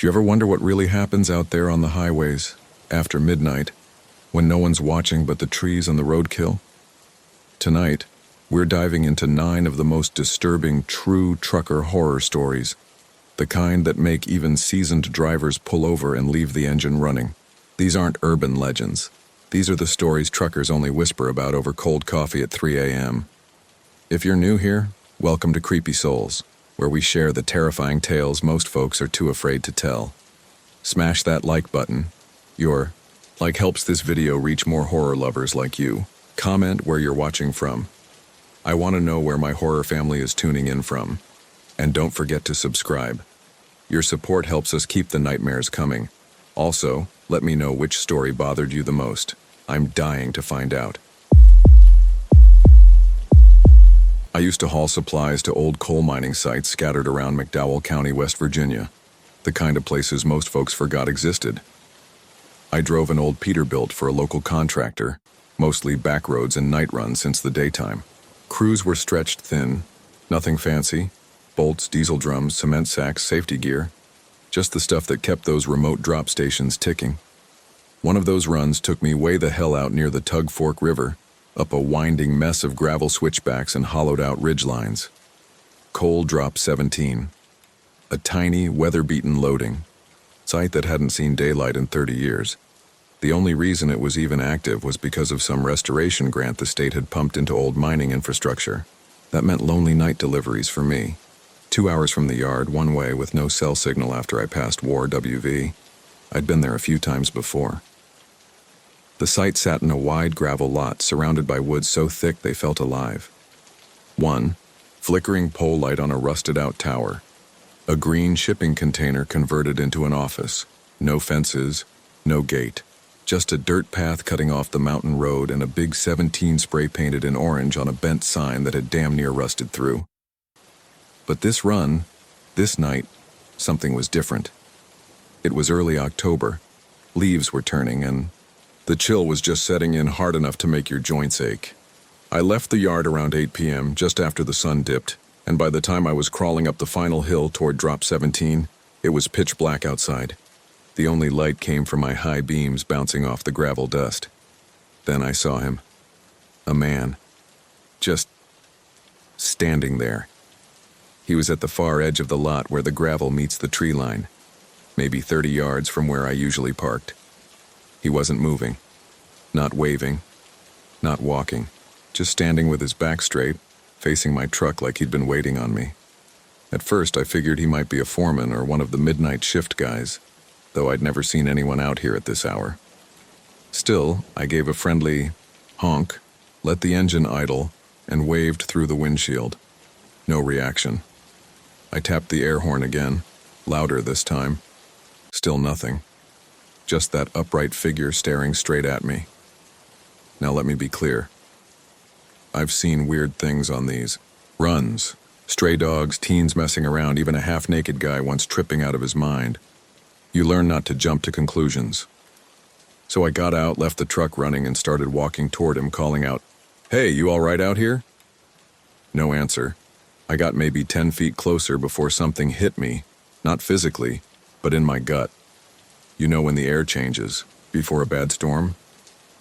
Do you ever wonder what really happens out there on the highways after midnight, when no one's watching but the trees and the roadkill? Tonight, we're diving into 9 of the most disturbing true trucker horror stories, the kind that make even seasoned drivers pull over and leave the engine running. These aren't urban legends. These are the stories truckers only whisper about over cold coffee at 3 a.m. If you're new here, welcome to Creepy Souls, where we share the terrifying tales most folks are too afraid to tell. Smash that like button. Your like helps this video reach more horror lovers like you. Comment where you're watching from. I want to know where my horror family is tuning in from. And don't forget to subscribe. Your support helps us keep the nightmares coming. Also, let me know which story bothered you the most. I'm dying to find out. I used to haul supplies to old coal mining sites scattered around McDowell County, West Virginia, the kind of places most folks forgot existed. I drove an old Peterbilt for a local contractor, mostly back roads and night runs since the daytime. Crews were stretched thin, nothing fancy, bolts, diesel drums, cement sacks, safety gear, just the stuff that kept those remote drop stations ticking. One of those runs took me way the hell out near the Tug Fork River, up a winding mess of gravel switchbacks and hollowed-out ridge lines. Coal Drop 17. A tiny, weather-beaten loading site that hadn't seen daylight in 30 years. The only reason it was even active was because of some restoration grant the state had pumped into old mining infrastructure. That meant lonely night deliveries for me. 2 hours from the yard, one way with no cell signal after I passed War WV. I'd been there a few times before. The site sat in a wide gravel lot surrounded by woods so thick they felt alive. One flickering pole light on a rusted-out tower. A green shipping container converted into an office. No fences, no gate. Just a dirt path cutting off the mountain road and a big 17 spray-painted in orange on a bent sign that had damn near rusted through. But this run, this night, something was different. It was early October. Leaves were turning and the chill was just setting in hard enough to make your joints ache. I left the yard around 8 p.m., just after the sun dipped, and by the time I was crawling up the final hill toward Drop 17, it was pitch black outside. The only light came from my high beams bouncing off the gravel dust. Then I saw him. A man. Just standing there. He was at the far edge of the lot where the gravel meets the tree line, maybe 30 yards from where I usually parked. He wasn't moving, not waving, not walking, just standing with his back straight, facing my truck like he'd been waiting on me. At first, I figured he might be a foreman or one of the midnight shift guys, though I'd never seen anyone out here at this hour. Still, I gave a friendly honk, let the engine idle, and waved through the windshield. No reaction. I tapped the air horn again, louder this time. Still nothing. Just that upright figure staring straight at me. Now let me be clear. I've seen weird things on these runs. Stray dogs, teens messing around, even a half-naked guy once tripping out of his mind. You learn not to jump to conclusions. So I got out, left the truck running, and started walking toward him, calling out, "Hey, you all right out here?" No answer. I got maybe 10 feet closer before something hit me, not physically, but in my gut. You know when the air changes, before a bad storm?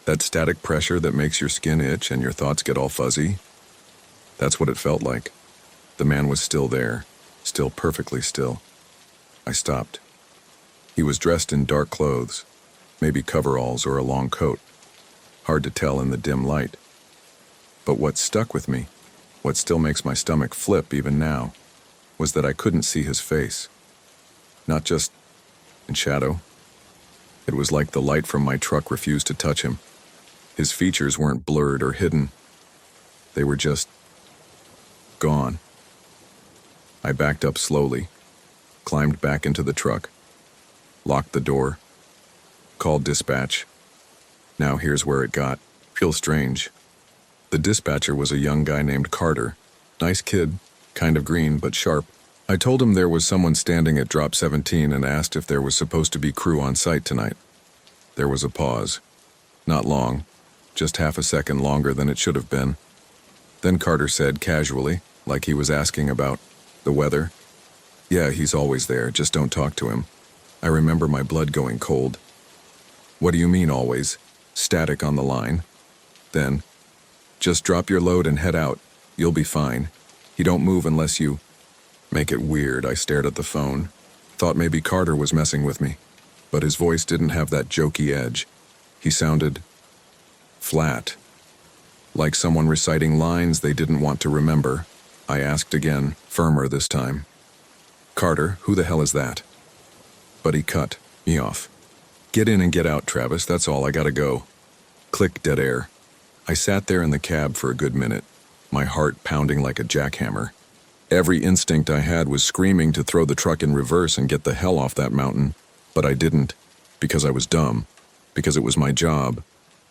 That static pressure that makes your skin itch and your thoughts get all fuzzy? That's what it felt like. The man was still there, still perfectly still. I stopped. He was dressed in dark clothes, maybe coveralls or a long coat. Hard to tell in the dim light. But what stuck with me, what still makes my stomach flip even now, was that I couldn't see his face. Not just in shadow. It was like the light from my truck refused to touch him. His features weren't blurred or hidden. They were just gone. I backed up slowly, climbed back into the truck, locked the door, called dispatch. Now here's where it got real strange. The dispatcher was a young guy named Carter. Nice kid, kind of green but sharp. I told him there was someone standing at Drop 17 and asked if there was supposed to be crew on site tonight. There was a pause. Not long, just half a second longer than it should have been. Then Carter said casually, like he was asking about the weather, "Yeah, he's always there, just don't talk to him." I remember my blood going cold. What do you mean always? Static on the line? Then, just drop your load and head out. You'll be fine. He don't move unless you... Make it weird, I stared at the phone. Thought maybe Carter was messing with me. But his voice didn't have that jokey edge. He sounded... flat. Like someone reciting lines they didn't want to remember. I asked again, firmer this time. Carter, who the hell is that? But he cut me off. Get in and get out, Travis, that's all, I gotta go. Click, dead air. I sat there in the cab for a good minute, my heart pounding like a jackhammer. Every instinct I had was screaming to throw the truck in reverse and get the hell off that mountain, but I didn't, because I was dumb, because it was my job,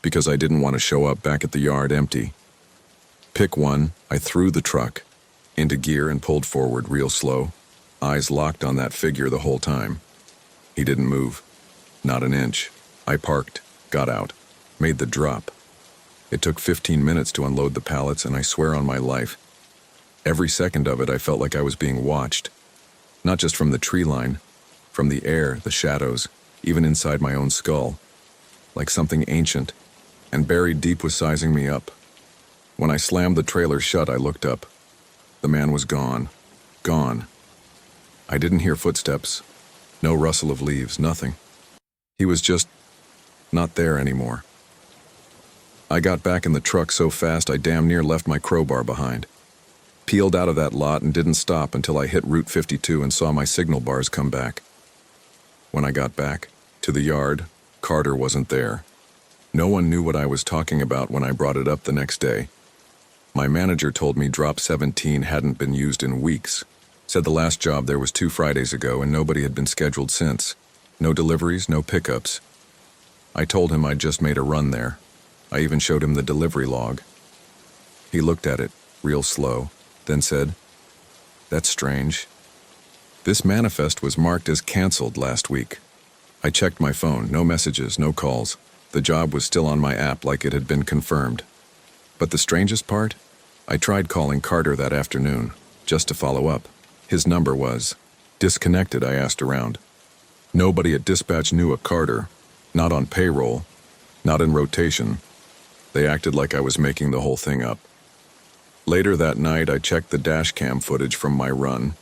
because I didn't want to show up back at the yard empty. Pick one, I threw the truck into gear and pulled forward real slow, eyes locked on that figure the whole time. He didn't move, not an inch. I parked, got out, made the drop. It took 15 minutes to unload the pallets, and I swear on my life, every second of it I felt like I was being watched. Not just from the tree line, from the air, the shadows, even inside my own skull. Like something ancient and buried deep was sizing me up. When I slammed the trailer shut, I looked up. The man was gone. Gone. I didn't hear footsteps. No rustle of leaves, nothing. He was just not there anymore. I got back in the truck so fast I damn near left my crowbar behind. Peeled out of that lot and didn't stop until I hit Route 52 and saw my signal bars come back. When I got back to the yard, Carter wasn't there. No one knew what I was talking about when I brought it up the next day. My manager told me Drop 17 hadn't been used in weeks. Said the last job there was 2 Fridays ago and nobody had been scheduled since. No deliveries, no pickups. I told him I'd just made a run there. I even showed him the delivery log. He looked at it, real slow, then said, "That's strange. This manifest was marked as canceled last week." I checked my phone, no messages, no calls. The job was still on my app like it had been confirmed. But the strangest part? I tried calling Carter that afternoon, just to follow up. His number was disconnected. I asked around. Nobody at dispatch knew a Carter, not on payroll, not in rotation. They acted like I was making the whole thing up. Later that night, I checked the dash cam footage from my run.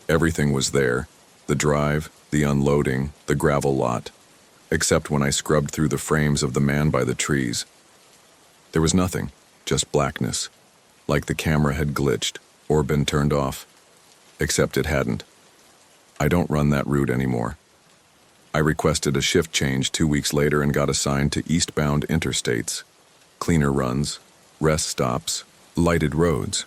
Everything was there. The drive, the unloading, the gravel lot. Except when I scrubbed through the frames of the man by the trees. There was nothing, just blackness. Like the camera had glitched, or been turned off. Except it hadn't. I don't run that route anymore. I requested a shift change 2 weeks later and got assigned to eastbound interstates. Cleaner runs, rest stops, lighted roads.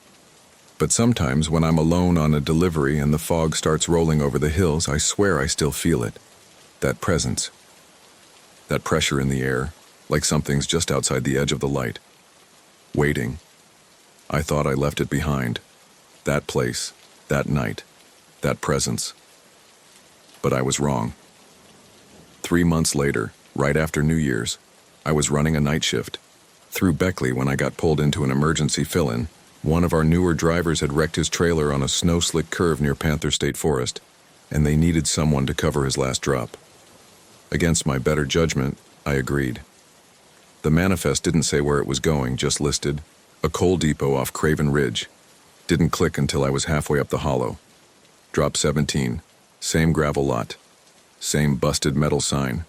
But sometimes when I'm alone on a delivery and the fog starts rolling over the hills, I swear I still feel it. That presence. That pressure in the air, like something's just outside the edge of the light. Waiting. I thought I left it behind. That place, that night, that presence. But I was wrong. 3 months later, right after New Year's, I was running a night shift. Through Beckley when I got pulled into an emergency fill-in. One of our newer drivers had wrecked his trailer on a snow-slick curve near Panther State Forest, and they needed someone to cover his last drop. Against my better judgment, I agreed. The manifest didn't say where it was going, just listed a coal depot off Craven Ridge. Didn't click until I was halfway up the hollow. Drop 17, same gravel lot, same busted metal sign,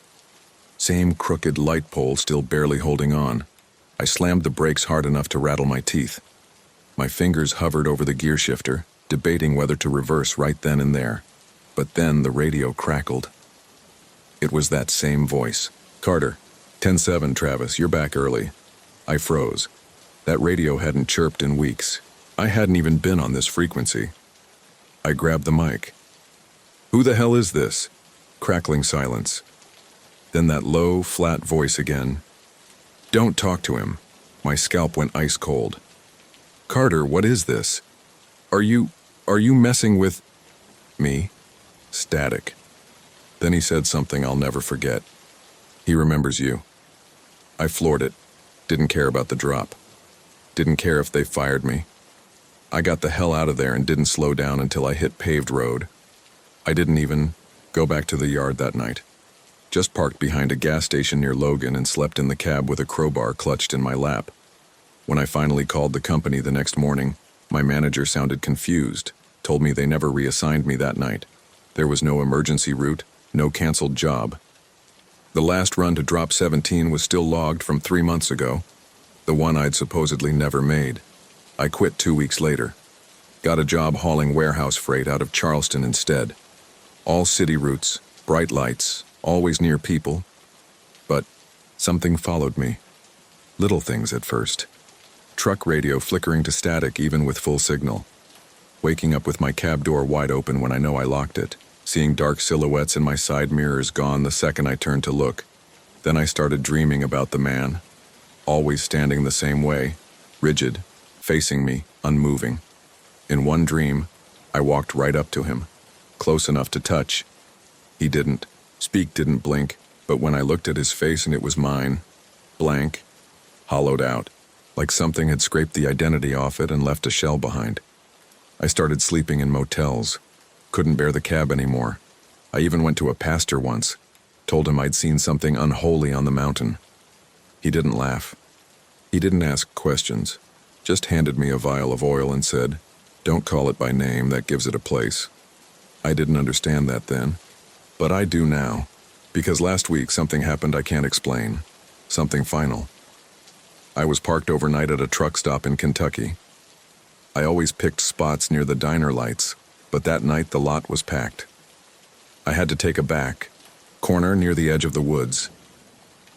same crooked light pole still barely holding on. I slammed the brakes hard enough to rattle my teeth. My fingers hovered over the gear shifter, debating whether to reverse right then and there. But then the radio crackled. It was that same voice. "Carter, 10-7, Travis, you're back early." I froze. That radio hadn't chirped in weeks. I hadn't even been on this frequency. I grabbed the mic. "Who the hell is this?" Crackling silence. Then that low, flat voice again. "Don't talk to him." My scalp went ice cold. "Carter, what is this? Are you messing with me?" Static. Then he said something I'll never forget. "He remembers you." I floored it. Didn't care about the drop. Didn't care if they fired me. I got the hell out of there and didn't slow down until I hit paved road. I didn't even Go back to the yard that night. Just parked behind a gas station near Logan and slept in the cab with a crowbar clutched in my lap. When I finally called the company the next morning, my manager sounded confused, told me they never reassigned me that night. There was no emergency route, no canceled job. The last run to Drop 17 was still logged from 3 months ago, the one I'd supposedly never made. I quit 2 weeks later. Got a job hauling warehouse freight out of Charleston instead. All city routes, bright lights, always near people. But something followed me. Little things at first. Truck radio flickering to static even with full signal. Waking up with my cab door wide open when I know I locked it. Seeing dark silhouettes in my side mirrors gone the second I turned to look. Then I started dreaming about the man. Always standing the same way, rigid, facing me, unmoving. In one dream, I walked right up to him, close enough to touch. He didn't speak, didn't blink, but when I looked at his face and it was mine, blank, hollowed out, like something had scraped the identity off it and left a shell behind. I started sleeping in motels, couldn't bear the cab anymore. I even went to a pastor once, told him I'd seen something unholy on the mountain. He didn't laugh. He didn't ask questions, just handed me a vial of oil and said, "Don't call it by name, that gives it a place." I didn't understand that then, but I do now, because last week something happened I can't explain, something final. I was parked overnight at a truck stop in Kentucky. I always picked spots near the diner lights, but that night the lot was packed. I had to take a back corner near the edge of the woods.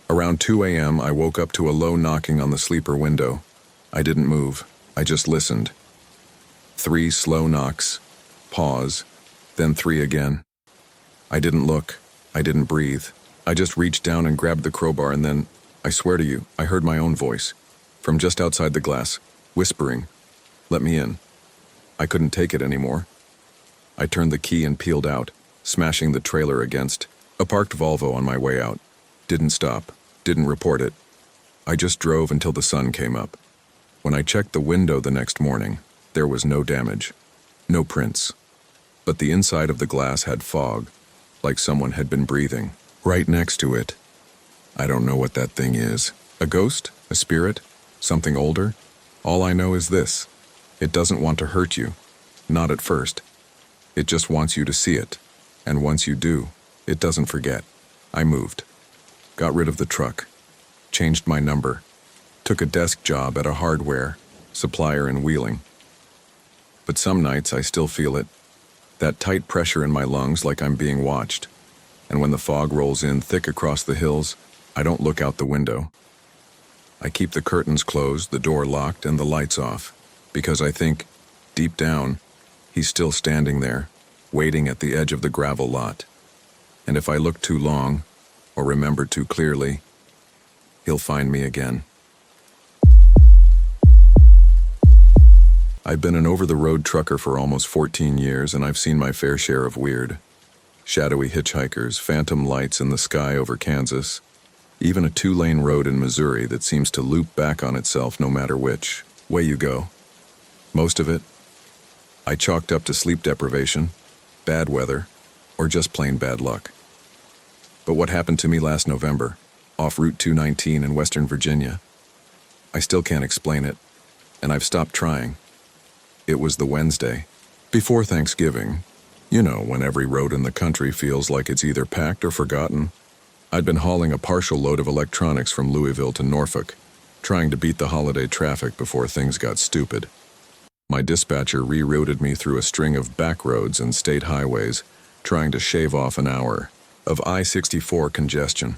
Around 2 a.m., I woke up to a low knocking on the sleeper window. I didn't move. I just listened. 3 slow knocks, pause, then 3 again. I didn't look. I didn't breathe. I just reached down and grabbed the crowbar and then, I swear to you, I heard my own voice, from just outside the glass, whispering, "Let me in." I couldn't take it anymore. I turned the key and peeled out, smashing the trailer against a parked Volvo on my way out. Didn't stop, didn't report it. I just drove until the sun came up. When I checked the window the next morning, there was no damage, no prints. But the inside of the glass had fog, like someone had been breathing, right next to it. I don't know what that thing is. A ghost? A spirit? Something older? All I know is this. It doesn't want to hurt you. Not at first. It just wants you to see it. And once you do, it doesn't forget. I moved. Got rid of the truck. Changed my number. Took a desk job at a hardware supplier in Wheeling. But some nights I still feel it. That tight pressure in my lungs like I'm being watched. And when the fog rolls in thick across the hills, I don't look out the window. I keep the curtains closed, the door locked, and the lights off, because I think, deep down, he's still standing there, waiting at the edge of the gravel lot. And if I look too long, or remember too clearly, he'll find me again. I've been an over-the-road trucker for almost 14 years, and I've seen my fair share of weird. Shadowy hitchhikers, phantom lights in the sky over Kansas, even a 2-lane road in Missouri that seems to loop back on itself no matter which way you go. Most of it, I chalked up to sleep deprivation, bad weather, or just plain bad luck. But what happened to me last November, off Route 219 in Western Virginia, I still can't explain it, and I've stopped trying. It was the Wednesday before Thanksgiving, you know, when every road in the country feels like it's either packed or forgotten. I'd been hauling a partial load of electronics from Louisville to Norfolk, trying to beat the holiday traffic before things got stupid. My dispatcher rerouted me through a string of back roads and state highways, trying to shave off an hour of I-64 congestion.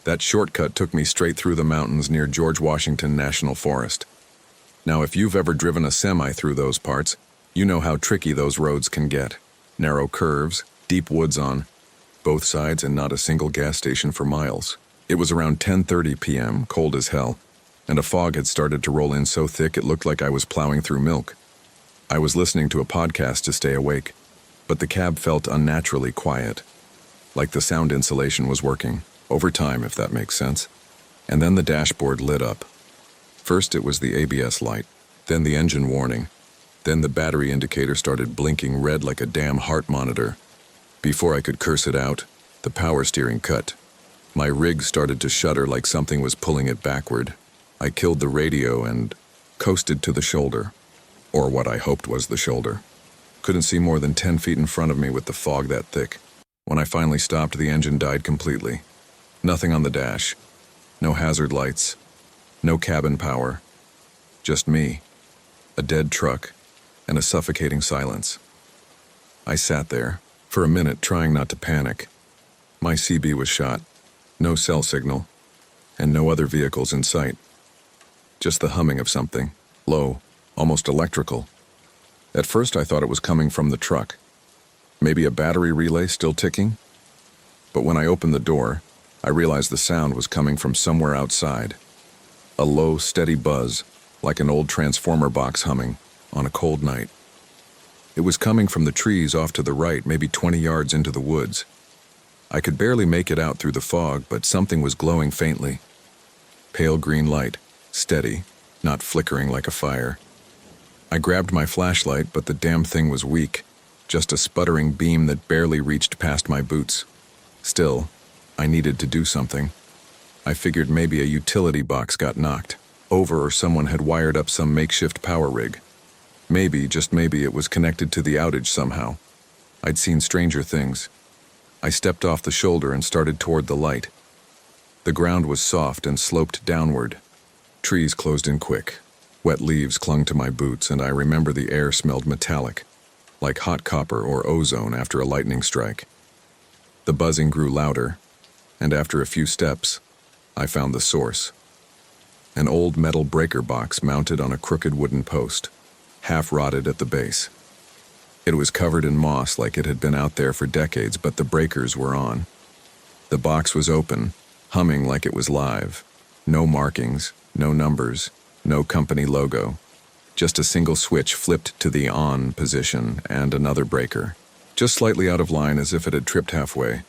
That shortcut took me straight through the mountains near George Washington National Forest. Now, if you've ever driven a semi through those parts, you know how tricky those roads can get. Narrow curves, deep woods on both sides, and not a single gas station for miles. It was around 10:30 p.m., cold as hell, and a fog had started to roll in so thick it looked like I was plowing through milk. I was listening to a podcast to stay awake, but the cab felt unnaturally quiet, like the sound insulation was working, over time if that makes sense. And then the dashboard lit up. First it was the ABS light, then the engine warning, then the battery indicator started blinking red like a damn heart monitor. Before I could curse it out, the power steering cut. My rig started to shudder like something was pulling it backward. I killed the radio and coasted to the shoulder, or what I hoped was the shoulder. Couldn't see more than 10 feet in front of me with the fog that thick. When I finally stopped, the engine died completely. Nothing on the dash. No hazard lights. No cabin power. Just me, a dead truck, and a suffocating silence. I sat there, for a minute, trying not to panic. My CB was shot. No cell signal, and no other vehicles in sight. Just the humming of something, low, almost electrical. At first I thought it was coming from the truck. Maybe a battery relay still ticking? But when I opened the door, I realized the sound was coming from somewhere outside. A low, steady buzz, like an old transformer box humming on a cold night. It was coming from the trees off to the right, maybe 20 yards into the woods. I could barely make it out through the fog, but something was glowing faintly. Pale green light, steady, not flickering like a fire. I grabbed my flashlight, but the damn thing was weak, just a sputtering beam that barely reached past my boots. Still, I needed to do something. I figured maybe a utility box got knocked over or someone had wired up some makeshift power rig. Maybe, just maybe, it was connected to the outage somehow. I'd seen stranger things. I stepped off the shoulder and started toward the light. The ground was soft and sloped downward. Trees closed in quick. Wet leaves clung to my boots, and I remember the air smelled metallic, like hot copper or ozone after a lightning strike. The buzzing grew louder, and after a few steps, I found the source. An old metal breaker box mounted on a crooked wooden post, half rotted at the base. It was covered in moss like it had been out there for decades, but the breakers were on. The box was open, humming like it was live. No markings, no numbers, no company logo. Just a single switch flipped to the on position and another breaker, just slightly out of line as if it had tripped halfway.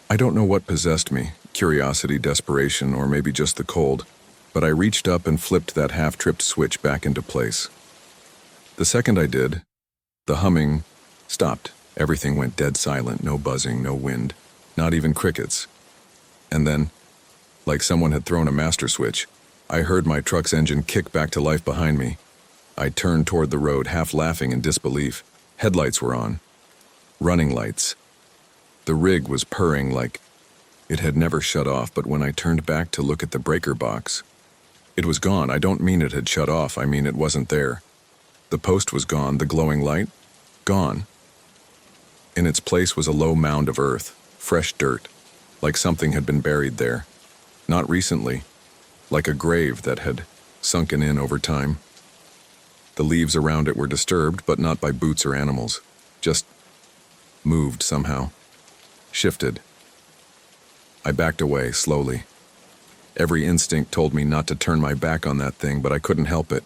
I don't know what possessed me, curiosity, desperation, or maybe just the cold, but I reached up and flipped that half-tripped switch back into place. The second I did, the humming stopped. Everything went dead silent, no buzzing, no wind, not even crickets. And then, like someone had thrown a master switch, I heard my truck's engine kick back to life behind me. I turned toward the road, half laughing in disbelief. Headlights were on. Running lights. The rig was purring like it had never shut off, but when I turned back to look at the breaker box, it was gone. I don't mean it had shut off, I mean it wasn't there. The post was gone, the glowing light, gone. In its place was a low mound of earth, fresh dirt, like something had been buried there. Not recently, like a grave that had sunken in over time. The leaves around it were disturbed, but not by boots or animals, just moved somehow, shifted. I backed away slowly. Every instinct told me not to turn my back on that thing, but I couldn't help it.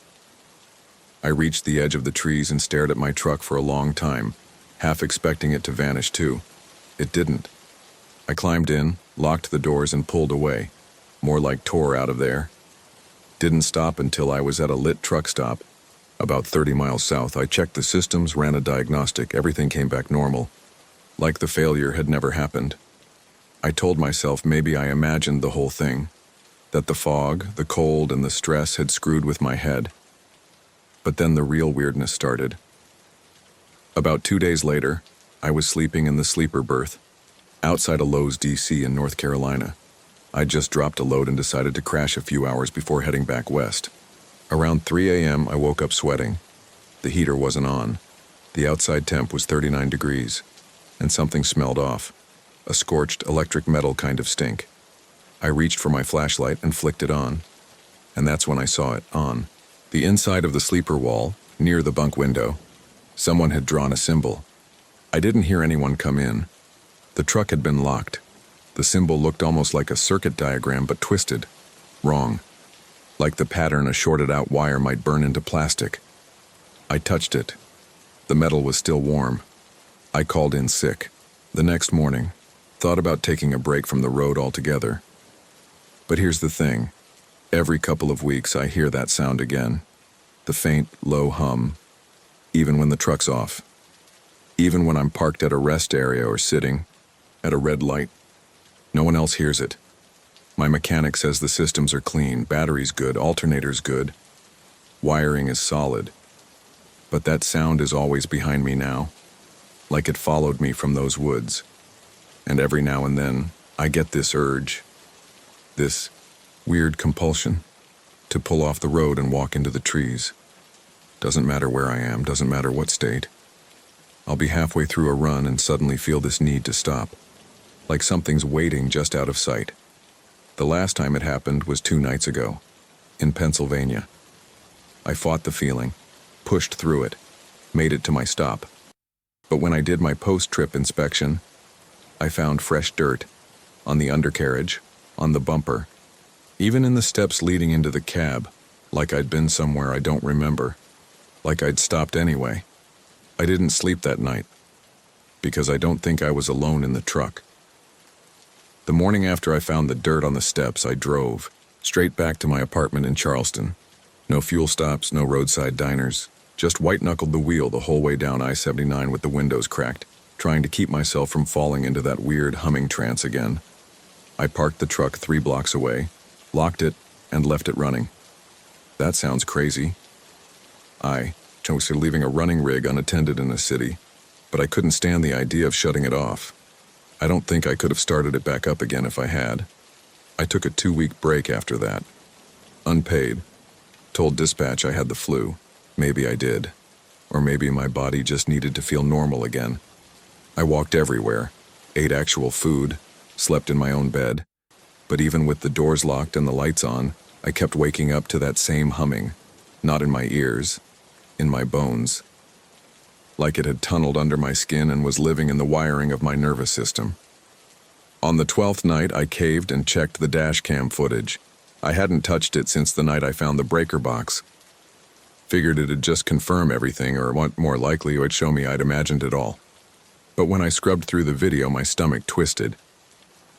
I reached the edge of the trees and stared at my truck for a long time, half expecting it to vanish too. It didn't. I climbed in, locked the doors, and pulled away, more like tore out of there. Didn't stop until I was at a lit truck stop, about 30 miles south. I checked the systems, ran a diagnostic, everything came back normal, like the failure had never happened. I told myself maybe I imagined the whole thing, that the fog, the cold, and the stress had screwed with my head. But then the real weirdness started. About 2 days later, I was sleeping in the sleeper berth, outside a Lowe's DC in North Carolina. I'd just dropped a load and decided to crash a few hours before heading back west. Around 3 a.m., I woke up sweating. The heater wasn't on. The outside temp was 39 degrees, and something smelled off, a scorched electric metal kind of stink. I reached for my flashlight and flicked it on, and that's when I saw it on. The inside of the sleeper wall, near the bunk window, someone had drawn a symbol. I didn't hear anyone come in. The truck had been locked. The symbol looked almost like a circuit diagram, but twisted. Wrong. Like the pattern a shorted-out wire might burn into plastic. I touched it. The metal was still warm. I called in sick. The next morning, thought about taking a break from the road altogether. But here's the thing. Every couple of weeks I hear that sound again. The faint, low hum, even when the truck's off. Even when I'm parked at a rest area or sitting at a red light, no one else hears it. My mechanic says the systems are clean, battery's good, alternator's good, wiring is solid. But that sound is always behind me now, like it followed me from those woods. And every now and then, I get this urge, this weird compulsion, to pull off the road and walk into the trees. Doesn't matter where I am, doesn't matter what state. I'll be halfway through a run and suddenly feel this need to stop, like something's waiting just out of sight. The last time it happened was 2 nights ago, in Pennsylvania. I fought the feeling, pushed through it, made it to my stop. But when I did my post-trip inspection, I found fresh dirt on the undercarriage, on the bumper, even in the steps leading into the cab, like I'd been somewhere I don't remember, like I'd stopped anyway. I didn't sleep that night, because I don't think I was alone in the truck. The morning after I found the dirt on the steps, I drove straight back to my apartment in Charleston. No fuel stops, no roadside diners, just white-knuckled the wheel the whole way down I-79 with the windows cracked, trying to keep myself from falling into that weird humming trance again. I parked the truck 3 blocks away, locked it, and left it running. That sounds crazy. I chose leaving a running rig unattended in a city, but I couldn't stand the idea of shutting it off. I don't think I could have started it back up again if I had. I took a 2-week break after that. Unpaid. Told dispatch I had the flu. Maybe I did. Or maybe my body just needed to feel normal again. I walked everywhere, ate actual food, slept in my own bed. But even with the doors locked and the lights on, I kept waking up to that same humming. Not in my ears, in my bones. Like it had tunneled under my skin and was living in the wiring of my nervous system. On the 12th night, I caved and checked the dash cam footage. I hadn't touched it since the night I found the breaker box. Figured it'd just confirm everything, or what more likely, it'd show me I'd imagined it all. But when I scrubbed through the video, my stomach twisted.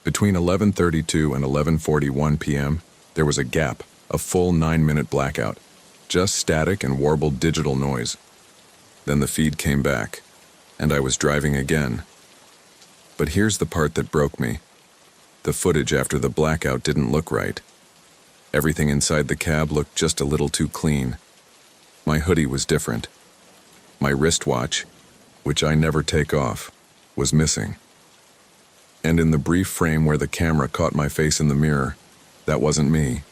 Between 11:32 and 11:41 p.m., there was a gap, a full 9-minute blackout. Just static and warbled digital noise. Then the feed came back, and I was driving again. But here's the part that broke me. The footage after the blackout didn't look right. Everything inside the cab looked just a little too clean. My hoodie was different. My wristwatch, which I never take off, was missing. And in the brief frame where the camera caught my face in the mirror, that wasn't me.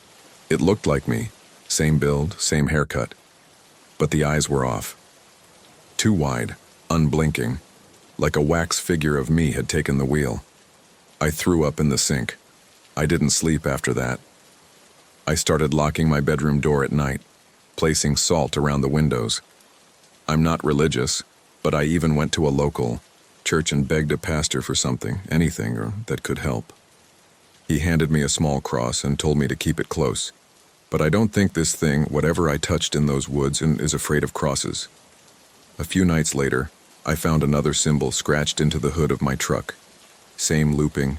It looked like me. Same build, same haircut. But the eyes were off. Too wide, unblinking, like a wax figure of me had taken the wheel. I threw up in the sink. I didn't sleep after that. I started locking my bedroom door at night, placing salt around the windows. I'm not religious, but I even went to a local church and begged a pastor for something, anything, or that could help. He handed me a small cross and told me to keep it close. But I don't think this thing, whatever I touched in those woods, is afraid of crosses. A few nights later, I found another symbol scratched into the hood of my truck. Same looping,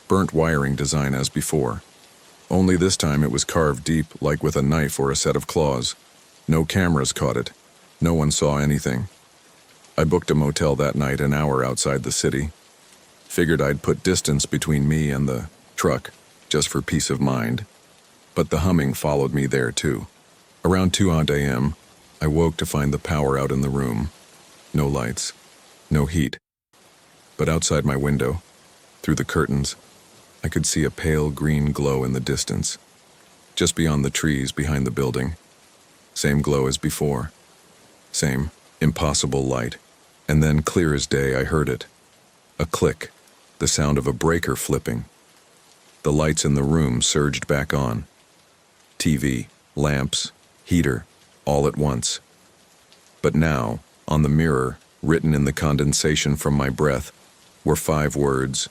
burnt wiring design as before. Only this time it was carved deep, like with a knife or a set of claws. No cameras caught it. No one saw anything. I booked a motel that night an hour outside the city. Figured I'd put distance between me and the truck, just for peace of mind. But the humming followed me there too. Around 2 a.m., I woke to find the power out in the room. No lights, no heat. But outside my window, through the curtains, I could see a pale green glow in the distance, just beyond the trees behind the building. Same glow as before. Same impossible light. And then, clear as day, I heard it. A click, the sound of a breaker flipping. The lights in the room surged back on. TV, lamps, heater, all at once. But now, on the mirror, written in the condensation from my breath, were 5 words.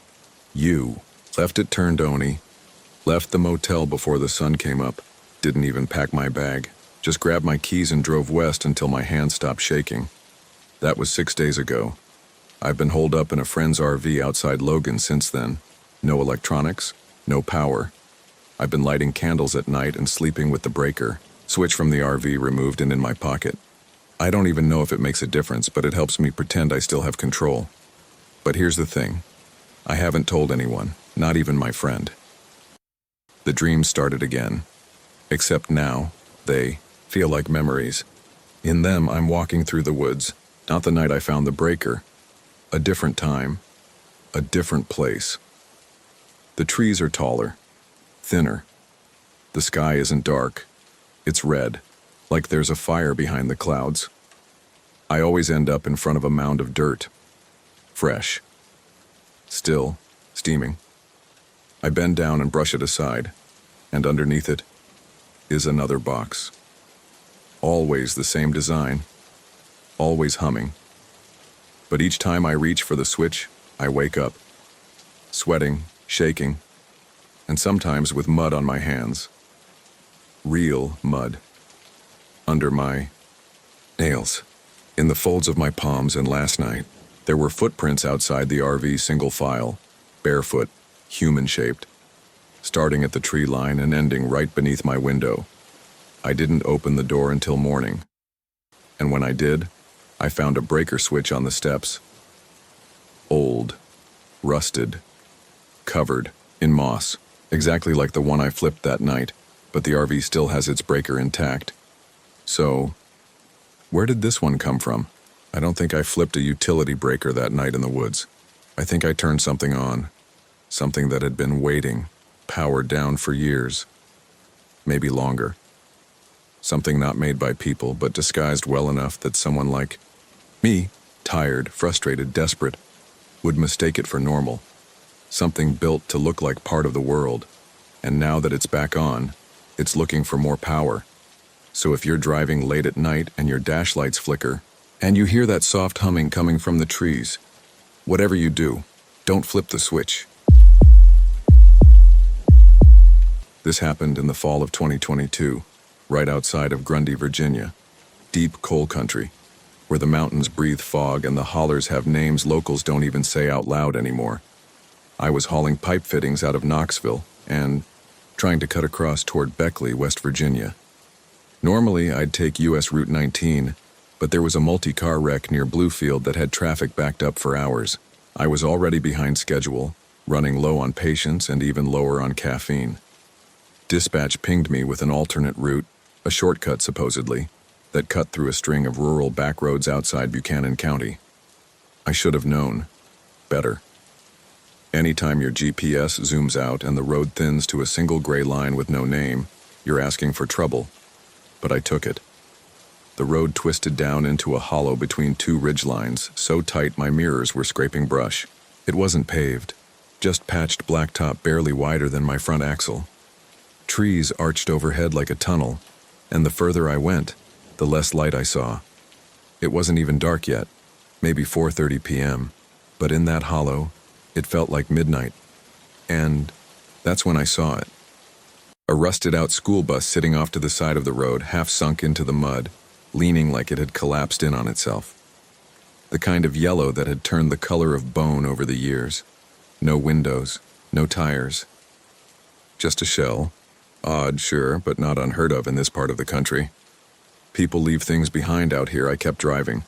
You. Left at Turndoney. Left the motel before the sun came up. Didn't even pack my bag. Just grabbed my keys and drove west until my hand stopped shaking. That was 6 days ago. I've been holed up in a friend's RV outside Logan since then. No electronics, no power. I've been lighting candles at night and sleeping with the breaker, switch from the RV removed and in my pocket. I don't even know if it makes a difference, but it helps me pretend I still have control. But here's the thing. I haven't told anyone, not even my friend. The dreams started again. Except now, they feel like memories. In them, I'm walking through the woods, not the night I found the breaker. A different time, a different place. The trees are taller, thinner. The sky isn't dark. It's red, like there's a fire behind the clouds. I always end up in front of a mound of dirt. Fresh. Still, steaming. I bend down and brush it aside, and underneath it is another box. Always the same design, always humming. But each time I reach for the switch, I wake up, sweating, shaking, and sometimes with mud on my hands. Real mud. Under my nails, in the folds of my palms, and last night, there were footprints outside the RV single file, barefoot, human-shaped, starting at the tree line and ending right beneath my window. I didn't open the door until morning, and when I did, I found a breaker switch on the steps. Old, rusted, covered in moss, exactly like the one I flipped that night, but the RV still has its breaker intact. So, where did this one come from? I don't think I flipped a utility breaker that night in the woods. I think I turned something on, something that had been waiting, powered down for years, maybe longer. Something not made by people, but disguised well enough that someone like me, tired, frustrated, desperate, would mistake it for normal. Something built to look like part of the world, and now that it's back on, it's looking for more power. So if you're driving late at night and your dash lights flicker, and you hear that soft humming coming from the trees, whatever you do, don't flip the switch. This happened in the fall of 2022, right outside of Grundy, Virginia, deep coal country, where the mountains breathe fog and the hollers have names locals don't even say out loud anymore. I was hauling pipe fittings out of Knoxville and trying to cut across toward Beckley, West Virginia. Normally, I'd take US Route 19, but there was a multi-car wreck near Bluefield that had traffic backed up for hours. I was already behind schedule, running low on patience and even lower on caffeine. Dispatch pinged me with an alternate route, a shortcut supposedly, that cut through a string of rural backroads outside Buchanan County. I should have known better. Anytime your GPS zooms out and the road thins to a single gray line with no name, you're asking for trouble. But I took it. The road twisted down into a hollow between two ridgelines, so tight my mirrors were scraping brush. It wasn't paved, just patched blacktop barely wider than my front axle. Trees arched overhead like a tunnel, and the further I went, the less light I saw. It wasn't even dark yet, maybe 4:30 p.m., but in that hollow, it felt like midnight. And that's when I saw it. A rusted-out school bus sitting off to the side of the road, half sunk into the mud, leaning like it had collapsed in on itself. The kind of yellow that had turned the color of bone over the years. No windows, no tires. Just a shell. Odd, sure, but not unheard of in this part of the country. People leave things behind out here. I kept driving.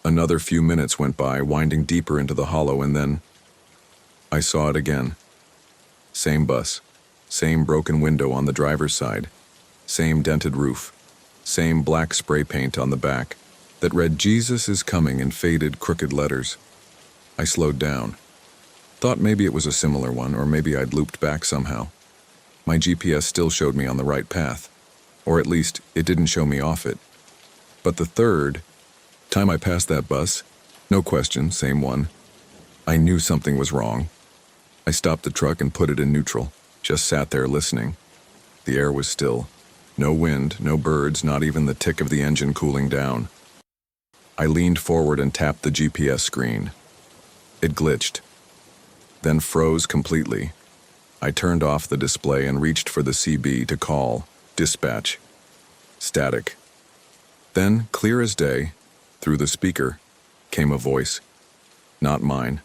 Another few minutes went by, winding deeper into the hollow, and then I saw it again. Same bus, same broken window on the driver's side, same dented roof, same black spray paint on the back that read "Jesus is coming" in faded, crooked letters. I slowed down. Thought maybe it was a similar one, or maybe I'd looped back somehow. My GPS still showed me on the right path, or at least it didn't show me off it. But the third time I passed that bus, no question, same one, I knew something was wrong. I stopped the truck and put it in neutral, just sat there listening. The air was still. No wind, no birds, not even the tick of the engine cooling down. I leaned forward and tapped the GPS screen. It glitched, then froze completely. I turned off the display and reached for the CB to call dispatch. Static. Then, clear as day, through the speaker, came a voice. Not mine.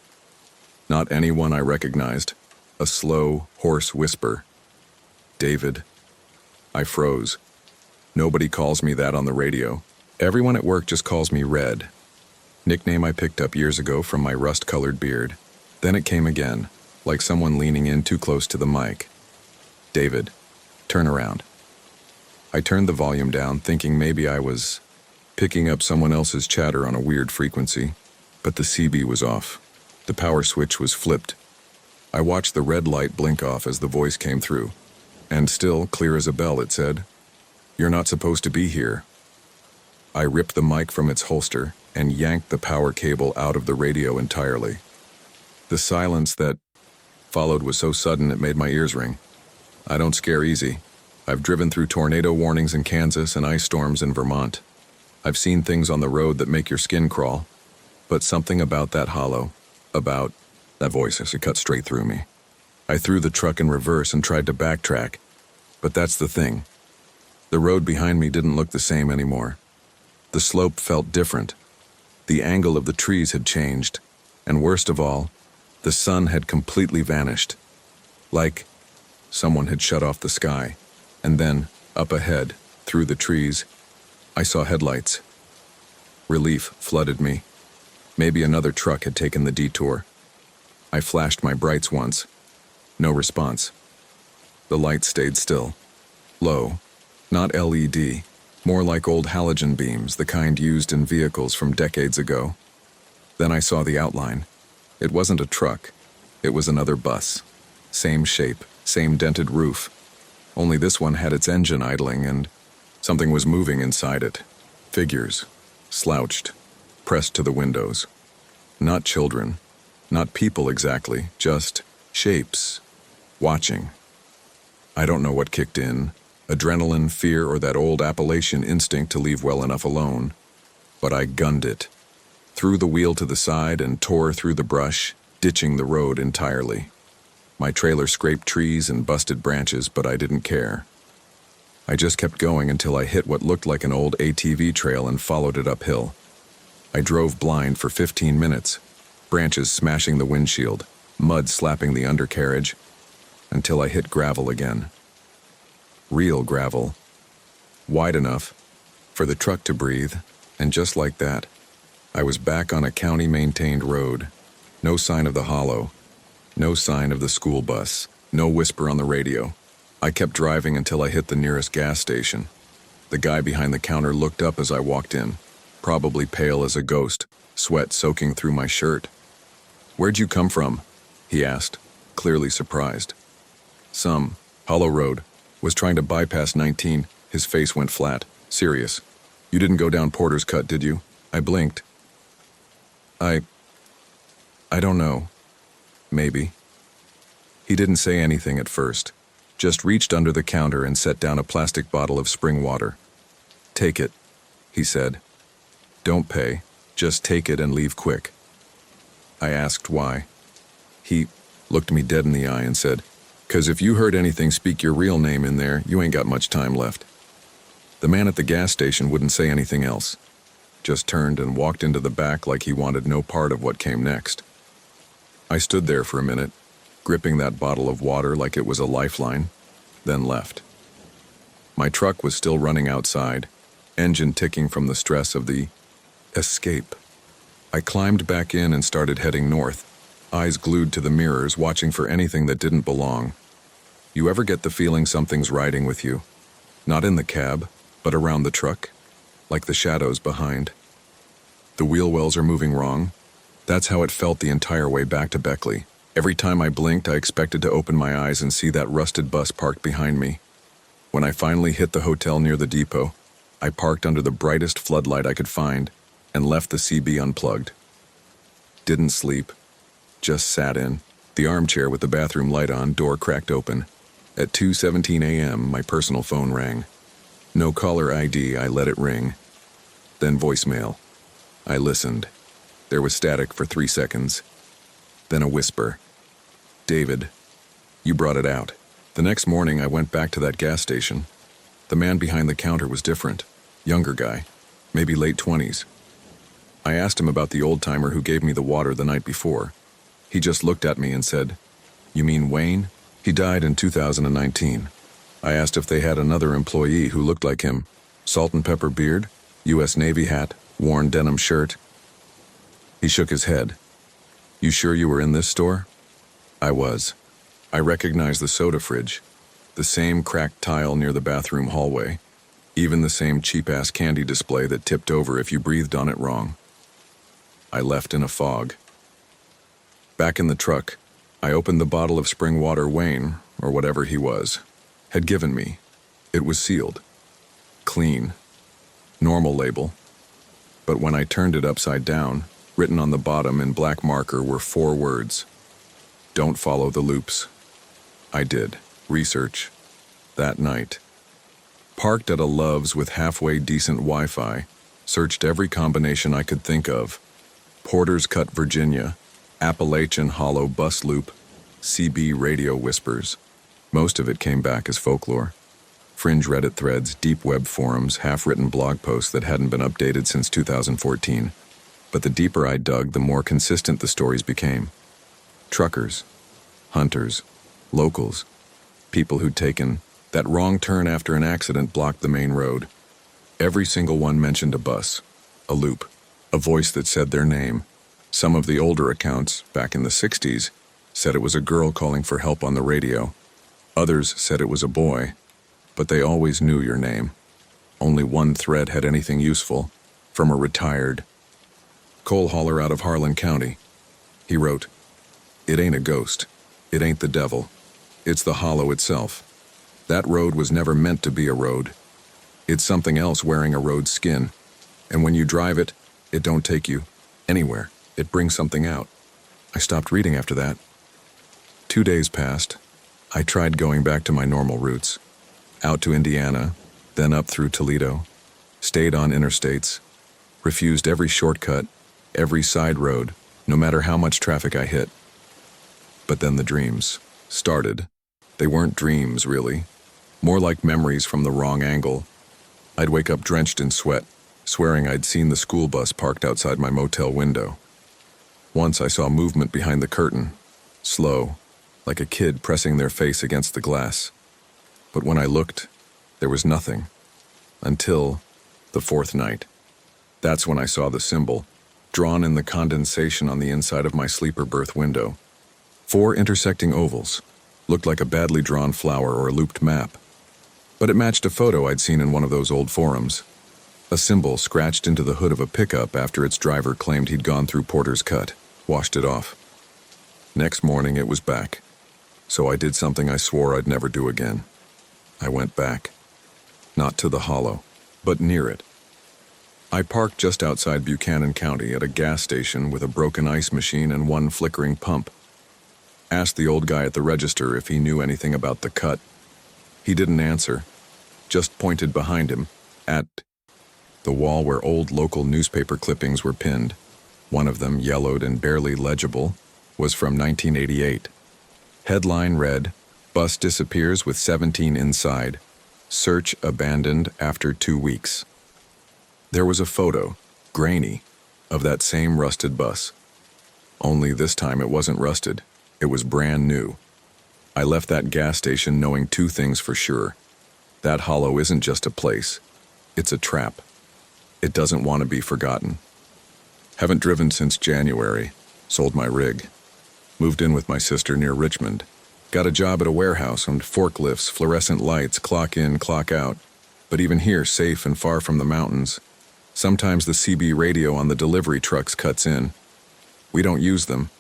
Not anyone I recognized. A slow, hoarse whisper. David. I froze. Nobody calls me that on the radio. Everyone at work just calls me Red. Nickname I picked up years ago from my rust-colored beard. Then it came again, like someone leaning in too close to the mic. David, turn around. I turned the volume down, thinking maybe I was picking up someone else's chatter on a weird frequency, but the CB was off. The power switch was flipped. I watched the red light blink off as the voice came through, and still, clear as a bell, it said, "You're not supposed to be here." I ripped the mic from its holster and yanked the power cable out of the radio entirely. The silence that followed was so sudden it made my ears ring. I don't scare easy. I've driven through tornado warnings in Kansas and ice storms in Vermont. I've seen things on the road that make your skin crawl. But something about that that voice as it cut straight through me. I threw the truck in reverse and tried to backtrack. But that's the thing. The road behind me didn't look the same anymore. The slope felt different. The angle of the trees had changed. And worst of all, the sun had completely vanished. Like someone had shut off the sky. And then, up ahead, through the trees, I saw headlights. Relief flooded me. Maybe another truck had taken the detour. I flashed my brights once. No response. The lights stayed still. Low. Not LED. More like old halogen beams, the kind used in vehicles from decades ago. Then I saw the outline. It wasn't a truck. It was another bus. Same shape, same dented roof. Only this one had its engine idling and something was moving inside it. Figures. Slouched. Pressed to the windows. Not children. Not people exactly. Just shapes. Watching. I don't know what kicked in. Adrenaline, fear, or that old Appalachian instinct to leave well enough alone. But I gunned it. Threw the wheel to the side and tore through the brush, ditching the road entirely. My trailer scraped trees and busted branches, but I didn't care. I just kept going until I hit what looked like an old ATV trail and followed it uphill. I drove blind for 15 minutes, branches smashing the windshield, mud slapping the undercarriage, until I hit gravel again. Real gravel. Wide enough for the truck to breathe, and just like that, I was back on a county-maintained road. No sign of the hollow. No sign of the school bus. No whisper on the radio. I kept driving until I hit the nearest gas station. The guy behind the counter looked up as I walked in, probably pale as a ghost, sweat soaking through my shirt. "Where'd you come from?" he asked, clearly surprised. Hollow Road. Was trying to bypass 19. His face went flat. Serious. "You didn't go down Porter's Cut, did you?" I blinked. I don't know. Maybe. He didn't say anything at first, just reached under the counter and set down a plastic bottle of spring water. "Take it," he said. "Don't pay, just take it and leave quick." I asked why. He looked me dead in the eye and said, "'Cause if you heard anything speak your real name in there, you ain't got much time left." The man at the gas station wouldn't say anything else, just turned and walked into the back like he wanted no part of what came next. I stood there for a minute, gripping that bottle of water like it was a lifeline, then left. My truck was still running outside, engine ticking from the stress of the escape. I climbed back in and started heading north, eyes glued to the mirrors, watching for anything that didn't belong. You ever get the feeling something's riding with you? Not in the cab, but around the truck, like the shadows behind. The wheel wells are moving wrong. That's how it felt the entire way back to Beckley. Every time I blinked, I expected to open my eyes and see that rusted bus parked behind me. When I finally hit the hotel near the depot, I parked under the brightest floodlight I could find and left the CB unplugged. Didn't sleep, just sat in, the armchair with the bathroom light on, door cracked open. At 2:17 a.m., my personal phone rang. No caller ID, I let it ring. Then voicemail. I listened. There was static for 3 seconds. Then a whisper. "David, you brought it out." The next morning, I went back to that gas station. The man behind the counter was different. Younger guy, maybe late 20s. I asked him about the old-timer who gave me the water the night before. He just looked at me and said, "You mean Wayne? He died in 2019. I asked if they had another employee who looked like him. Salt and pepper beard? U.S. Navy hat, worn denim shirt. He shook his head. You sure you were in this store? I was. I recognized the soda fridge, the same cracked tile near the bathroom hallway, even the same cheap-ass candy display that tipped over if you breathed on it wrong. I left in a fog. Back in the truck, I opened the bottle of spring water Wayne, or whatever he was, had given me. It was sealed. Clean. Normal label. But when I turned it upside down, written on the bottom in black marker were 4 words. Don't follow the loops. I did. Research. That night. Parked at a Love's with halfway decent Wi-Fi, searched every combination I could think of. Porter's Cut, Virginia, Appalachian Hollow Bus Loop, CB radio whispers. Most of it came back as folklore. Fringe Reddit threads, deep web forums, half-written blog posts that hadn't been updated since 2014. But the deeper I dug, the more consistent the stories became. Truckers, hunters, locals, people who'd taken that wrong turn after an accident blocked the main road. Every single one mentioned a bus, a loop, a voice that said their name. Some of the older accounts, back in the 60s, said it was a girl calling for help on the radio. Others said it was a boy, but they always knew your name. Only one thread had anything useful, from a retired coal hauler out of Harlan County. He wrote, "It ain't a ghost. It ain't the devil. It's the hollow itself. That road was never meant to be a road. It's something else wearing a road skin. And when you drive it, it don't take you anywhere. It brings something out." I stopped reading after that. 2 days passed. I tried going back to my normal routes. Out to Indiana, then up through Toledo. Stayed on interstates. Refused every shortcut, every side road, no matter how much traffic I hit. But then the dreams started. They weren't dreams, really. More like memories from the wrong angle. I'd wake up drenched in sweat, swearing I'd seen the school bus parked outside my motel window. Once I saw movement behind the curtain, slow, like a kid pressing their face against the glass. But when I looked, there was nothing. Until the 4th night. That's when I saw the symbol, drawn in the condensation on the inside of my sleeper berth window. 4 intersecting ovals. Looked like a badly drawn flower or a looped map. But it matched a photo I'd seen in one of those old forums. A symbol scratched into the hood of a pickup after its driver claimed he'd gone through Porter's Cut, washed it off. Next morning it was back. So I did something I swore I'd never do again. I went back. Not to the hollow, but near it. I parked just outside Buchanan County at a gas station with a broken ice machine and one flickering pump. Asked the old guy at the register if he knew anything about the cut. He didn't answer, just pointed behind him, at the wall where old local newspaper clippings were pinned. One of them, yellowed and barely legible, was from 1988. Headline read, "Bus disappears with 17 inside. Search abandoned after 2 weeks." There was a photo, grainy, of that same rusted bus. Only this time it wasn't rusted. It was brand new. I left that gas station knowing 2 things for sure. That hollow isn't just a place. It's a trap. It doesn't want to be forgotten. Haven't driven since January. Sold my rig. Moved in with my sister near Richmond. Got a job at a warehouse on forklifts, fluorescent lights, clock in, clock out. But even here, safe and far from the mountains. Sometimes the CB radio on the delivery trucks cuts in. We don't use them.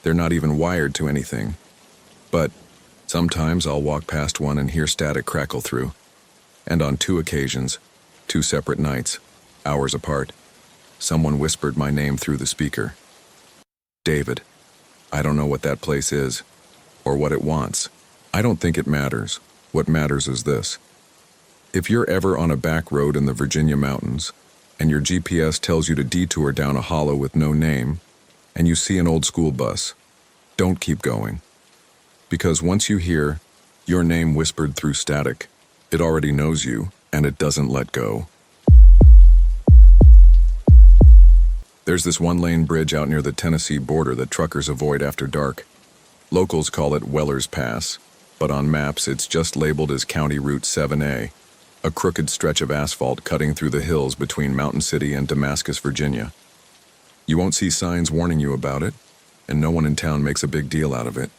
They're not even wired to anything. But sometimes I'll walk past one and hear static crackle through. And on 2 occasions, 2 separate nights, hours apart, someone whispered my name through the speaker. David. I don't know what that place is, or what it wants. I don't think it matters. What matters is this. If you're ever on a back road in the Virginia mountains, and your GPS tells you to detour down a hollow with no name, and you see an old school bus, don't keep going. Because once you hear your name whispered through static, it already knows you, and it doesn't let go. There's this 1-lane bridge out near the Tennessee border that truckers avoid after dark. Locals call it Weller's Pass, but on maps it's just labeled as County Route 7A. a crooked stretch of asphalt cutting through the hills between Mountain City and Damascus, Virginia. You won't see signs warning you about it, and no one in town makes a big deal out of it.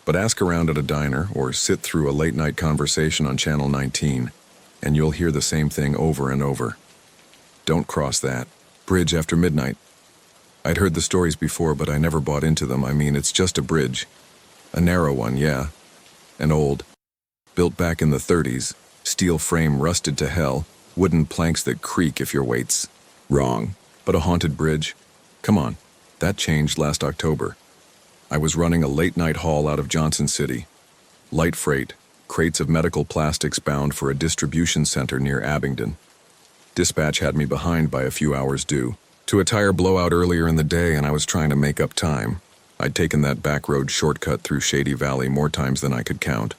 But ask around at a diner or sit through a late-night conversation on Channel 19, and you'll hear the same thing over and over. Don't cross that bridge after midnight. I'd heard the stories before, but I never bought into them. I mean, it's just a bridge. A narrow one, yeah. And old. Built back in the 30s, steel frame rusted to hell, wooden planks that creak if your weight's wrong. But a haunted bridge? Come on, that changed last October. I was running a late-night haul out of Johnson City. Light freight, crates of medical plastics bound for a distribution center near Abingdon. Dispatch had me behind by a few hours due to a tire blowout earlier in the day, and I was trying to make up time. I'd taken that back road shortcut through Shady Valley more times than I could count.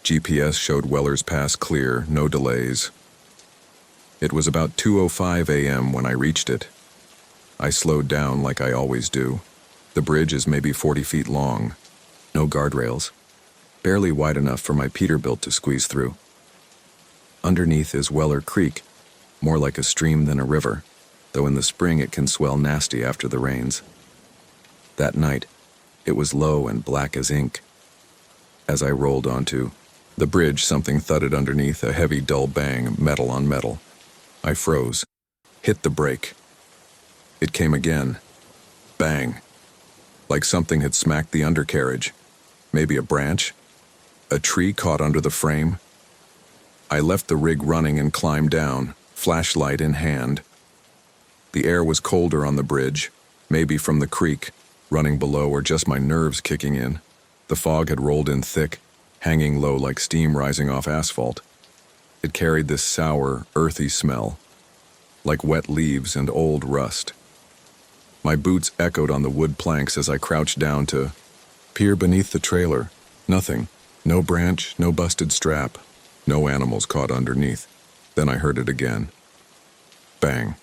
GPS showed Weller's Pass clear, no delays. It was about 2:05 a.m. when I reached it. I slowed down like I always do. The bridge is maybe 40 feet long. No guardrails. Barely wide enough for my Peterbilt to squeeze through. Underneath is Weller Creek, more like a stream than a river, though in the spring it can swell nasty after the rains. That night, it was low and black as ink. As I rolled onto the bridge, something thudded underneath, a heavy, dull bang, metal on metal. I froze, hit the brake. It came again. Bang. Like something had smacked the undercarriage. Maybe a branch? A tree caught under the frame? I left the rig running and climbed down, flashlight in hand. The air was colder on the bridge, maybe from the creek running below or just my nerves kicking in. The fog had rolled in thick, hanging low like steam rising off asphalt. It carried this sour, earthy smell, like wet leaves and old rust. My boots echoed on the wood planks as I crouched down to peer beneath the trailer. Nothing. No branch, no busted strap, no animals caught underneath. Then I heard it again. Bang.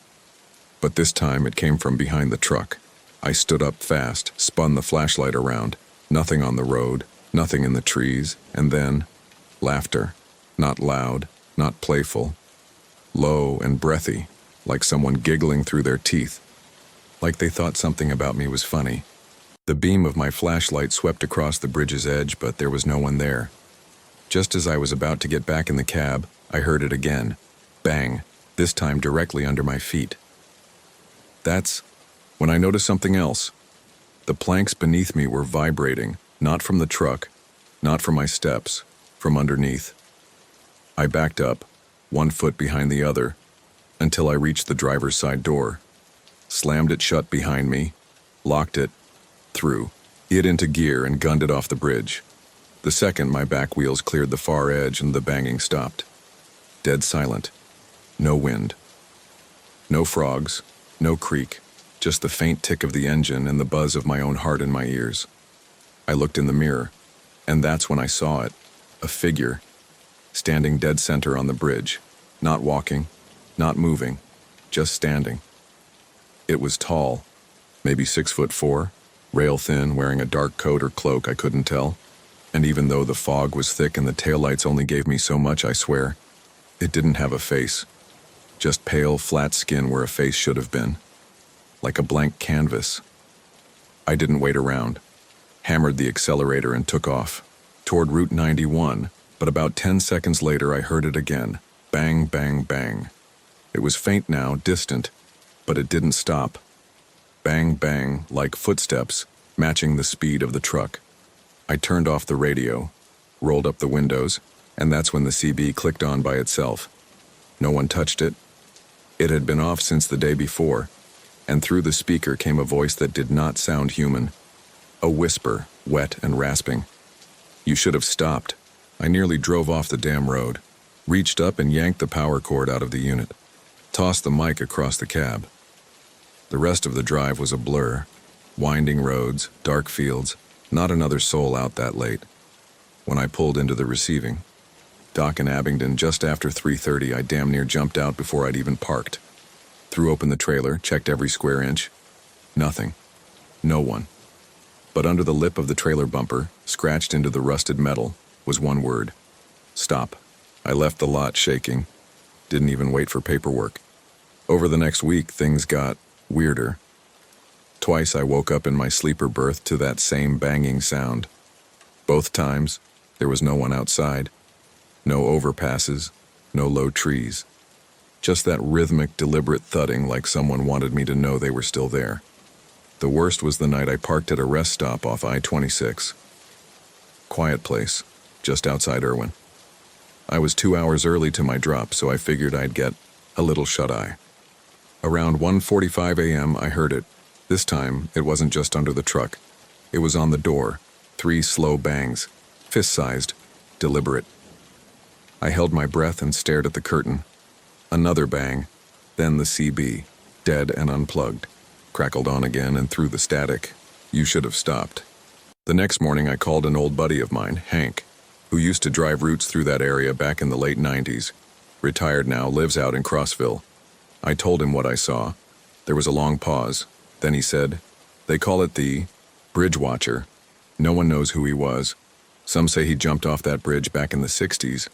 But this time it came from behind the truck. I stood up fast, spun the flashlight around. Nothing on the road, nothing in the trees, and then laughter. Not loud, not playful. Low and breathy, like someone giggling through their teeth. Like they thought something about me was funny. The beam of my flashlight swept across the bridge's edge, but there was no one there. Just as I was about to get back in the cab, I heard it again. Bang, this time directly under my feet. That's when I noticed something else. The planks beneath me were vibrating, not from the truck, not from my steps, from underneath. I backed up, one foot behind the other, until I reached the driver's side door. Slammed it shut behind me, locked it, threw it into gear and gunned it off the bridge. The second my back wheels cleared the far edge and the banging stopped. Dead silent. No wind. No frogs, no creek, just the faint tick of the engine and the buzz of my own heart in my ears. I looked in the mirror, and that's when I saw it, a figure, standing dead center on the bridge, not walking, not moving, just standing. It was tall, maybe 6'4", rail thin, wearing a dark coat or cloak, I couldn't tell. And even though the fog was thick and the taillights only gave me so much, I swear, it didn't have a face. Just pale, flat skin where a face should have been. Like a blank canvas. I didn't wait around. Hammered the accelerator and took off, toward Route 91, but about 10 seconds later I heard it again. Bang, bang, bang. It was faint now, distant, but it didn't stop. Bang, bang, like footsteps, matching the speed of the truck. I turned off the radio, rolled up the windows, and that's when the CB clicked on by itself. No one touched it. It had been off since the day before, and through the speaker came a voice that did not sound human. A whisper, wet and rasping. You should have stopped. I nearly drove off the damn road, reached up and yanked the power cord out of the unit, tossed the mic across the cab. The rest of the drive was a blur. Winding roads, dark fields, not another soul out that late. When I pulled into the receiving dock in Abingdon just after 3:30, I damn near jumped out before I'd even parked. Threw open the trailer, checked every square inch. Nothing. No one. But under the lip of the trailer bumper, scratched into the rusted metal, was one word. Stop. I left the lot shaking, didn't even wait for paperwork. Over the next week, things got weirder. Twice I woke up in my sleeper berth to that same banging sound. Both times, there was no one outside. No overpasses, no low trees. Just that rhythmic, deliberate thudding like someone wanted me to know they were still there. The worst was the night I parked at a rest stop off I-26. Quiet place, just outside Irwin. I was 2 hours early to my drop, so I figured I'd get a little shut-eye. Around 1:45 a.m., I heard it. This time, it wasn't just under the truck. It was on the door. 3 slow bangs, fist-sized, deliberate. I held my breath and stared at the curtain. Another bang, then the CB, dead and unplugged, crackled on again, and through the static, "You should have stopped." The next morning, I called an old buddy of mine, Hank, who used to drive routes through that area back in the late 90s. Retired now, lives out in Crossville. I told him what I saw. There was a long pause. Then he said, "They call it the Bridge Watcher. No one knows who he was. Some say he jumped off that bridge back in the 60s.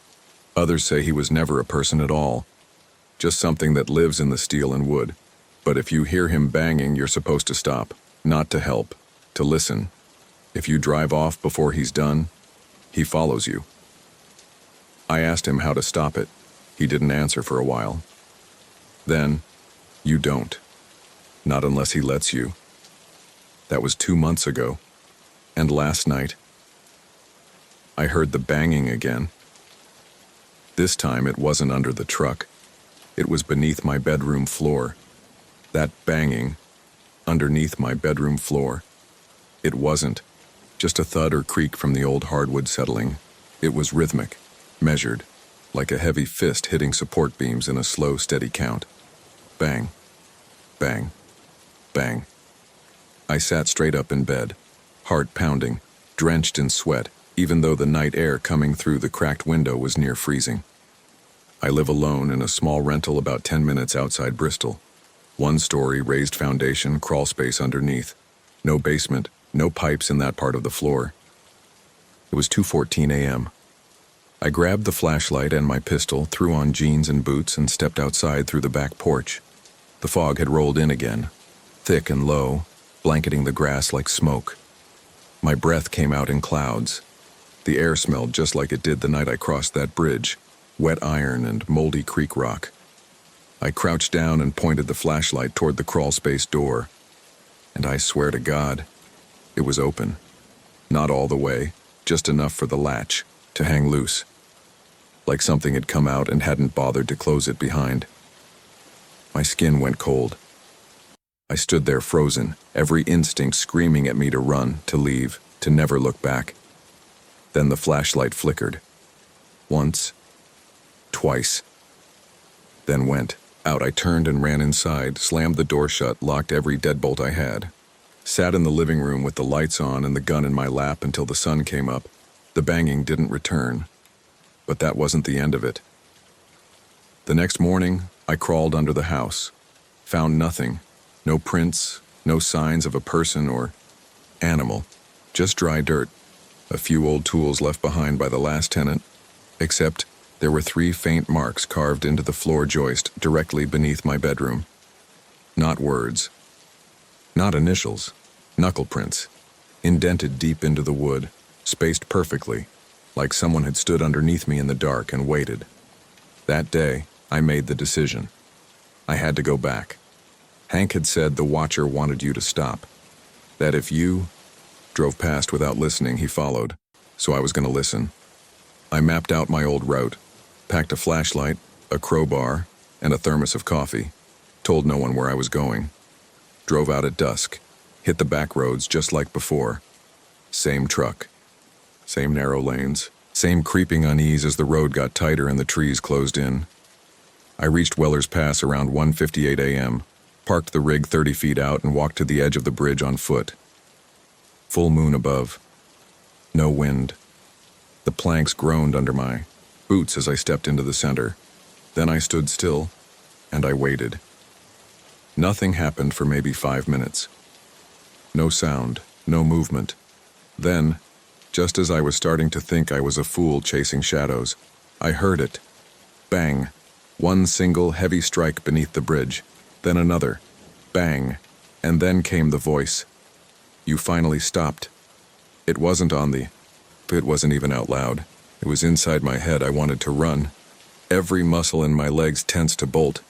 Others say he was never a person at all. Just something that lives in the steel and wood. But if you hear him banging, you're supposed to stop. Not to help, to listen. If you drive off before he's done, he follows you." I asked him how to stop it. He didn't answer for a while. Then, you don't. Not unless he lets you. That was 2 months ago. And last night, I heard the banging again. This time it wasn't under the truck. It was beneath my bedroom floor. That banging, underneath my bedroom floor. It wasn't just a thud or creak from the old hardwood settling. It was rhythmic, measured, like a heavy fist hitting support beams in a slow, steady count. Bang, bang, bang. I sat straight up in bed, heart pounding, drenched in sweat, even though the night air coming through the cracked window was near freezing. I live alone in a small rental about 10 minutes outside Bristol. 1-story, raised foundation, crawl space underneath. No basement, no pipes in that part of the floor. It was 2:14 a.m. I grabbed the flashlight and my pistol, threw on jeans and boots, and stepped outside through the back porch. The fog had rolled in again, thick and low, blanketing the grass like smoke. My breath came out in clouds. The air smelled just like it did the night I crossed that bridge, wet iron and moldy creek rock. I crouched down and pointed the flashlight toward the crawl space door. And I swear to God, it was open. Not all the way, just enough for the latch to hang loose. Like something had come out and hadn't bothered to close it behind. My skin went cold. I stood there frozen, every instinct screaming at me to run, to leave, to never look back. Then the flashlight flickered. Once. Twice. Then went. Out I turned and ran inside, slammed the door shut, locked every deadbolt I had. Sat in the living room with the lights on and the gun in my lap until the sun came up. The banging didn't return. But that wasn't the end of it. The next morning, I crawled under the house. Found nothing. No prints, no signs of a person or animal. Just dry dirt. A few old tools left behind by the last tenant. Except there were 3 faint marks carved into the floor joist directly beneath my bedroom. Not words. Not initials. Knuckle prints. Indented deep into the wood. Spaced perfectly. Like someone had stood underneath me in the dark and waited. That day, I made the decision. I had to go back. Hank had said the Watcher wanted you to stop. That if you drove past without listening, he followed. So I was going to listen. I mapped out my old route, packed a flashlight, a crowbar, and a thermos of coffee. Told no one where I was going. Drove out at dusk. Hit the back roads just like before. Same truck. Same narrow lanes. Same creeping unease as the road got tighter and the trees closed in. I reached Weller's Pass around 1:58 a.m., parked the rig 30 feet out, and walked to the edge of the bridge on foot. Full moon above. No wind. The planks groaned under my boots as I stepped into the center. Then I stood still, and I waited. Nothing happened for maybe 5 minutes. No sound, no movement. Then, just as I was starting to think I was a fool chasing shadows, I heard it. Bang. One single heavy strike beneath the bridge. Then another. Bang. And then came the voice. You finally stopped. It wasn't it wasn't even out loud. It was inside my head. I wanted to run. Every muscle in my legs tensed to bolt.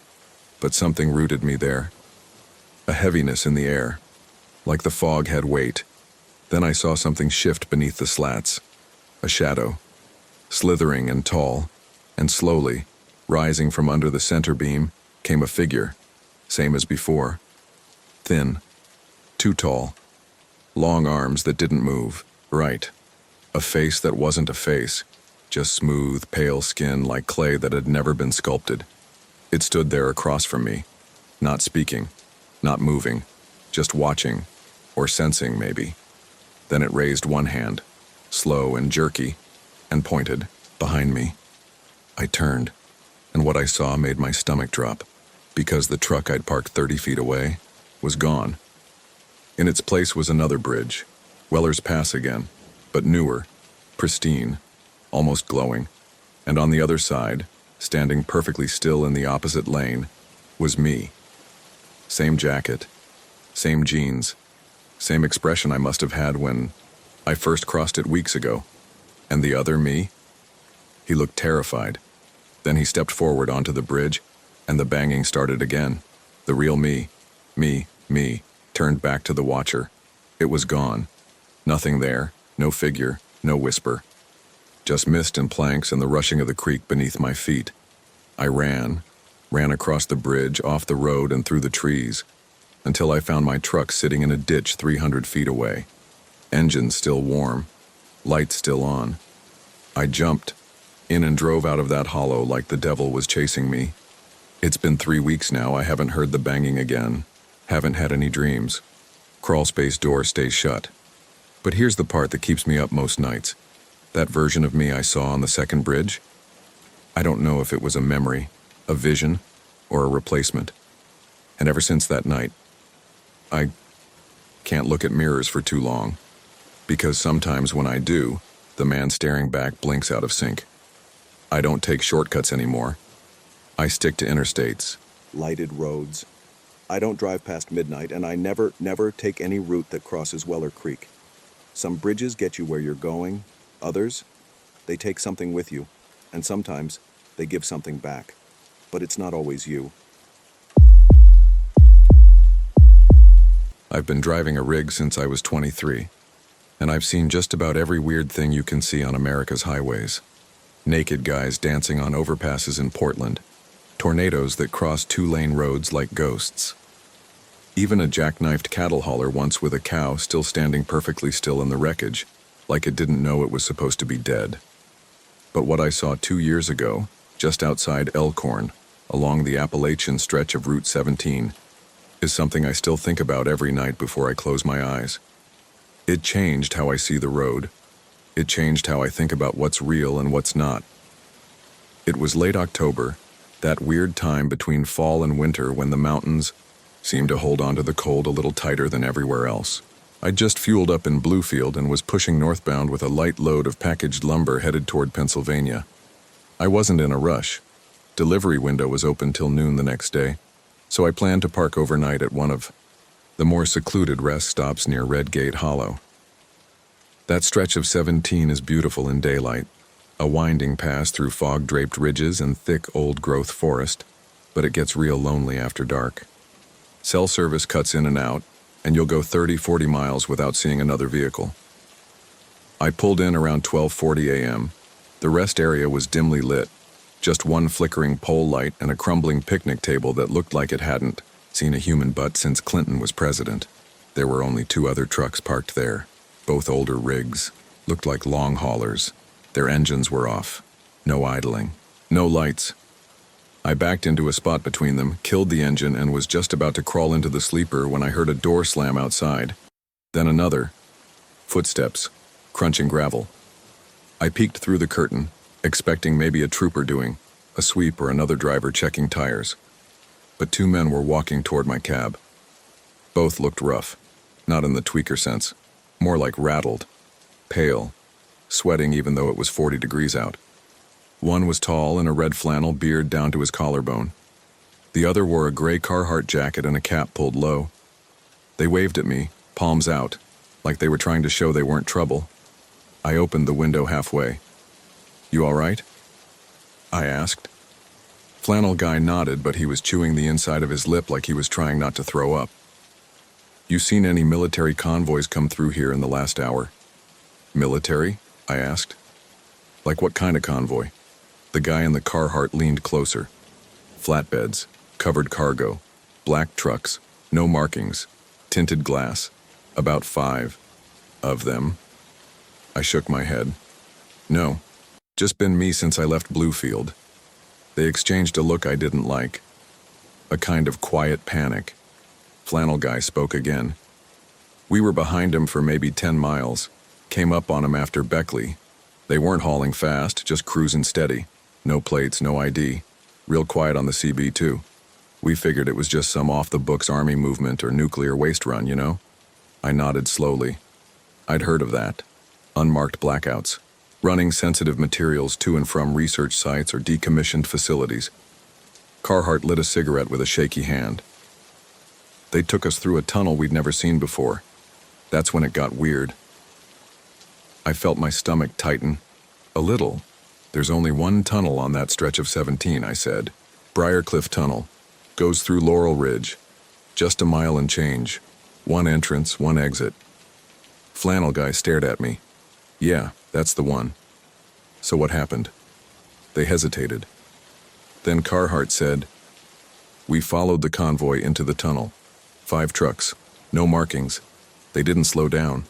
But something rooted me there. A heaviness in the air. Like the fog had weight. Then I saw something shift beneath the slats. A shadow. Slithering and tall. And slowly, rising from under the center beam, came a figure. Same as before. Thin. Too tall. Long arms that didn't move. Right. A face that wasn't a face. Just smooth, pale skin like clay that had never been sculpted. It stood there across from me. Not speaking. Not moving. Just watching. Or sensing, maybe. Then it raised one hand, slow and jerky, and pointed, behind me. I turned, and what I saw made my stomach drop, because the truck I'd parked 30 feet away was gone. In its place was another bridge, Weller's Pass again, but newer, pristine, almost glowing. And on the other side, standing perfectly still in the opposite lane, was me. Same jacket, same jeans, same expression I must have had when I first crossed it weeks ago. And the other me? He looked terrified. Then he stepped forward onto the bridge, and the banging started again. The real me, turned back to the watcher. It was gone. Nothing there, no figure, no whisper. Just mist and planks and the rushing of the creek beneath my feet. I ran across the bridge, off the road and through the trees, until I found my truck sitting in a ditch 300 feet away. Engine still warm, lights still on. I jumped in and drove out of that hollow like the devil was chasing me. It's been 3 weeks now. I haven't heard the banging again. Haven't had any dreams. Crawl space door stays shut. But here's the part that keeps me up most nights. That version of me I saw on the second bridge. I don't know if it was a memory, a vision, or a replacement. And ever since that night, I can't look at mirrors for too long. Because sometimes when I do, the man staring back blinks out of sync. I don't take shortcuts anymore. I stick to interstates. Lighted roads. I don't drive past midnight, and I never take any route that crosses Weller Creek. Some bridges get you where you're going. Others, they take something with you. And sometimes, they give something back. But it's not always you. I've been driving a rig since I was 23. And I've seen just about every weird thing you can see on America's highways. Naked guys dancing on overpasses in Portland. Tornadoes that cross 2-lane roads like ghosts. Even a jackknifed cattle hauler once with a cow still standing perfectly still in the wreckage, like it didn't know it was supposed to be dead. But what I saw 2 years ago, just outside Elkhorn, along the Appalachian stretch of Route 17, is something I still think about every night before I close my eyes. It changed how I see the road. It changed how I think about what's real and what's not. It was late October, that weird time between fall and winter when the mountains seemed to hold on to the cold a little tighter than everywhere else. I'd just fueled up in Bluefield and was pushing northbound with a light load of packaged lumber headed toward Pennsylvania. I wasn't in a rush. Delivery window was open till noon the next day, so I planned to park overnight at one of the more secluded rest stops near Red Gate Hollow. That stretch of 17 is beautiful in daylight, a winding pass through fog-draped ridges and thick old-growth forest, but it gets real lonely after dark. Cell service cuts in and out, and you'll go 30-40 miles without seeing another vehicle. I pulled in around 12:40 a.m. The rest area was dimly lit, just one flickering pole light and a crumbling picnic table that looked like it hadn't seen a human butt since Clinton was president. There were only 2 other trucks parked there, both older rigs, looked like long haulers. Their engines were off. No idling. No lights. I backed into a spot between them, killed the engine, and was just about to crawl into the sleeper when I heard a door slam outside. Then another. Footsteps. Crunching gravel. I peeked through the curtain, expecting maybe a trooper doing a sweep or another driver checking tires. But 2 men were walking toward my cab. Both looked rough, not in the tweaker sense, more like rattled, pale, sweating even though it was 40 degrees out. One was tall in a red flannel beard down to his collarbone. The other wore a gray Carhartt jacket and a cap pulled low. They waved at me, palms out, like they were trying to show they weren't trouble. I opened the window halfway. "You all right?" I asked. Flannel guy nodded, but he was chewing the inside of his lip like he was trying not to throw up. "You seen any military convoys come through here in the last hour?" "Military?" I asked. "Like what kind of convoy?" The guy in the Carhartt leaned closer. "Flatbeds, covered cargo, black trucks, no markings, tinted glass, about 5 of them." I shook my head. "No, just been me since I left Bluefield." They exchanged a look I didn't like. A kind of quiet panic. Flannel guy spoke again. "We were behind him for maybe 10 miles. Came up on him after Beckley. They weren't hauling fast, just cruising steady. No plates, no ID. Real quiet on the CB too. We figured it was just some off-the-books army movement or nuclear waste run, you know?" I nodded slowly. I'd heard of that. Unmarked blackouts. Running sensitive materials to and from research sites or decommissioned facilities. Carhartt lit a cigarette with a shaky hand. "They took us through a tunnel we'd never seen before. That's when it got weird." I felt my stomach tighten. "A little. There's only one tunnel on that stretch of 17, I said. Briarcliff Tunnel. Goes through Laurel Ridge. Just a mile and change. One entrance, one exit." Flannel guy stared at me. "Yeah, that's the one." "So what happened?" They hesitated. Then Carhartt said, "We followed the convoy into the tunnel. 5 trucks. No markings. They didn't slow down.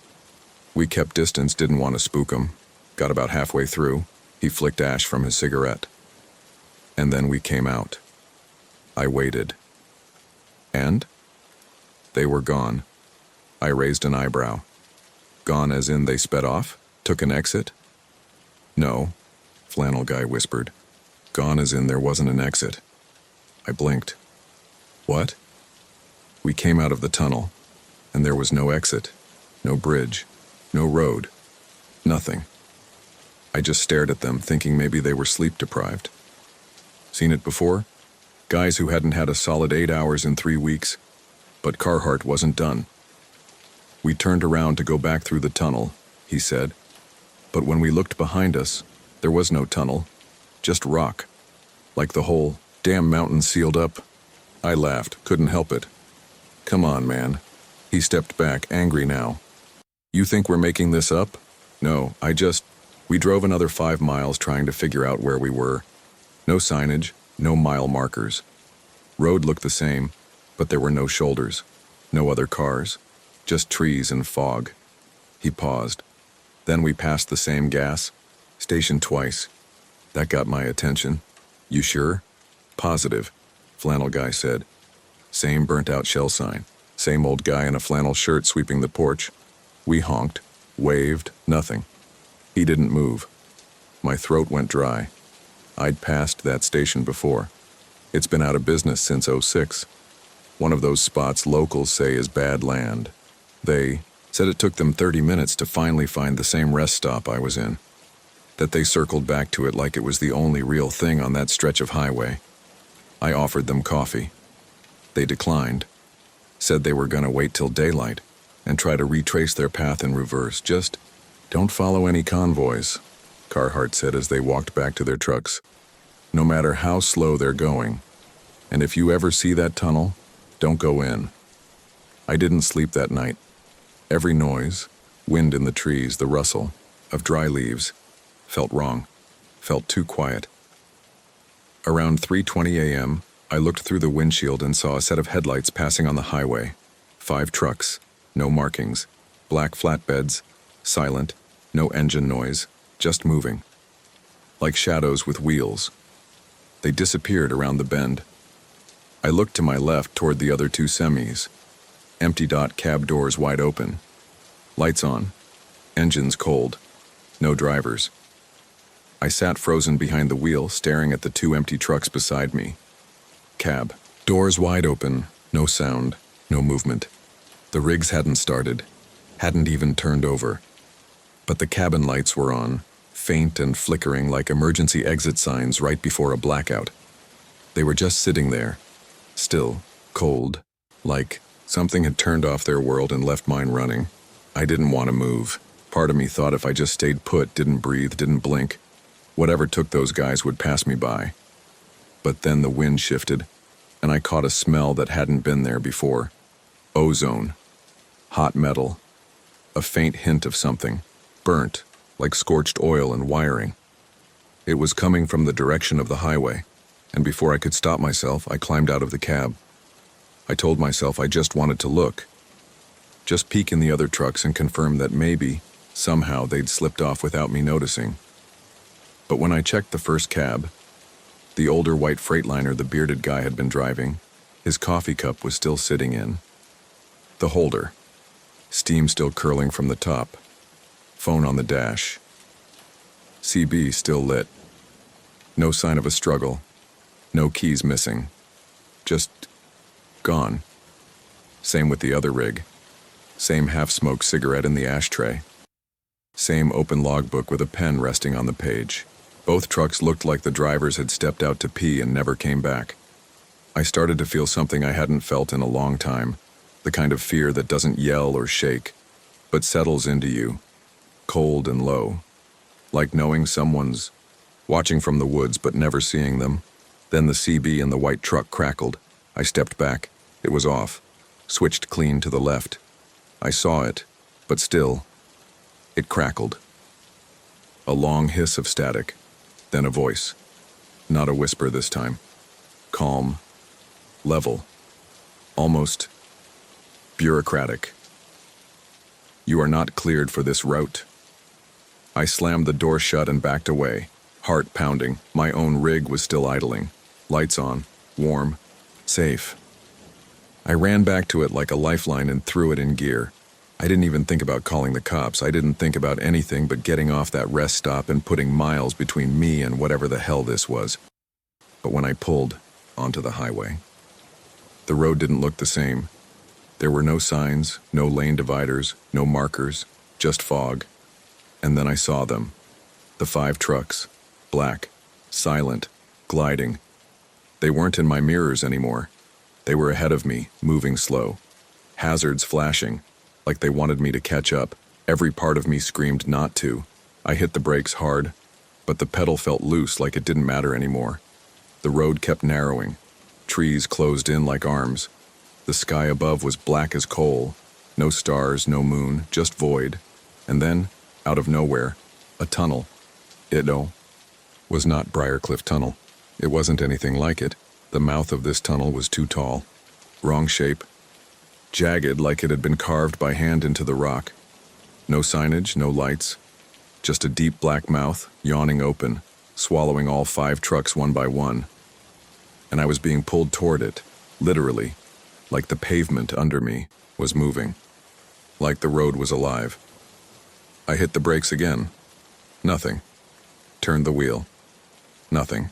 We kept distance, didn't want to spook 'em. Got about halfway through." He flicked ash from his cigarette. "And then we came out." I waited. "And?" "They were gone." I raised an eyebrow. "Gone as in they sped off? Took an exit?" "No," Flannel guy whispered. "Gone as in there wasn't an exit." I blinked. "What?" "We came out of the tunnel, and there was no exit, no bridge, no road, nothing." I just stared at them, thinking maybe they were sleep-deprived. Seen it before? Guys who hadn't had a solid 8 hours in 3 weeks. But Carhartt wasn't done. "We turned around to go back through the tunnel," he said. "But when we looked behind us, there was no tunnel, just rock. Like the whole damn mountain sealed up." I laughed, couldn't help it. "Come on, man." He stepped back, angry now. "You think we're making this up?" "No, We drove another 5 miles trying to figure out where we were. No signage, no mile markers. Road looked the same, but there were no shoulders, no other cars, just trees and fog." He paused. "Then we passed the same gas station twice. That got my attention." "You sure?" "Positive," Flannel guy said. "Same burnt-out shell sign. Same old guy in a flannel shirt sweeping the porch. We honked, waved, nothing. He didn't move." My throat went dry. I'd passed that station before. It's been out of business since '06. One of those spots locals say is bad land. They said it took them 30 minutes to finally find the same rest stop I was in. That they circled back to it like it was the only real thing on that stretch of highway. I offered them coffee. They declined. Said they were gonna wait till daylight and try to retrace their path in reverse. "Just don't follow any convoys," Carhartt said as they walked back to their trucks. "No matter how slow they're going. And if you ever see that tunnel, don't go in." I didn't sleep that night. Every noise, wind in the trees, the rustle of dry leaves, felt wrong, felt too quiet. Around 3:20 a.m., I looked through the windshield and saw a set of headlights passing on the highway. 5 trucks, no markings, black flatbeds, silent, no engine noise, just moving. Like shadows with wheels. They disappeared around the bend. I looked to my left toward the other 2 semis. Empty dot cab doors wide open. Lights on. Engines cold. No drivers. I sat frozen behind the wheel, staring at the 2 empty trucks beside me. Cab. Doors wide open. No sound. No movement. The rigs hadn't started. Hadn't even turned over. But the cabin lights were on, faint and flickering like emergency exit signs right before a blackout. They were just sitting there, still, cold, like something had turned off their world and left mine running. I didn't want to move. Part of me thought if I just stayed put, didn't breathe, didn't blink, whatever took those guys would pass me by. But then the wind shifted, and I caught a smell that hadn't been there before. Ozone. Hot metal. A faint hint of something. Burnt, like scorched oil and wiring. It was coming from the direction of the highway, and before I could stop myself, I climbed out of the cab. I told myself I just wanted to look. Just peek in the other trucks and confirm that maybe, somehow, they'd slipped off without me noticing. But when I checked the first cab, the older white Freightliner the bearded guy had been driving, his coffee cup was still sitting in the holder, steam still curling from the top, phone on the dash, CB still lit. No sign of a struggle, no keys missing, just gone. Same with the other rig, same half-smoked cigarette in the ashtray, same open logbook with a pen resting on the page. Both trucks looked like the drivers had stepped out to pee and never came back. I started to feel something I hadn't felt in a long time, the kind of fear that doesn't yell or shake, but settles into you, cold and low, like knowing someone's watching from the woods but never seeing them. Then the CB in the white truck crackled. I stepped back. It was off, switched clean to the left. I saw it, but still, it crackled. A long hiss of static, then a voice. Not a whisper this time. Calm, level, almost bureaucratic. You are not cleared for this route. I slammed the door shut and backed away, heart pounding. My own rig was still idling. Lights on, warm, safe. I ran back to it like a lifeline and threw it in gear. I didn't even think about calling the cops. I didn't think about anything but getting off that rest stop and putting miles between me and whatever the hell this was. But when I pulled onto the highway, the road didn't look the same. There were no signs, no lane dividers, no markers, just fog. And then I saw them. The 5 trucks, black, silent, gliding. They weren't in my mirrors anymore. They were ahead of me, moving slow. Hazards flashing, like they wanted me to catch up. Every part of me screamed not to. I hit the brakes hard, but the pedal felt loose like it didn't matter anymore. The road kept narrowing. Trees closed in like arms. The sky above was black as coal. No stars, no moon, just void. And then, out of nowhere, a tunnel. It was not Briarcliff Tunnel. It wasn't anything like it. The mouth of this tunnel was too tall. Wrong shape. Jagged like it had been carved by hand into the rock. No signage, no lights. Just a deep black mouth, yawning open, swallowing all 5 trucks one by one. And I was being pulled toward it, literally, like the pavement under me was moving, like the road was alive. I hit the brakes again. Nothing. Turned the wheel. Nothing.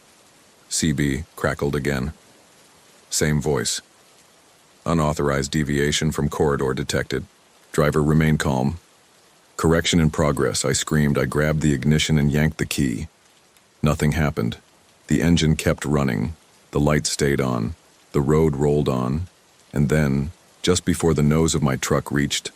CB crackled again. Same voice. Unauthorized deviation from corridor detected. Driver remained calm. Correction in progress, I screamed. I grabbed the ignition and yanked the key. Nothing happened. The engine kept running. The lights stayed on. The road rolled on. And then, just before the nose of my truck reached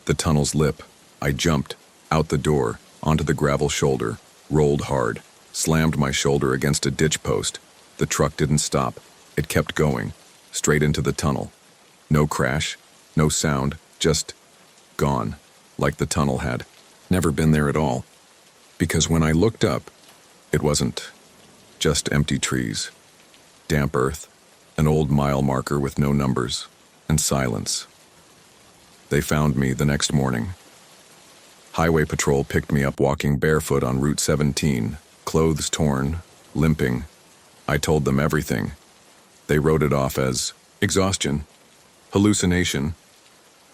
the tunnel's lip, I jumped out the door, onto the gravel shoulder, rolled hard, slammed my shoulder against a ditch post. The truck didn't stop. It kept going, straight into the tunnel. No crash, no sound, just gone, like the tunnel had never been there at all. Because when I looked up, it wasn't just empty trees, damp earth, an old mile marker with no numbers, and silence. They found me the next morning. Highway patrol picked me up walking barefoot on Route 17, clothes torn, limping. I told them everything. They wrote it off as exhaustion, hallucination,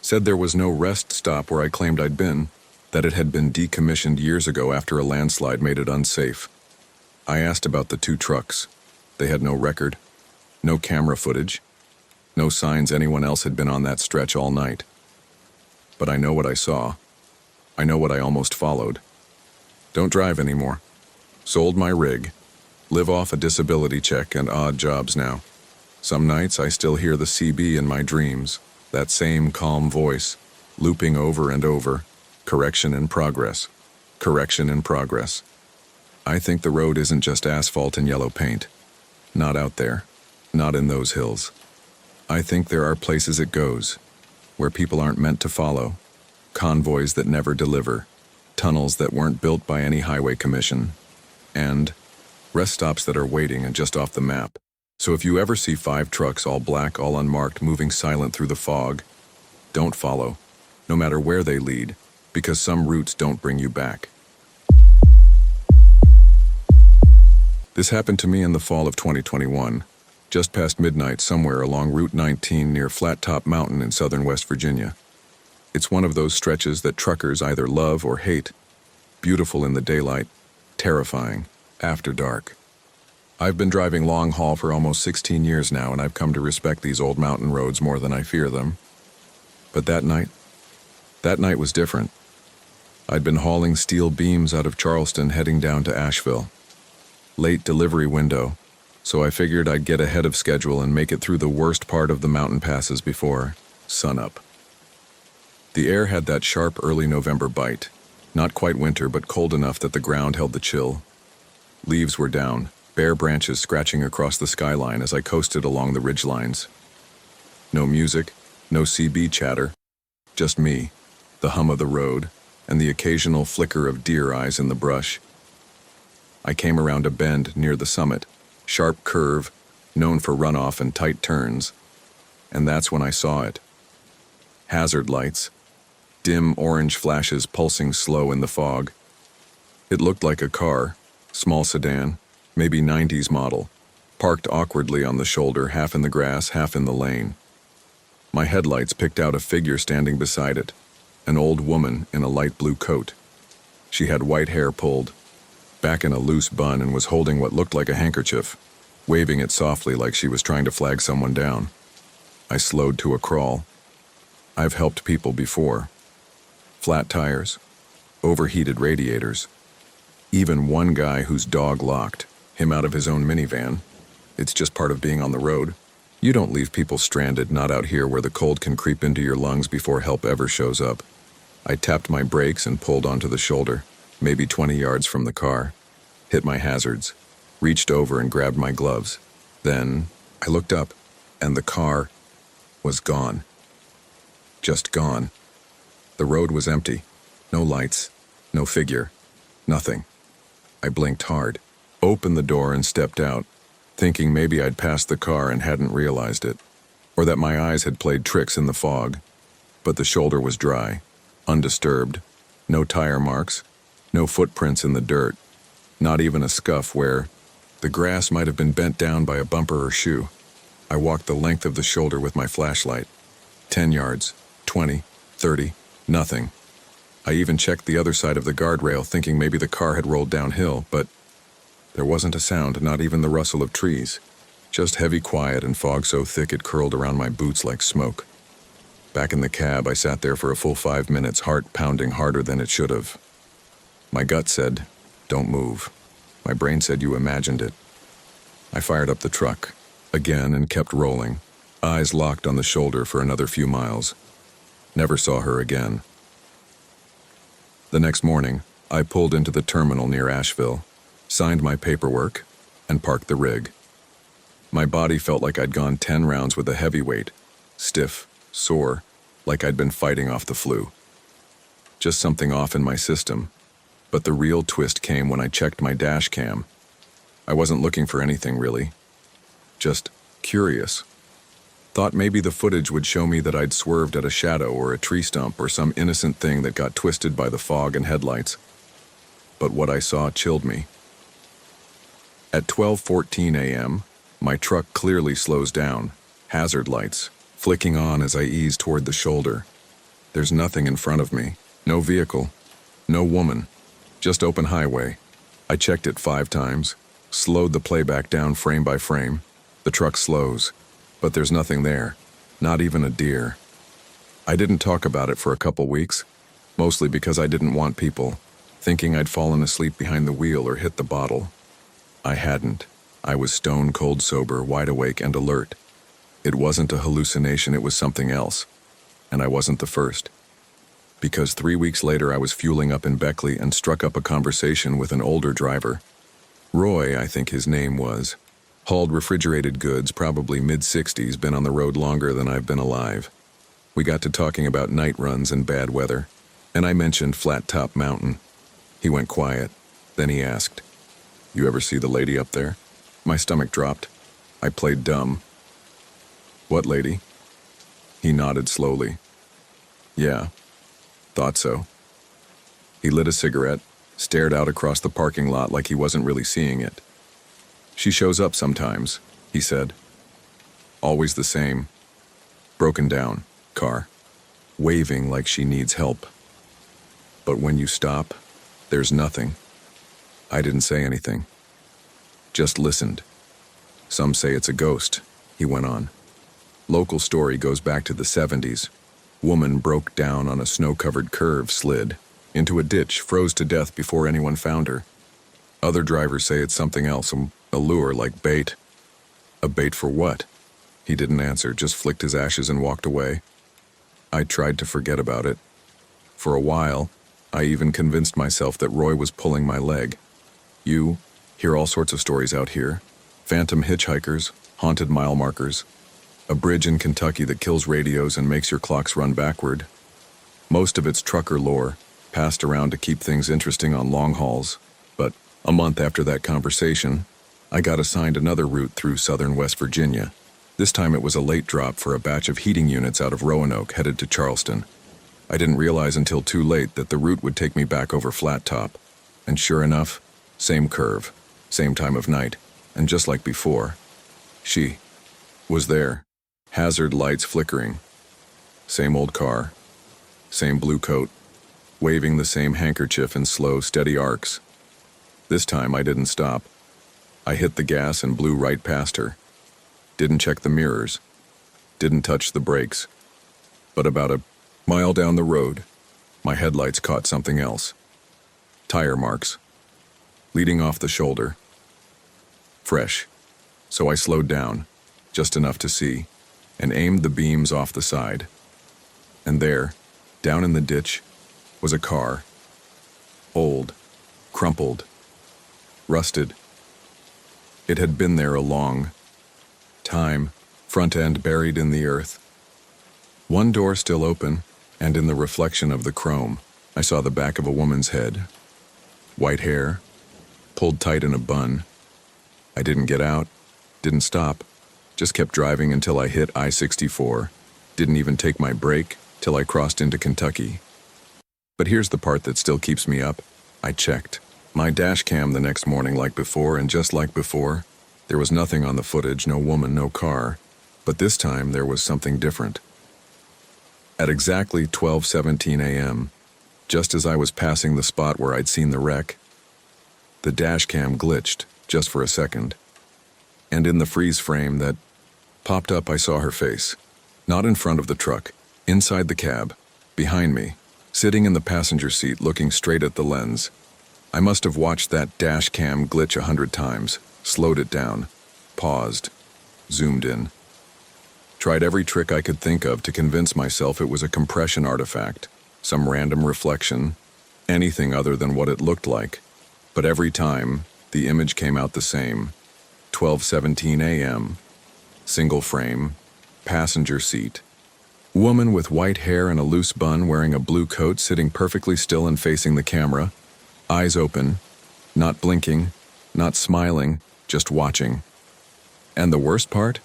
said there was no rest stop where I claimed I'd been, that it had been decommissioned years ago after a landslide made it unsafe. I asked about the 2 trucks. They had no record, no camera footage, no signs anyone else had been on that stretch all night. But I know what I saw. I know what I almost followed. Don't drive anymore. Sold my rig. Live off a disability check and odd jobs now. Some nights I still hear the CB in my dreams, that same calm voice, looping over and over. Correction in progress. Correction in progress. I think the road isn't just asphalt and yellow paint. Not out there. Not in those hills. I think there are places it goes, where people aren't meant to follow. Convoys that never deliver. Tunnels that weren't built by any highway commission. And rest stops that are waiting and just off the map. So if you ever see 5 trucks all black, all unmarked, moving silent through the fog, don't follow, no matter where they lead, because some routes don't bring you back. This happened to me in the fall of 2021, just past midnight somewhere along Route 19 near Flat Top Mountain in southern West Virginia. It's one of those stretches that truckers either love or hate. Beautiful in the daylight, terrifying after dark. I've been driving long haul for almost 16 years now, and I've come to respect these old mountain roads more than I fear them. But that night was different. I'd been hauling steel beams out of Charleston heading down to Asheville. Late delivery window, so I figured I'd get ahead of schedule and make it through the worst part of the mountain passes before sunup. The air had that sharp early November bite, not quite winter but cold enough that the ground held the chill. Leaves were down, bare branches scratching across the skyline as I coasted along the ridgelines. No music, no CB chatter, just me, the hum of the road, and the occasional flicker of deer eyes in the brush. I came around a bend near the summit, sharp curve, known for runoff and tight turns, and that's when I saw it. Hazard lights, dim orange flashes pulsing slow in the fog. It looked like a car, small sedan, maybe 90s model, parked awkwardly on the shoulder, half in the grass, half in the lane. My headlights picked out a figure standing beside it, an old woman in a light blue coat. She had white hair pulled back in a loose bun and was holding what looked like a handkerchief, waving it softly like she was trying to flag someone down. I slowed to a crawl. I've helped people before. Flat tires, overheated radiators, even one guy whose dog locked him out of his own minivan. It's just part of being on the road. You don't leave people stranded, not out here where the cold can creep into your lungs before help ever shows up. I tapped my brakes and pulled onto the shoulder, maybe 20 yards from the car, hit my hazards, reached over and grabbed my gloves. Then I looked up, and the car was gone. Just gone. The road was empty. No lights, no figure, nothing. I blinked hard, opened the door and stepped out, thinking maybe I'd passed the car and hadn't realized it, or that my eyes had played tricks in the fog. But the shoulder was dry, undisturbed, no tire marks, no footprints in the dirt, not even a scuff where the grass might have been bent down by a bumper or shoe. I walked the length of the shoulder with my flashlight. 10 yards, 20, 30, nothing. I even checked the other side of the guardrail, thinking maybe the car had rolled downhill, but there wasn't a sound, not even the rustle of trees. Just heavy quiet and fog so thick it curled around my boots like smoke. Back in the cab, I sat there for a full 5 minutes, heart pounding harder than it should have. My gut said, don't move. My brain said you imagined it. I fired up the truck, again, and kept rolling, eyes locked on the shoulder for another few miles. Never saw her again. The next morning, I pulled into the terminal near Asheville, signed my paperwork, and parked the rig. My body felt like I'd gone 10 rounds with a heavyweight, stiff, sore, like I'd been fighting off the flu. Just something off in my system. But the real twist came when I checked my dash cam. I wasn't looking for anything really. Just curious. Thought maybe the footage would show me that I'd swerved at a shadow or a tree stump or some innocent thing that got twisted by the fog and headlights. But what I saw chilled me. At 12:14 a.m., my truck clearly slows down, hazard lights flicking on as I ease toward the shoulder. There's nothing in front of me, no vehicle, no woman, just open highway. I checked it 5 times, slowed the playback down frame by frame. The truck slows, but there's nothing there, not even a deer. I didn't talk about it for a couple weeks, mostly because I didn't want people thinking I'd fallen asleep behind the wheel or hit the bottle. I hadn't. I was stone cold sober, wide awake and alert. It wasn't a hallucination, it was something else. And I wasn't the first. Because 3 weeks later I was fueling up in Beckley and struck up a conversation with an older driver. Roy, I think his name was. Hauled refrigerated goods, probably mid-60s, been on the road longer than I've been alive. We got to talking about night runs and bad weather, and I mentioned Flat Top Mountain. He went quiet. Then he asked, "You ever see the lady up there?" My stomach dropped. I played dumb. "What lady?" He nodded slowly. "Yeah, thought so." He lit a cigarette, stared out across the parking lot like he wasn't really seeing it. "She shows up sometimes," he said. "Always the same. Broken down, car, waving like she needs help. But when you stop, there's nothing." I didn't say anything. Just listened. "Some say it's a ghost," he went on. "Local story goes back to the 70s. Woman broke down on a snow-covered curve, slid into a ditch, froze to death before anyone found her. Other drivers say it's something else, a lure like bait." "A bait for what?" He didn't answer, just flicked his ashes and walked away. I tried to forget about it. For a while, I even convinced myself that Roy was pulling my leg. You hear all sorts of stories out here. Phantom hitchhikers, haunted mile markers, a bridge in Kentucky that kills radios and makes your clocks run backward. Most of it's trucker lore, passed around to keep things interesting on long hauls. But a month after that conversation, I got assigned another route through southern West Virginia. This time it was a late drop for a batch of heating units out of Roanoke headed to Charleston. I didn't realize until too late that the route would take me back over Flat Top. And sure enough, same curve, same time of night, and just like before, she was there. Hazard lights flickering. Same old car. Same blue coat. Waving the same handkerchief in slow, steady arcs. This time I didn't stop. I hit the gas and blew right past her. Didn't check the mirrors. Didn't touch the brakes. But about a mile down the road, my headlights caught something else. Tire marks. Leading off the shoulder. Fresh. So I slowed down, just enough to see, and aimed the beams off the side. And there, down in the ditch, was a car. Old, crumpled, rusted. It had been there a long time, front end buried in the earth. One door still open, and in the reflection of the chrome, I saw the back of a woman's head. White hair, pulled tight in a bun. I didn't get out, didn't stop, just kept driving until I hit I-64. Didn't even take my break till I crossed into Kentucky. But here's the part that still keeps me up. I checked my dash cam the next morning like before, and just like before, there was nothing on the footage, no woman, no car. But this time there was something different. At exactly 12:17 a.m., just as I was passing the spot where I'd seen the wreck, the dash cam glitched just for a second. And in the freeze frame that popped up, I saw her face. Not in front of the truck, inside the cab, behind me, sitting in the passenger seat looking straight at the lens. I must have watched that dash cam glitch 100 times, slowed it down, paused, zoomed in. Tried every trick I could think of to convince myself it was a compression artifact, some random reflection, anything other than what it looked like. But every time, the image came out the same. 12:17 a.m., single frame, passenger seat. Woman with white hair and a loose bun wearing a blue coat sitting perfectly still and facing the camera. Eyes open, not blinking, not smiling, just watching. And the worst part?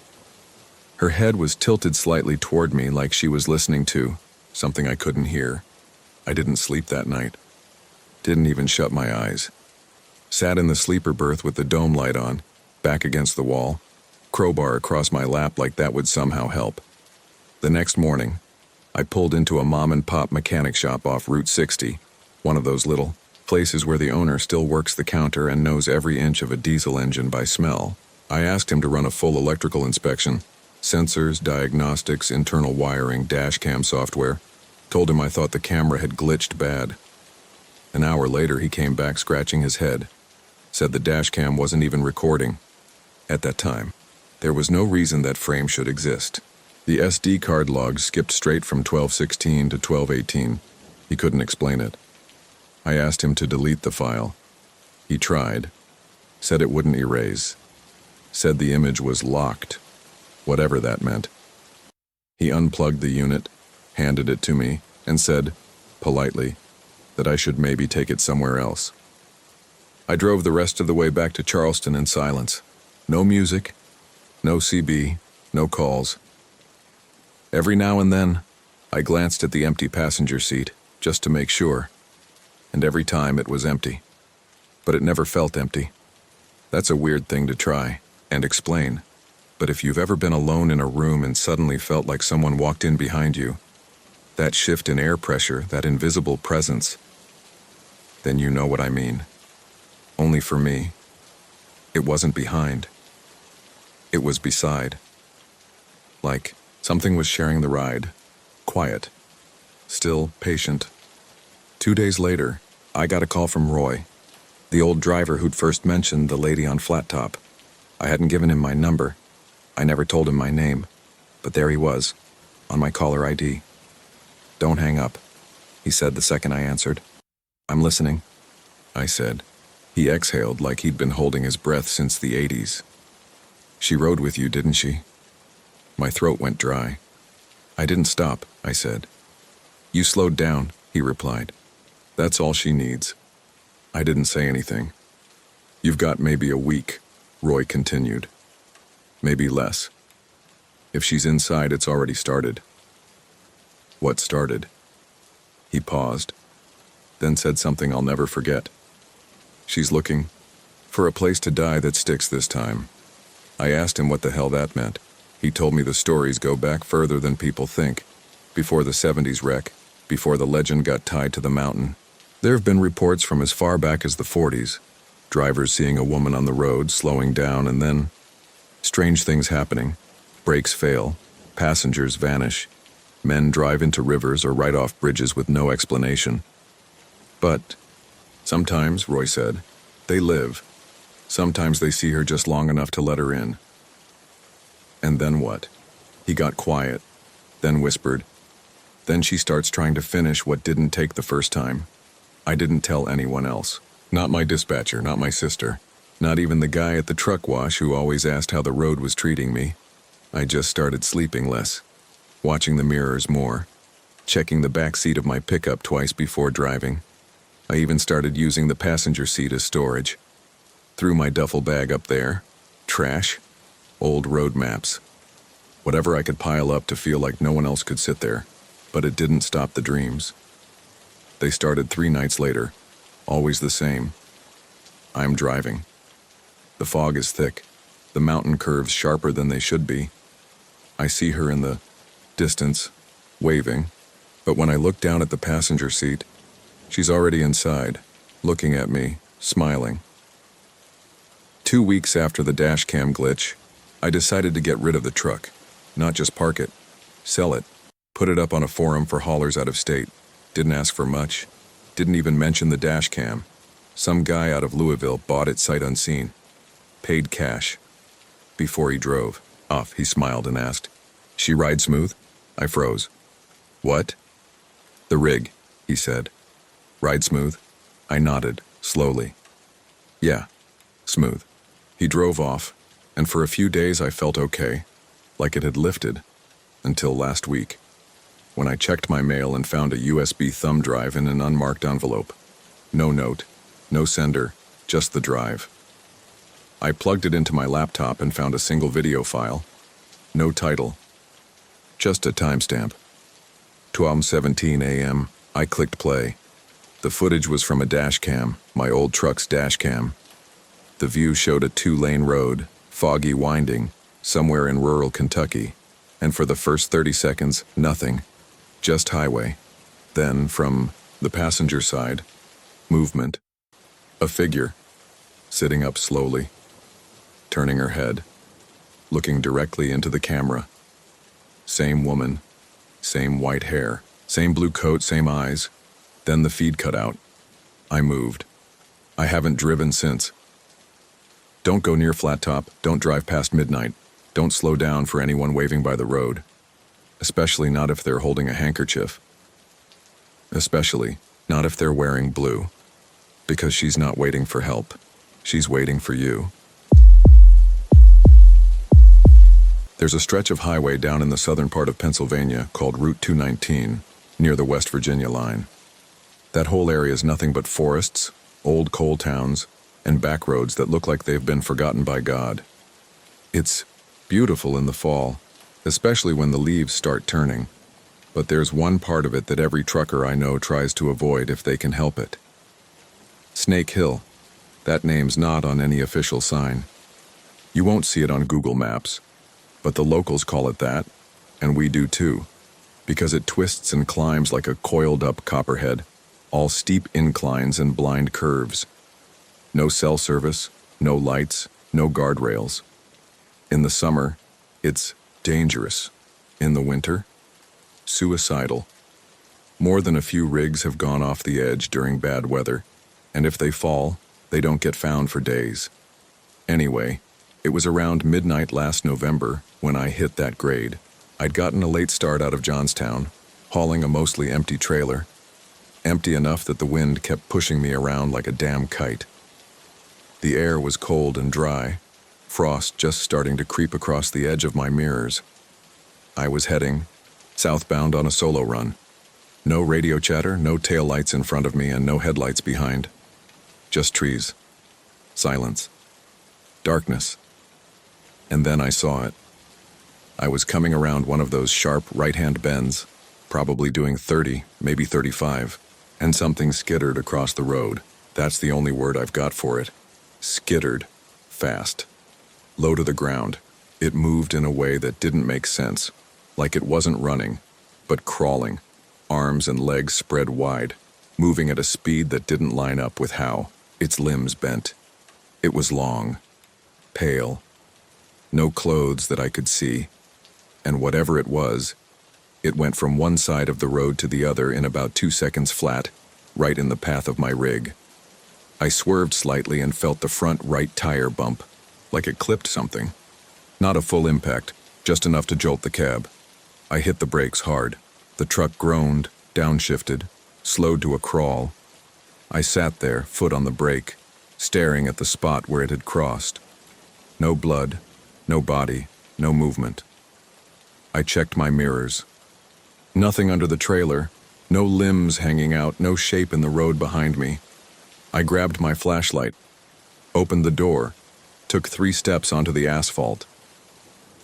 Her head was tilted slightly toward me like she was listening to something I couldn't hear. I didn't sleep that night. Didn't even shut my eyes. Sat in the sleeper berth with the dome light on, back against the wall, crowbar across my lap like that would somehow help. The next morning, I pulled into a mom-and-pop mechanic shop off Route 60, one of those little places where the owner still works the counter and knows every inch of a diesel engine by smell. I asked him to run a full electrical inspection, sensors, diagnostics, internal wiring, dash cam software. Told him I thought the camera had glitched bad. An hour later, he came back scratching his head, said the dash cam wasn't even recording. At that time, there was no reason that frame should exist. The SD card logs skipped straight from 1216 to 1218. He couldn't explain it. I asked him to delete the file. He tried, said it wouldn't erase, said the image was locked, whatever that meant. He unplugged the unit, handed it to me, and said, politely, that I should maybe take it somewhere else. I drove the rest of the way back to Charleston in silence. No music, no CB, no calls. Every now and then, I glanced at the empty passenger seat, just to make sure, and every time it was empty. But it never felt empty. That's a weird thing to try and explain, but if you've ever been alone in a room and suddenly felt like someone walked in behind you, that shift in air pressure, that invisible presence, then you know what I mean. Only for me, it wasn't behind. It was beside. Like something was sharing the ride, quiet, still patient. 2 days later, I got a call from Roy, the old driver who'd first mentioned the lady on Flat Top. I hadn't given him my number. I never told him my name, but there he was, on my caller ID. "Don't hang up," he said the second I answered. "I'm listening," I said. He exhaled like he'd been holding his breath since the 80s. "She rode with you, didn't she?" My throat went dry. "I didn't stop," I said. "You slowed down," he replied. "That's all she needs." I didn't say anything. "You've got maybe a week," Roy continued. "Maybe less. If she's inside, it's already started." "What started?" He paused, then said something I'll never forget. "She's looking for a place to die that sticks this time." I asked him what the hell that meant. He told me the stories go back further than people think. Before the 70s wreck, before the legend got tied to the mountain. There have been reports from as far back as the 40s. Drivers seeing a woman on the road, slowing down, and then strange things happening. Brakes fail, passengers vanish, men drive into rivers or right off bridges with no explanation. But sometimes, Roy said, they live. Sometimes they see her just long enough to let her in. And then what? He got quiet, then whispered. Then she starts trying to finish what didn't take the first time. I didn't tell anyone else. Not my dispatcher, not my sister. Not even the guy at the truck wash who always asked how the road was treating me. I just started sleeping less, watching the mirrors more, checking the back seat of my pickup twice before driving. I even started using the passenger seat as storage. Threw my duffel bag up there. Trash. Old road maps. Whatever I could pile up to feel like no one else could sit there. But it didn't stop the dreams. They started 3 nights later. Always the same. I'm driving. The fog is thick. The mountain curves sharper than they should be. I see her in the distance, waving. But when I look down at the passenger seat, she's already inside, looking at me, smiling. 2 weeks after the dash cam glitch, I decided to get rid of the truck. Not just park it. Sell it. Put it up on a forum for haulers out of state. Didn't ask for much. Didn't even mention the dash cam. Some guy out of Louisville bought it sight unseen. Paid cash. Before he drove off, he smiled and asked, "She ride smooth?" I froze. "What?" "The rig," he said. "Ride smooth?" I nodded, slowly. "Yeah, smooth." He drove off, and for a few days I felt okay, like it had lifted, until last week, when I checked my mail and found a USB thumb drive in an unmarked envelope. No note, no sender, just the drive. I plugged it into my laptop and found a single video file. No title, just a timestamp. 12:17 a.m. I clicked play. The footage was from a dash cam, my old truck's dash cam. The view showed a 2-lane road, foggy winding, somewhere in rural Kentucky, and for the first 30 seconds, nothing, just highway. Then, from the passenger side, movement. A figure, sitting up slowly, turning her head, looking directly into the camera. Same woman, same white hair, same blue coat, same eyes. Then the feed cut out. I moved. I haven't driven since. Don't go near Flat Top, don't drive past midnight, don't slow down for anyone waving by the road. Especially not if they're holding a handkerchief. Especially not if they're wearing blue. Because she's not waiting for help. She's waiting for you. There's a stretch of highway down in the southern part of Pennsylvania called Route 219, near the West Virginia line. That whole area is nothing but forests, old coal towns, and back roads that look like they've been forgotten by God. It's beautiful in the fall, especially when the leaves start turning. But there's one part of it that every trucker I know tries to avoid if they can help it. Snake Hill. That name's not on any official sign. You won't see it on Google Maps, but the locals call it that, and we do too, because it twists and climbs like a coiled-up copperhead, all steep inclines and blind curves. No cell service, no lights, no guardrails. In the summer, it's dangerous. In the winter, suicidal. More than a few rigs have gone off the edge during bad weather, and if they fall, they don't get found for days. Anyway, it was around midnight last November when I hit that grade. I'd gotten a late start out of Johnstown, hauling a mostly empty trailer. Empty enough that the wind kept pushing me around like a damn kite. The air was cold and dry, frost just starting to creep across the edge of my mirrors. I was heading southbound on a solo run. No radio chatter, no taillights in front of me, and no headlights behind. Just trees. Silence. Darkness. And then I saw it. I was coming around one of those sharp right-hand bends, probably doing 30, maybe 35, and something skittered across the road. That's the only word I've got for it. Skittered. Fast. Low to the ground. It moved in a way that didn't make sense, like it wasn't running, but crawling, arms and legs spread wide, moving at a speed that didn't line up with how its limbs bent. It was long, pale, no clothes that I could see, and whatever it was, it went from one side of the road to the other in about 2 seconds flat, right in the path of my rig. I swerved slightly and felt the front right tire bump, like it clipped something. Not a full impact, just enough to jolt the cab. I hit the brakes hard. The truck groaned, downshifted, slowed to a crawl. I sat there, foot on the brake, staring at the spot where it had crossed. No blood, no body, no movement. I checked my mirrors. Nothing under the trailer, no limbs hanging out, no shape in the road behind me. I grabbed my flashlight, opened the door, took 3 steps onto the asphalt.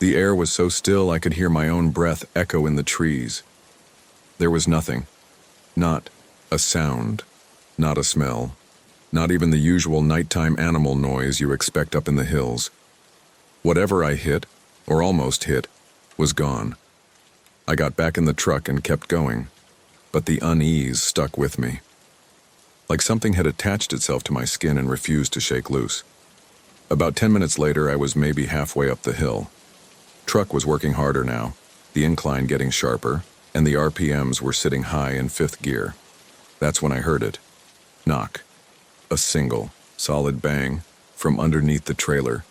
The air was so still I could hear my own breath echo in the trees. There was nothing. Not a sound. Not a smell. Not even the usual nighttime animal noise you expect up in the hills. Whatever I hit, or almost hit, was gone. I got back in the truck and kept going, but the unease stuck with me. Like something had attached itself to my skin and refused to shake loose. About 10 minutes later, I was maybe halfway up the hill. Truck was working harder now, the incline getting sharper, and the RPMs were sitting high in 5th gear. That's when I heard it. Knock. A single, solid bang from underneath the trailer.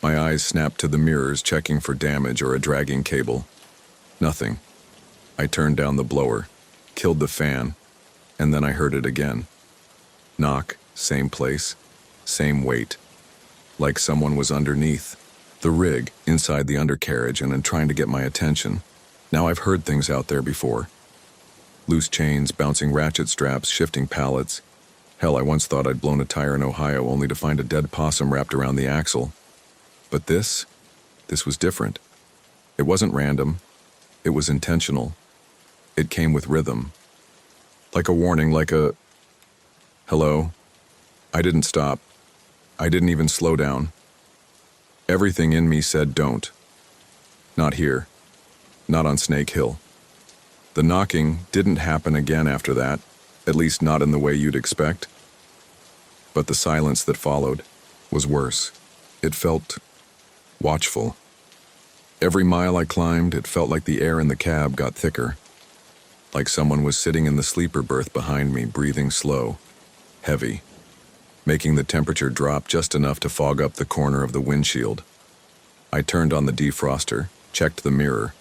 My eyes snapped to the mirrors, checking for damage or a dragging cable. Nothing. I turned down the blower, killed the fan, and then I heard it again. Knock, same place, same weight. Like someone was underneath the rig, inside the undercarriage, and trying to get my attention. Now I've heard things out there before. Loose chains, bouncing ratchet straps, shifting pallets. Hell, I once thought I'd blown a tire in Ohio only to find a dead possum wrapped around the axle. But this was different. It wasn't random. It was intentional. It came with rhythm. Like a warning, like a... Hello? I didn't stop. I didn't even slow down. Everything in me said don't. Not here. Not on Snake Hill. The knocking didn't happen again after that, at least not in the way you'd expect. But the silence that followed was worse. It felt watchful. Every mile I climbed, it felt like the air in the cab got thicker. Like someone was sitting in the sleeper berth behind me, breathing slow. heavy, making the temperature drop just enough to fog up the corner of the windshield. I turned on the defroster, checked the mirror.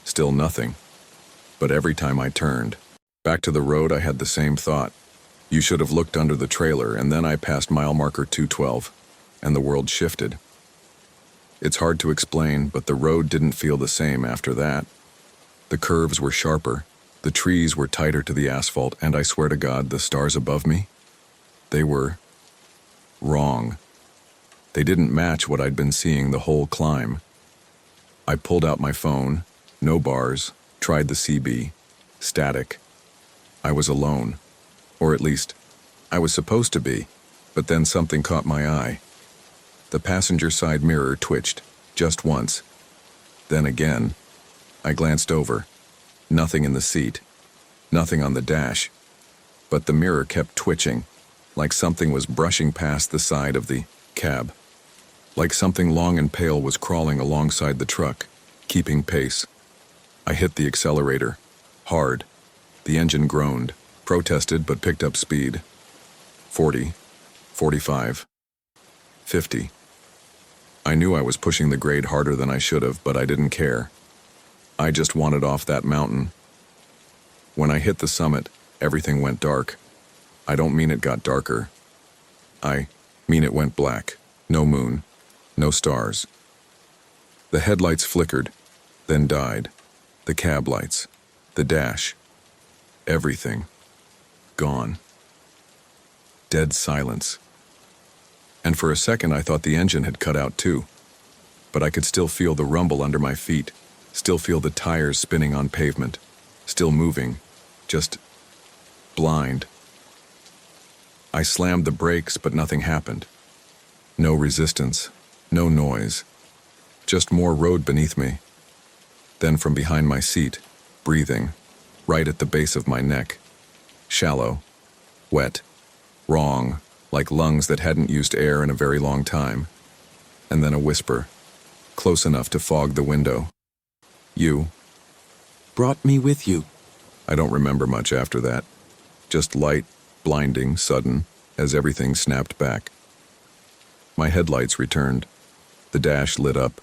Still nothing. But every time I turned back to the road, I had the same thought. You should have looked under the trailer, and then I passed mile marker 212, and the world shifted. It's hard to explain, but the road didn't feel the same after that. The curves were sharper, the trees were tighter to the asphalt, and I swear to God, the stars above me, they were wrong. They didn't match what I'd been seeing the whole climb. I pulled out my phone, no bars, tried the CB, static. I was alone. Or at least, I was supposed to be, but then something caught my eye. The passenger side mirror twitched, just once. Then again. I glanced over. Nothing in the seat. Nothing on the dash. But the mirror kept twitching, like something was brushing past the side of the cab. Like something long and pale was crawling alongside the truck, keeping pace. I hit the accelerator. Hard. The engine groaned, protested but picked up speed. 40, 45, 50. I knew I was pushing the grade harder than I should have, but I didn't care. I just wanted off that mountain. When I hit the summit, everything went dark. I don't mean it got darker. I mean it went black. No moon. No stars. The headlights flickered, then died. The cab lights. The dash. Everything. Gone. Dead silence. And for a second I thought the engine had cut out too. But I could still feel the rumble under my feet, still feel the tires spinning on pavement, still moving, just blind. I slammed the brakes, but nothing happened. No resistance, no noise, just more road beneath me. Then from behind my seat, breathing, right at the base of my neck. Shallow, wet, wrong, like lungs that hadn't used air in a very long time. And then a whisper, close enough to fog the window. You brought me with you. I don't remember much after that. Just light, blinding, sudden, as everything snapped back. My headlights returned. The dash lit up.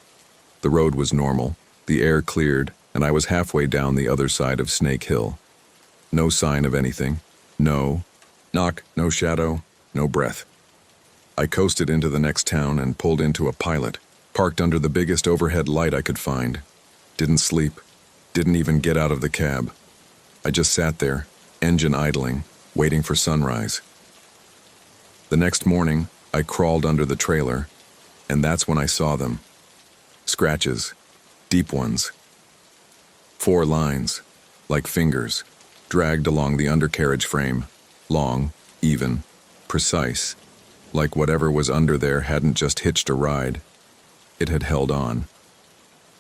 The road was normal. The air cleared, and I was halfway down the other side of Snake Hill. No sign of anything. No knock, no shadow, no breath. I coasted into the next town and pulled into a Pilot, parked under the biggest overhead light I could find. Didn't sleep. Didn't even get out of the cab. I just sat there, engine idling, waiting for sunrise. The next morning, I crawled under the trailer, and that's when I saw them. Scratches, deep ones. 4 lines, like fingers, dragged along the undercarriage frame, long, even, precise, like whatever was under there hadn't just hitched a ride. It had held on.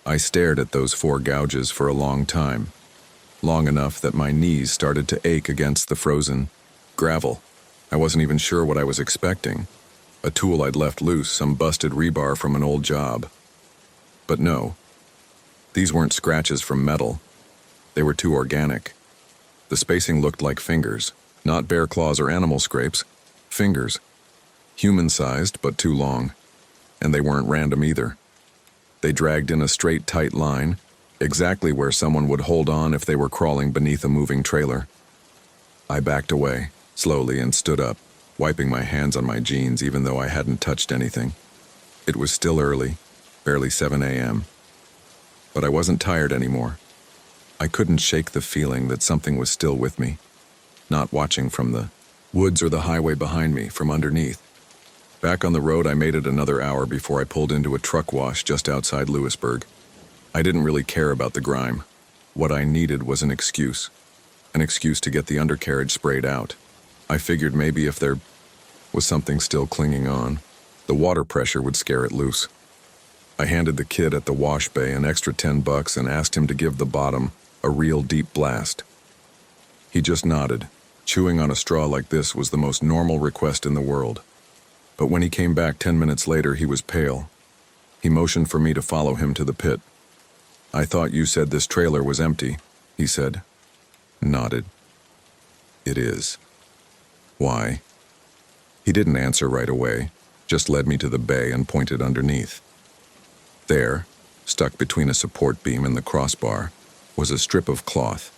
I stared at those 4 gouges for a long time, long enough that my knees started to ache against the frozen gravel. I wasn't even sure what I was expecting. A tool I'd left loose, some busted rebar from an old job. But no, these weren't scratches from metal. They were too organic. The spacing looked like fingers, not bear claws or animal scrapes. Fingers. Human-sized, but too long. And they weren't random either. They dragged in a straight, tight line, exactly where someone would hold on if they were crawling beneath a moving trailer. I backed away, slowly, and stood up, wiping my hands on my jeans even though I hadn't touched anything. It was still early, barely 7 a.m. But I wasn't tired anymore. I couldn't shake the feeling that something was still with me, not watching from the woods or the highway behind me, from underneath. Back on the road, I made it another hour before I pulled into a truck wash just outside Lewisburg. I didn't really care about the grime. What I needed was an excuse to get the undercarriage sprayed out. I figured maybe if there was something still clinging on, the water pressure would scare it loose. I handed the kid at the wash bay an extra $10 and asked him to give the bottom a real deep blast. He just nodded. Chewing on a straw like this was the most normal request in the world. But when he came back 10 minutes later, he was pale. He motioned for me to follow him to the pit. "I thought you said this trailer was empty," he said. Nodded. "It is." "Why?" He didn't answer right away, just led me to the bay and pointed underneath. There, stuck between a support beam and the crossbar, was a strip of cloth,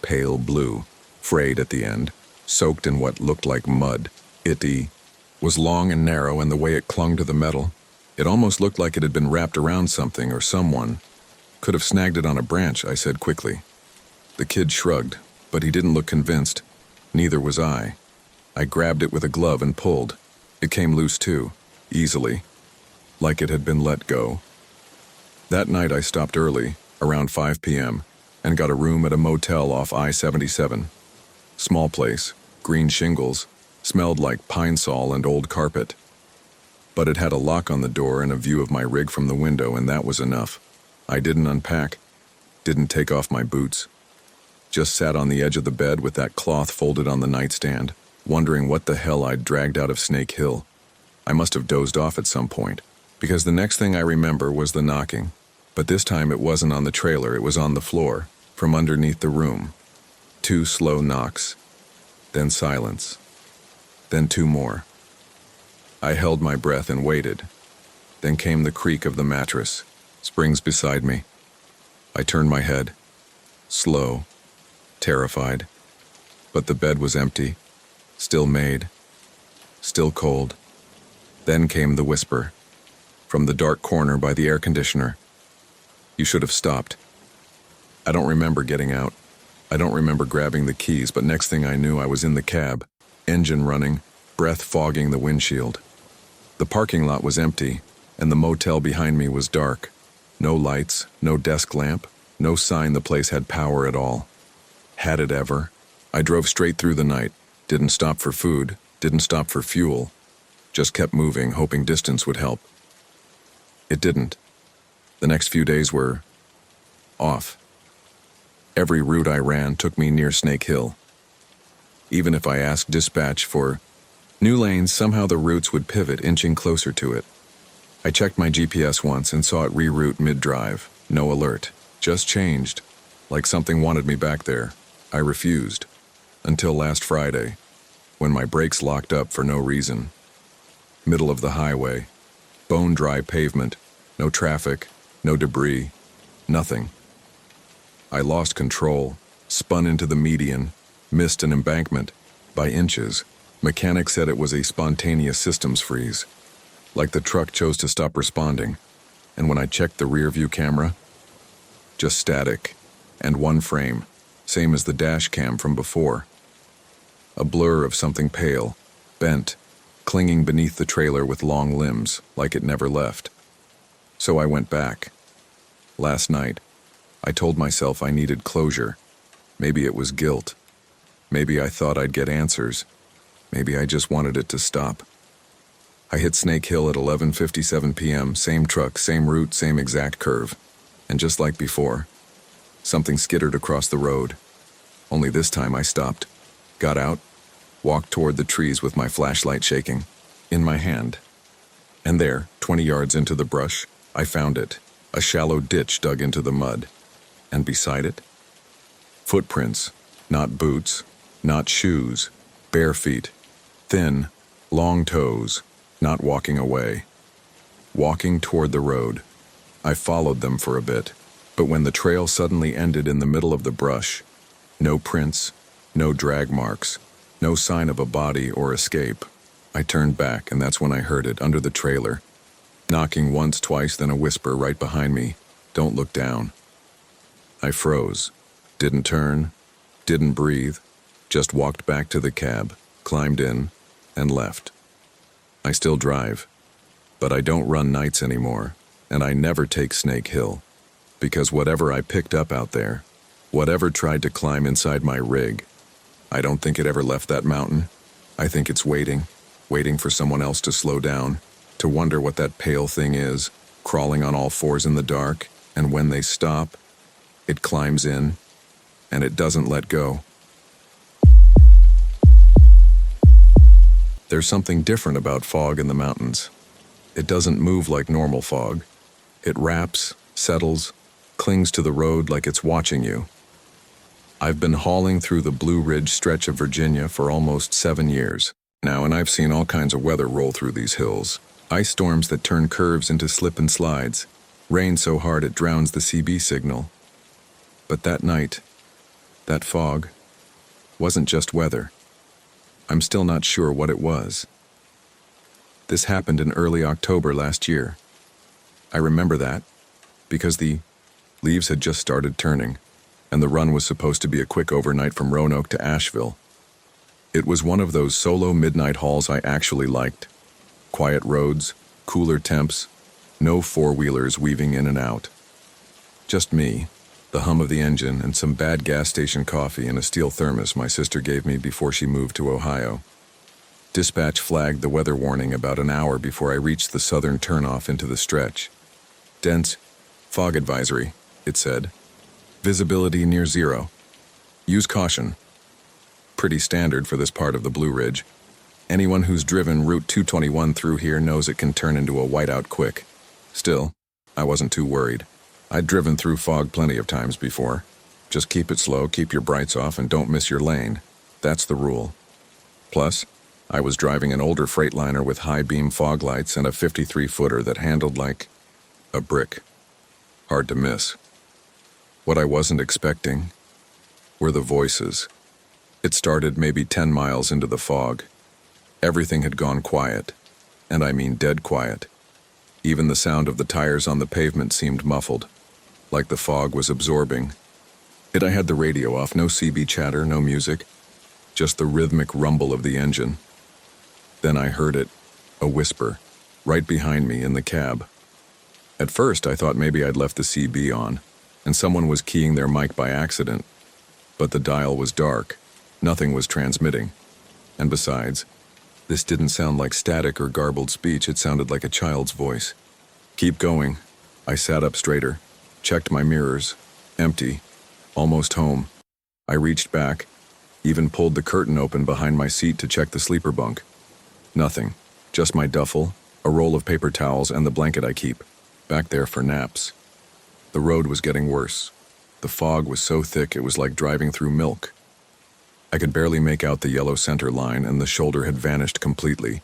pale blue, frayed at the end, soaked in what looked like mud. It was long and narrow, and the way it clung to the metal, it almost looked like it had been wrapped around something or someone. Could have snagged it on a branch, I said quickly. The kid shrugged, but he didn't look convinced. Neither was I. I grabbed it with a glove and pulled. It came loose too, easily, like it had been let go. That night I stopped early, around 5 p.m., and got a room at a motel off I-77. Small place, green shingles, smelled like pine sol and old carpet. But it had a lock on the door and a view of my rig from the window, and that was enough. I didn't unpack, didn't take off my boots. Just sat on the edge of the bed with that cloth folded on the nightstand, wondering what the hell I'd dragged out of Snake Hill. I must have dozed off at some point, because the next thing I remember was the knocking. But this time it wasn't on the trailer, it was on the floor, from underneath the room. 2 slow knocks, then silence, then 2 more. I held my breath and waited. Then came the creak of the mattress, springs beside me. I turned my head, slow, terrified. But the bed was empty, still made, still cold. Then came the whisper, from the dark corner by the air conditioner. You should have stopped. I don't remember getting out. I don't remember grabbing the keys, but next thing I knew I was in the cab, engine running, breath fogging the windshield. The parking lot was empty, and the motel behind me was dark. No lights, no desk lamp, no sign the place had power at all. Had it ever? I drove straight through the night, didn't stop for food, didn't stop for fuel, just kept moving, hoping distance would help. It didn't. The next few days were off. Every route I ran took me near Snake Hill. Even if I asked dispatch for new lanes, somehow the routes would pivot, inching closer to it. I checked my GPS once and saw it reroute mid-drive. No alert. Just changed. Like something wanted me back there. I refused. Until last Friday, when my brakes locked up for no reason. Middle of the highway. Bone-dry pavement. No traffic. No debris. Nothing. I lost control. Spun into the median. Missed an embankment. By inches. Mechanics said it was a spontaneous systems freeze. Like the truck chose to stop responding. And when I checked the rear view camera, just static, and 1 frame, same as the dash cam from before. A blur of something pale, bent, clinging beneath the trailer with long limbs, like it never left. So I went back. Last night, I told myself I needed closure. Maybe it was guilt. Maybe I thought I'd get answers. Maybe I just wanted it to stop. I hit Snake Hill at 11:57 p.m., same truck, same route, same exact curve. And just like before, something skittered across the road. Only this time I stopped, got out, walked toward the trees with my flashlight shaking, in my hand. And there, 20 yards into the brush, I found it, a shallow ditch dug into the mud. And beside it, footprints, not boots, not shoes, bare feet, thin, long toes, not walking away. Walking toward the road. I followed them for a bit, but when the trail suddenly ended in the middle of the brush, no prints, no drag marks, no sign of a body or escape, I turned back, and that's when I heard it, under the trailer. Knocking once, twice, then a whisper right behind me, "Don't look down." I froze, didn't turn, didn't breathe, just walked back to the cab, climbed in, and left. I still drive, but I don't run nights anymore, and I never take Snake Hill, because whatever I picked up out there, whatever tried to climb inside my rig, I don't think it ever left that mountain. I think it's waiting for someone else to slow down, to wonder what that pale thing is, crawling on all fours in the dark, and when they stop, it climbs in, and it doesn't let go. There's something different about fog in the mountains. It doesn't move like normal fog. It wraps, settles, clings to the road like it's watching you. I've been hauling through the Blue Ridge stretch of Virginia for almost 7 years. now, and I've seen all kinds of weather roll through these hills. Ice storms that turn curves into slip and slides. Rain so hard it drowns the CB signal. But that night, that fog, wasn't just weather. I'm still not sure what it was. This happened in early October last year. I remember that because the leaves had just started turning, and the run was supposed to be a quick overnight from Roanoke to Asheville. It was one of those solo midnight hauls I actually liked. Quiet roads, cooler temps, no four-wheelers weaving in and out. Just me, the hum of the engine, and some bad gas station coffee in a steel thermos my sister gave me before she moved to Ohio. Dispatch flagged the weather warning about an hour before I reached the southern turnoff into the stretch. Dense fog advisory, it said. Visibility near zero. Use caution. Pretty standard for this part of the Blue Ridge. Anyone who's driven Route 221 through here knows it can turn into a whiteout quick. Still, I wasn't too worried. I'd driven through fog plenty of times before. Just keep it slow, keep your brights off, and don't miss your lane. That's the rule. Plus, I was driving an older Freightliner with high-beam fog lights and a 53-footer that handled like a brick. Hard to miss. What I wasn't expecting were the voices. It started maybe 10 miles into the fog. Everything had gone quiet, and I mean dead quiet. Even the sound of the tires on the pavement seemed muffled, like the fog was absorbing. I had the radio off, no CB chatter, no music, just the rhythmic rumble of the engine. Then I heard it, a whisper, right behind me in the cab. At first, I thought maybe I'd left the CB on, and someone was keying their mic by accident. But the dial was dark. Nothing was transmitting. And besides, this didn't sound like static or garbled speech, it sounded like a child's voice. Keep going. I sat up straighter, checked my mirrors. Empty. Almost home. I reached back, even pulled the curtain open behind my seat to check the sleeper bunk. Nothing. Just my duffel, a roll of paper towels, and the blanket I keep, back there for naps. The road was getting worse. The fog was so thick it was like driving through milk. I could barely make out the yellow center line, and the shoulder had vanished completely.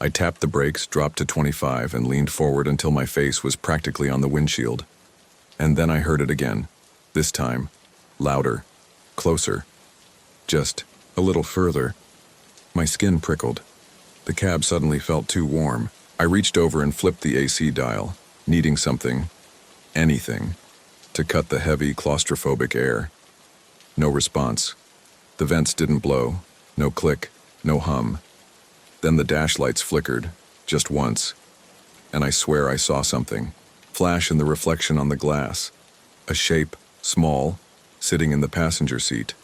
I tapped the brakes, dropped to 25, and leaned forward until my face was practically on the windshield. And then I heard it again. This time, louder, closer, just a little further. My skin prickled. The cab suddenly felt too warm. I reached over and flipped the AC dial, needing something, anything, to cut the heavy, claustrophobic air. No response. The vents didn't blow, no click, no hum. Then the dash lights flickered, just once, and I swear I saw something, flash in the reflection on the glass. A shape, small, sitting in the passenger seat.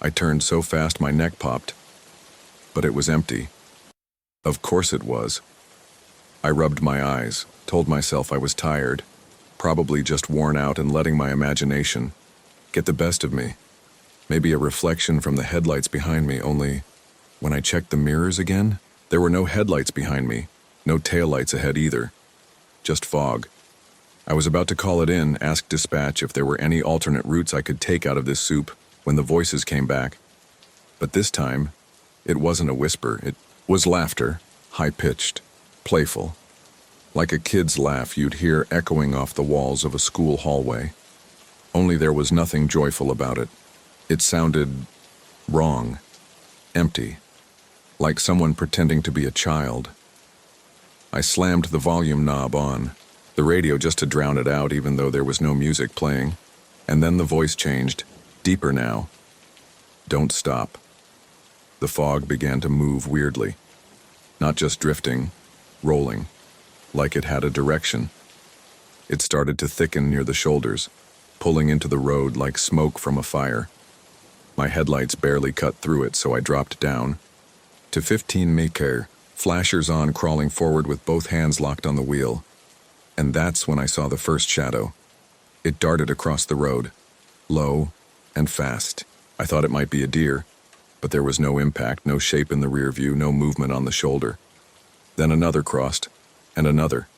I turned so fast my neck popped, but it was empty. Of course it was. I rubbed my eyes, told myself I was tired, probably just worn out and letting my imagination get the best of me. Maybe a reflection from the headlights behind me, only when I checked the mirrors again, there were no headlights behind me, no taillights ahead either. Just fog. I was about to call it in, ask dispatch if there were any alternate routes I could take out of this soup when the voices came back. But this time, it wasn't a whisper, it was laughter, high-pitched, playful. Like a kid's laugh you'd hear echoing off the walls of a school hallway. Only there was nothing joyful about it. It sounded wrong, empty, like someone pretending to be a child. I slammed the volume knob on, the radio just to drown it out even though there was no music playing, and then the voice changed, deeper now. Don't stop. The fog began to move weirdly, not just drifting, rolling, like it had a direction. It started to thicken near the shoulders, pulling into the road like smoke from a fire. My headlights barely cut through it, so I dropped down. To 15 mph, flashers on, crawling forward with both hands locked on the wheel. And that's when I saw the first shadow. It darted across the road, low and fast. I thought it might be a deer, but there was no impact, no shape in the rear view, no movement on the shoulder. Then another crossed, and another.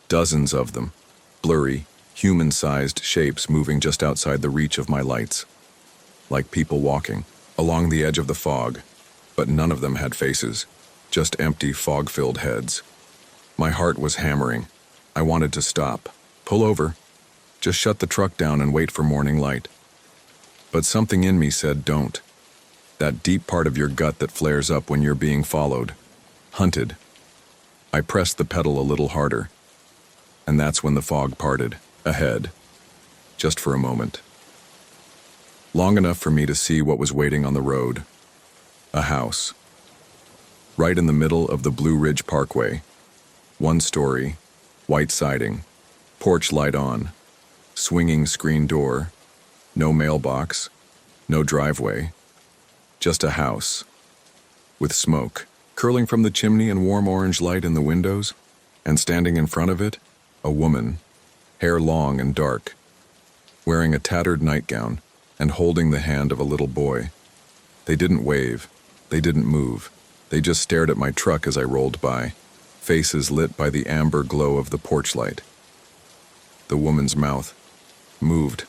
Dozens of them, blurry, human-sized shapes moving just outside the reach of my lights. Like people walking, along the edge of the fog, but none of them had faces, just empty, fog-filled heads. My heart was hammering. I wanted to stop. Pull over. Just shut the truck down and wait for morning light. But something in me said don't. That deep part of your gut that flares up when you're being followed. Hunted. I pressed the pedal a little harder. And that's when the fog parted. Ahead. Just for a moment. Long enough for me to see what was waiting on the road. A house. Right in the middle of the Blue Ridge Parkway. One story, white siding, porch light on, swinging screen door, no mailbox, no driveway, just a house. With smoke curling from the chimney and warm orange light in the windows, and standing in front of it, a woman, hair long and dark, wearing a tattered nightgown and holding the hand of a little boy. They didn't wave, they didn't move, they just stared at my truck as I rolled by, faces lit by the amber glow of the porch light. The woman's mouth moved.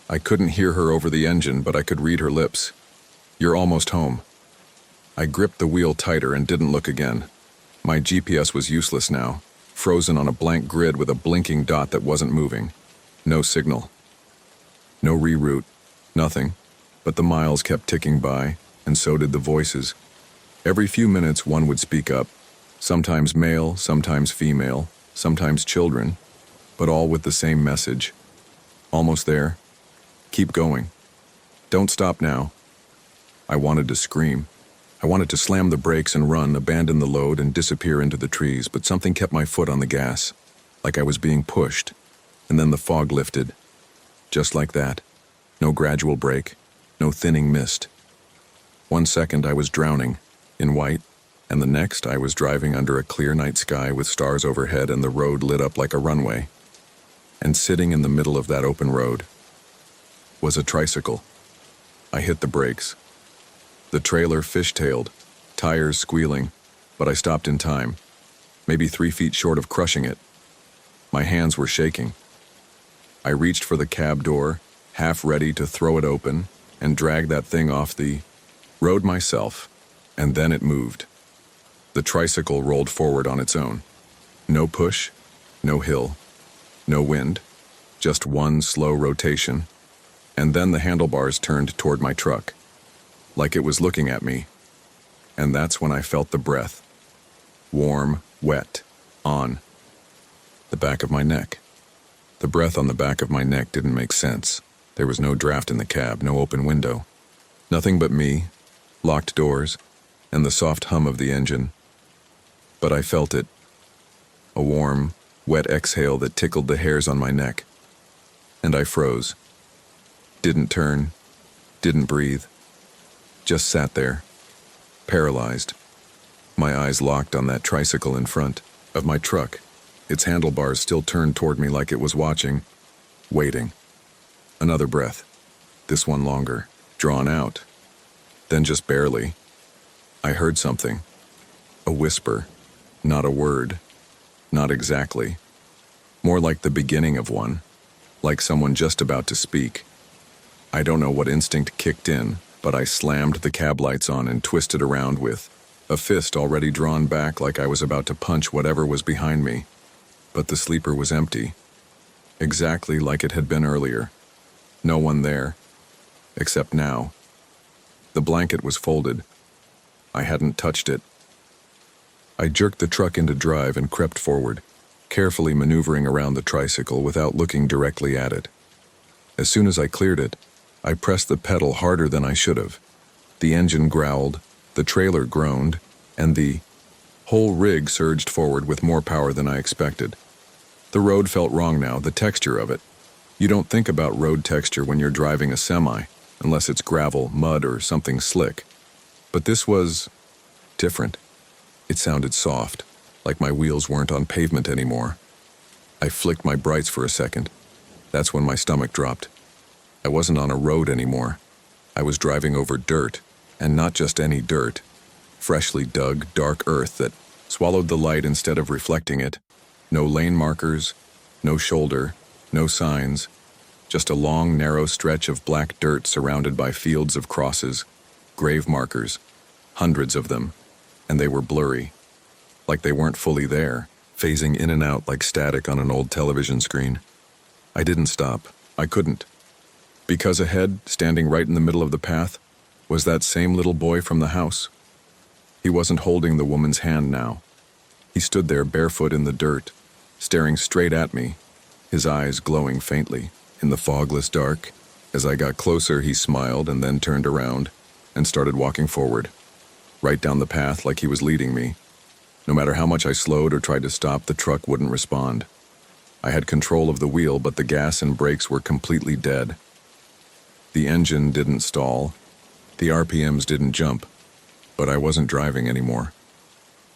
I couldn't hear her over the engine, but I could read her lips. "You're almost home." I gripped the wheel tighter and didn't look again. My GPS was useless now, frozen on a blank grid with a blinking dot that wasn't moving. No signal. No reroute. Nothing. But the miles kept ticking by, and so did the voices. Every few minutes one would speak up. Sometimes male, sometimes female, sometimes children, but all with the same message. Almost there. Keep going. Don't stop now. I wanted to scream. I wanted to slam the brakes and run, abandon the load, and disappear into the trees, but something kept my foot on the gas, like I was being pushed, and then the fog lifted. Just like that. No gradual break, no thinning mist. 1 second I was drowning, in white, and the next I was driving under a clear night sky with stars overhead and the road lit up like a runway. And sitting in the middle of that open road was a tricycle. I hit the brakes. The trailer fishtailed, tires squealing, but I stopped in time, maybe 3 feet short of crushing it. My hands were shaking. I reached for the cab door, half ready to throw it open and drag that thing off the road myself, and then it moved. The tricycle rolled forward on its own. No push, no hill, no wind, just one slow rotation, and then the handlebars turned toward my truck, like it was looking at me, and that's when I felt the breath. Warm, wet, on the back of my neck. The breath on the back of my neck didn't make sense. There was no draft in the cab, no open window. Nothing but me, locked doors, and the soft hum of the engine. But I felt it. A warm, wet exhale that tickled the hairs on my neck. And I froze. Didn't turn, didn't breathe. Just sat there, paralyzed. My eyes locked on that tricycle in front of my truck, its handlebars still turned toward me like it was watching, waiting. Another breath, this one longer, drawn out. Then just barely. I heard something. A whisper, not a word, not exactly. More like the beginning of one, like someone just about to speak. I don't know what instinct kicked in, but I slammed the cab lights on and twisted around with a fist already drawn back like I was about to punch whatever was behind me. But the sleeper was empty, exactly like it had been earlier. No one there, except now. The blanket was folded. I hadn't touched it. I jerked the truck into drive and crept forward, carefully maneuvering around the tricycle without looking directly at it. As soon as I cleared it, I pressed the pedal harder than I should have. The engine growled, the trailer groaned, and the whole rig surged forward with more power than I expected. The road felt wrong now, the texture of it. You don't think about road texture when you're driving a semi, unless it's gravel, mud, or something slick. But this was different. It sounded soft, like my wheels weren't on pavement anymore. I flicked my brights for a second. That's when my stomach dropped. I wasn't on a road anymore. I was driving over dirt, and not just any dirt. Freshly dug, dark earth that swallowed the light instead of reflecting it. No lane markers, no shoulder, no signs. Just a long, narrow stretch of black dirt surrounded by fields of crosses, grave markers. hundreds of them, and they were blurry, like they weren't fully there, phasing in and out like static on an old television screen. I didn't stop. I couldn't. Because ahead, standing right in the middle of the path, was that same little boy from the house. He wasn't holding the woman's hand now. He stood there barefoot in the dirt, staring straight at me, his eyes glowing faintly in the fogless dark. As I got closer, he smiled and then turned around and started walking forward, right down the path like he was leading me. No matter how much I slowed or tried to stop, the truck wouldn't respond. I had control of the wheel, but the gas and brakes were completely dead. The engine didn't stall. The RPMs didn't jump. But I wasn't driving anymore.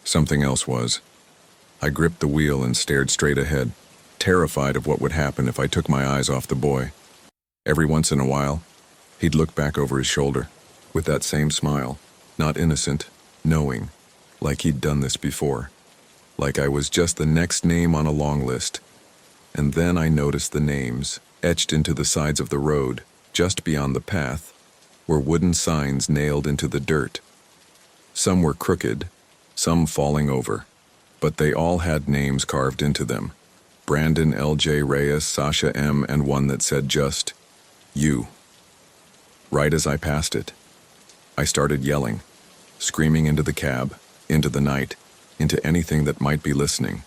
Something else was. I gripped the wheel and stared straight ahead, terrified of what would happen if I took my eyes off the boy. Every once in a while, he'd look back over his shoulder, with that same smile, not innocent, knowing, like he'd done this before, like I was just the next name on a long list. And then I noticed the names, etched into the sides of the road, just beyond the path, were wooden signs nailed into the dirt. Some were crooked, some falling over, but they all had names carved into them. Brandon L.J. Reyes, Sasha M., and one that said just, "You." Right as I passed it, I started yelling, screaming into the cab, into the night, into anything that might be listening.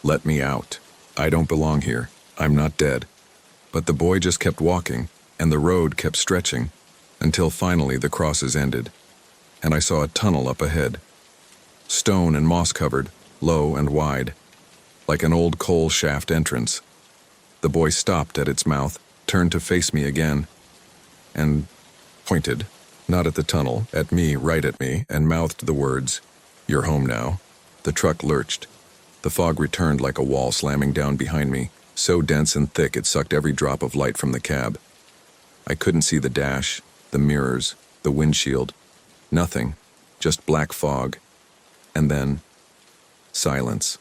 "Let me out. I don't belong here. I'm not dead." But the boy just kept walking, and the road kept stretching, until finally the crosses ended, and I saw a tunnel up ahead. Stone and moss-covered, low and wide, like an old coal shaft entrance. The boy stopped at its mouth, turned to face me again, and pointed, not at the tunnel, at me, right at me, and mouthed the words, "You're home now." The truck lurched. The fog returned like a wall slamming down behind me, so dense and thick it sucked every drop of light from the cab. I couldn't see the dash, the mirrors, the windshield, nothing, just black fog. And then, silence.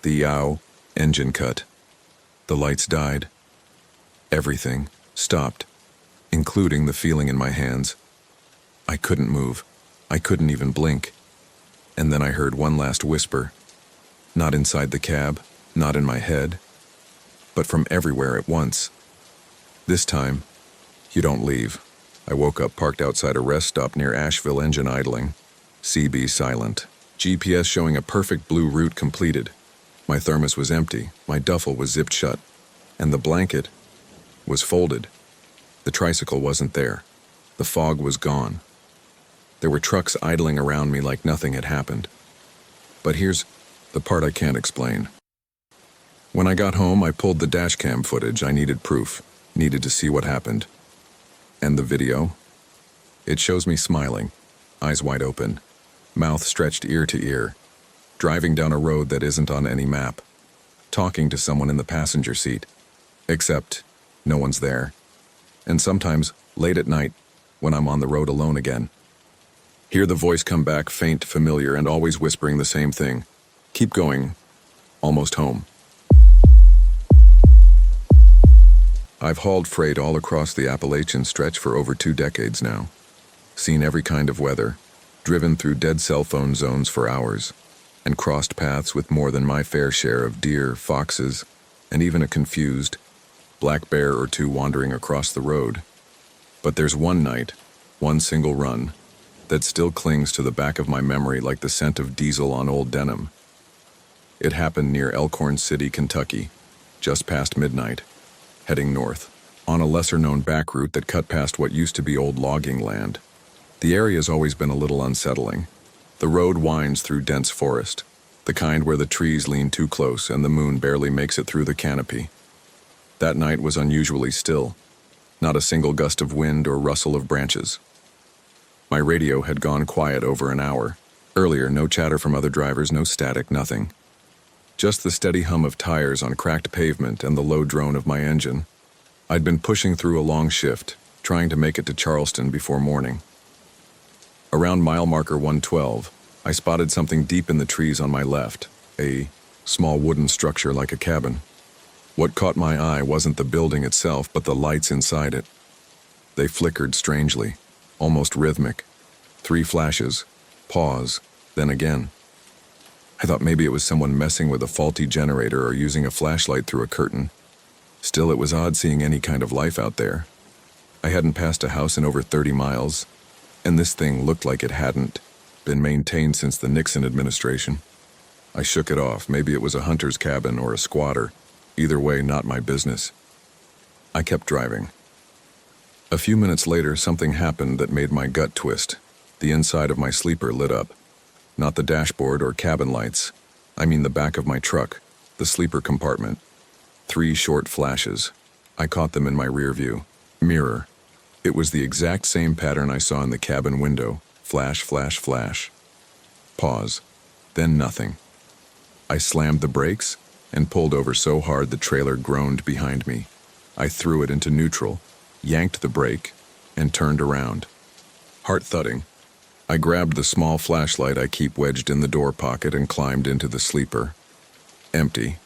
The yow, engine cut. The lights died. Everything stopped, including the feeling in my hands. I couldn't move. I couldn't even blink. And then I heard one last whisper, not inside the cab, not in my head, but from everywhere at once. This time, "You don't leave." I woke up parked outside a rest stop near Asheville, engine idling. CB silent. GPS showing a perfect blue route completed. My thermos was empty, my duffel was zipped shut, and the blanket was folded. The tricycle wasn't there. The fog was gone. There were trucks idling around me like nothing had happened. But here's the part I can't explain. When I got home, I pulled the dash cam footage. I needed proof, needed to see what happened. And the video? It shows me smiling, eyes wide open, mouth stretched ear to ear, driving down a road that isn't on any map, talking to someone in the passenger seat. Except, no one's there. And sometimes, late at night, when I'm on the road alone again, hear the voice come back, faint, familiar, and always whispering the same thing. "Keep going. Almost home." I've hauled freight all across the Appalachian stretch for over 2 decades now. Seen every kind of weather, driven through dead cell phone zones for hours, and crossed paths with more than my fair share of deer, foxes, and even a confused black bear or two wandering across the road. But there's one night, one single run, that still clings to the back of my memory like the scent of diesel on old denim. It happened near Elkhorn City, Kentucky, just past midnight, heading north, on a lesser-known back route that cut past what used to be old logging land. The area's always been a little unsettling. The road winds through dense forest, the kind where the trees lean too close and the moon barely makes it through the canopy. That night was unusually still, not a single gust of wind or rustle of branches. My radio had gone quiet over an hour. Earlier, no chatter from other drivers, no static, nothing. Just the steady hum of tires on cracked pavement and the low drone of my engine. I'd been pushing through a long shift, trying to make it to Charleston before morning. Around mile marker 112, I spotted something deep in the trees on my left, a small wooden structure like a cabin. What caught my eye wasn't the building itself, but the lights inside it. They flickered strangely, almost rhythmic, 3 flashes. Pause. Then again. I thought maybe it was someone messing with a faulty generator or using a flashlight through a curtain. Still, it was odd seeing any kind of life out there. I hadn't passed a house in over 30 miles, and this thing looked like it hadn't been maintained since the Nixon administration. I shook it off. Maybe it was a hunter's cabin or a squatter. Either way, not my business. I kept driving. A few minutes later, something happened that made my gut twist. The inside of my sleeper lit up. Not the dashboard or cabin lights. I mean the back of my truck, the sleeper compartment. 3 short flashes. I caught them in my rear view mirror. It was the exact same pattern I saw in the cabin window. Flash, flash, flash. Pause. Then nothing. I slammed the brakes and pulled over so hard the trailer groaned behind me. I threw it into neutral, yanked the brake, and turned around. Heart thudding. I grabbed the small flashlight I keep wedged in the door pocket and climbed into the sleeper. Empty.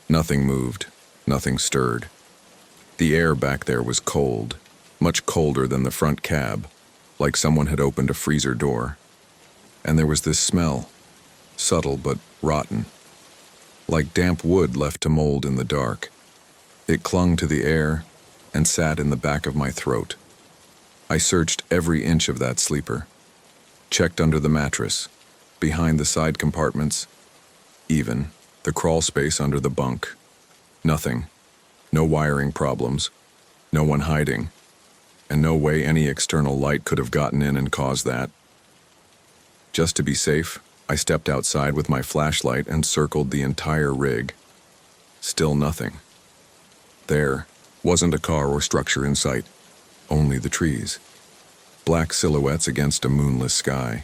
Nothing moved. Nothing stirred. The air back there was cold, much colder than the front cab, like someone had opened a freezer door. And there was this smell, subtle but rotten, like damp wood left to mold in the dark. It clung to the air and sat in the back of my throat. I searched every inch of that sleeper, checked under the mattress, behind the side compartments, even the crawl space under the bunk. Nothing. No wiring problems. No one hiding. And no way any external light could have gotten in and caused that. Just to be safe, I stepped outside with my flashlight and circled the entire rig. Still nothing. There wasn't a car or structure in sight, only the trees. Black silhouettes against a moonless sky.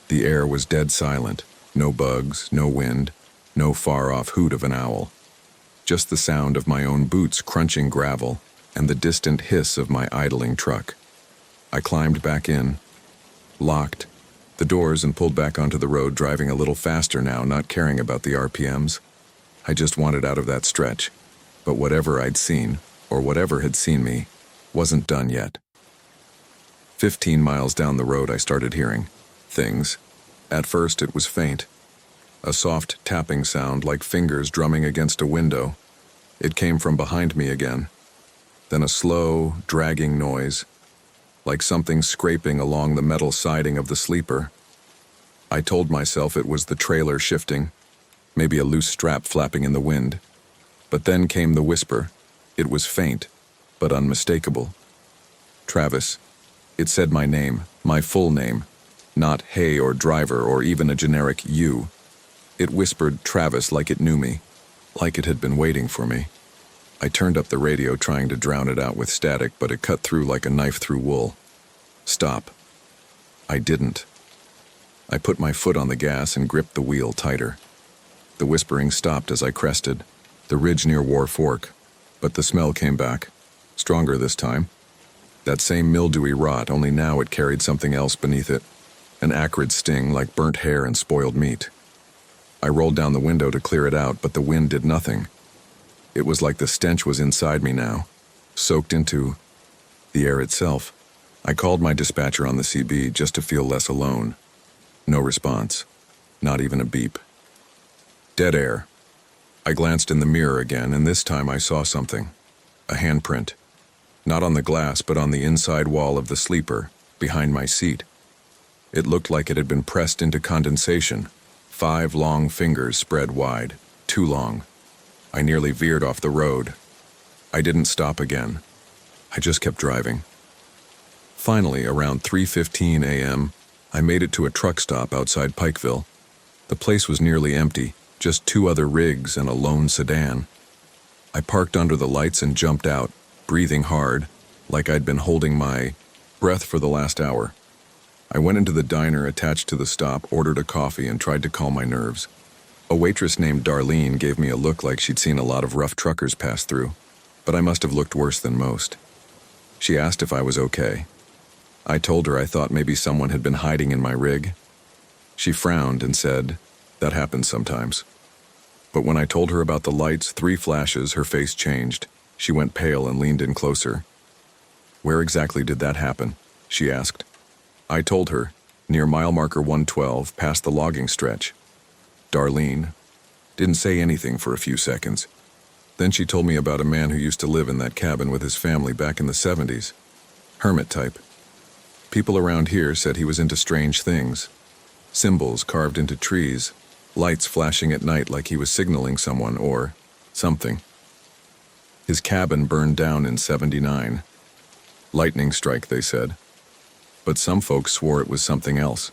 The air was dead silent, no bugs, no wind, no far-off hoot of an owl. Just the sound of my own boots crunching gravel and the distant hiss of my idling truck. I climbed back in, locked the doors and pulled back onto the road, driving a little faster now, not caring about the RPMs. I just wanted out of that stretch. But whatever I'd seen, or whatever had seen me, wasn't done yet. 15 miles down the road, I started hearing things. At first, it was faint. A soft tapping sound like fingers drumming against a window. It came from behind me again. Then a slow, dragging noise, like something scraping along the metal siding of the sleeper. I told myself it was the trailer shifting, maybe a loose strap flapping in the wind. But then came the whisper. It was faint, but unmistakable. Travis. It said my name, my full name, not hey or driver or even a generic you. It whispered Travis like it knew me, like it had been waiting for me. I turned up the radio trying to drown it out with static, but it cut through like a knife through wool. Stop. I didn't. I put my foot on the gas and gripped the wheel tighter. The whispering stopped as I crested the ridge near War Fork, but the smell came back, stronger this time. That same mildewy rot, only now it carried something else beneath it, an acrid sting like burnt hair and spoiled meat. I rolled down the window to clear it out, but the wind did nothing. It was like the stench was inside me now, soaked into the air itself. I called my dispatcher on the CB just to feel less alone. No response, not even a beep. Dead air. I glanced in the mirror again, and this time I saw something. A handprint. Not on the glass, but on the inside wall of the sleeper, behind my seat. It looked like it had been pressed into condensation. 5 long fingers spread wide, too long. I nearly veered off the road. I didn't stop again. I just kept driving. Finally, around 3:15 a.m., I made it to a truck stop outside Pikeville. The place was nearly empty, just 2 other rigs and a lone sedan. I parked under the lights and jumped out, breathing hard, like I'd been holding my breath for the last hour. I went into the diner attached to the stop, ordered a coffee, and tried to calm my nerves. A waitress named Darlene gave me a look like she'd seen a lot of rough truckers pass through, but I must have looked worse than most. She asked if I was okay. I told her I thought maybe someone had been hiding in my rig. She frowned and said, "That happens sometimes." But when I told her about the lights, 3 flashes, her face changed. She went pale and leaned in closer. "Where exactly did that happen?" she asked. I told her, near mile marker 112, past the logging stretch. Darlene didn't say anything for a few seconds. Then she told me about a man who used to live in that cabin with his family back in the 70s. Hermit type. People around here said he was into strange things. Symbols carved into trees, lights flashing at night like he was signaling someone or something. His cabin burned down in 79. Lightning strike, they said. But some folks swore it was something else.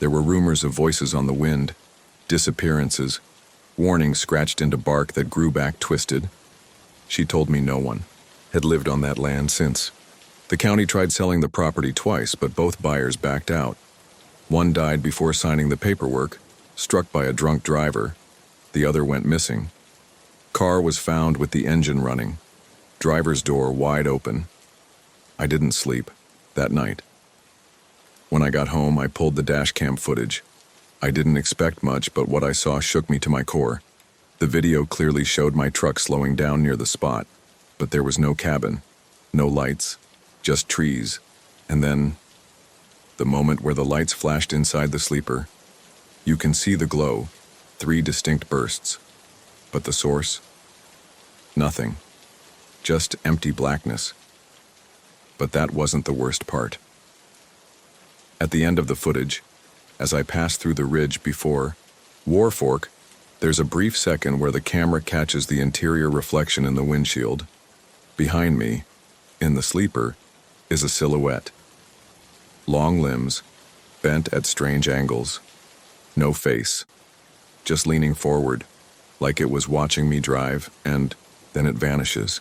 There were rumors of voices on the wind, disappearances, warnings scratched into bark that grew back twisted. She told me no one had lived on that land since. The county tried selling the property twice, but both buyers backed out. One died before signing the paperwork, struck by a drunk driver. The other went missing. Car was found with the engine running, driver's door wide open. I didn't sleep that night. When I got home, I pulled the dash cam footage. I didn't expect much, but what I saw shook me to my core. The video clearly showed my truck slowing down near the spot, but there was no cabin, no lights, just trees, and then the moment where the lights flashed inside the sleeper. You can see the glow, 3 distinct bursts. But the source? Nothing. Just empty blackness. But that wasn't the worst part. At the end of the footage, as I passed through the ridge before War Fork, there's a brief second where the camera catches the interior reflection in the windshield. Behind me, in the sleeper, is a silhouette. Long limbs, bent at strange angles. No face. Just leaning forward, like it was watching me drive, and then it vanishes.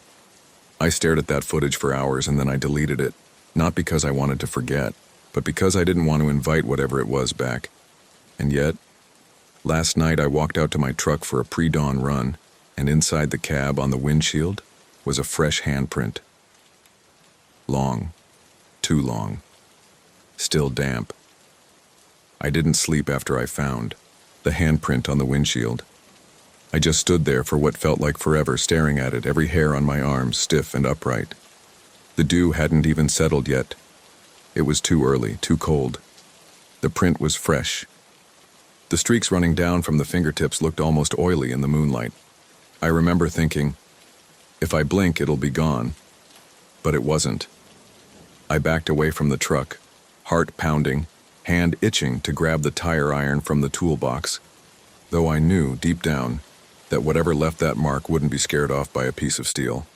I stared at that footage for hours and then I deleted it, not because I wanted to forget, but because I didn't want to invite whatever it was back. And yet, last night I walked out to my truck for a pre-dawn run, and inside the cab on the windshield was a fresh handprint. Long. Too long. Still damp. I didn't sleep after I found the handprint on the windshield. I just stood there for what felt like forever, staring at it, every hair on my arm stiff and upright. The dew hadn't even settled yet. It was too early, too cold. The print was fresh. The streaks running down from the fingertips looked almost oily in the moonlight. I remember thinking, if I blink, it'll be gone. But it wasn't. I backed away from the truck, heart pounding, hand itching to grab the tire iron from the toolbox, though I knew, deep down, that whatever left that mark wouldn't be scared off by a piece of steel.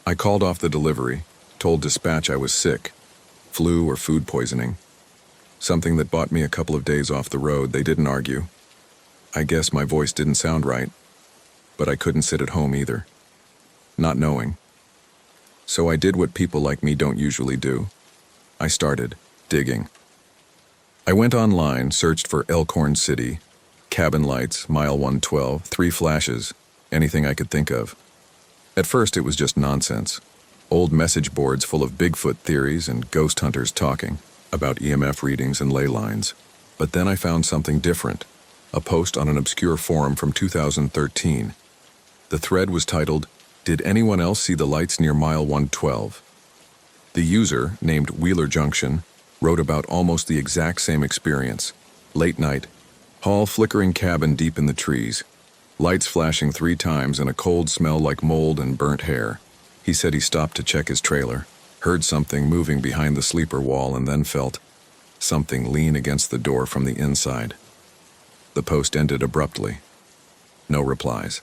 I called off the delivery, told dispatch I was sick, flu or food poisoning, something that bought me a couple of days off the road. They didn't argue. I guess my voice didn't sound right, but I couldn't sit at home either, not knowing. So I did what people like me don't usually do. I started digging. I went online, searched for Elkhorn City, cabin lights, mile 112, 3 flashes, anything I could think of. At first it was just nonsense. Old message boards full of Bigfoot theories and ghost hunters talking about EMF readings and ley lines. But then I found something different, a post on an obscure forum from 2013. The thread was titled, "Did anyone else see the lights near mile 112? The user, named Wheeler Junction, wrote about almost the exact same experience. Late night, hall flickering cabin deep in the trees, lights flashing 3 times and a cold smell like mold and burnt hair. He said he stopped to check his trailer, heard something moving behind the sleeper wall, and then felt something lean against the door from the inside. The post ended abruptly. No replies.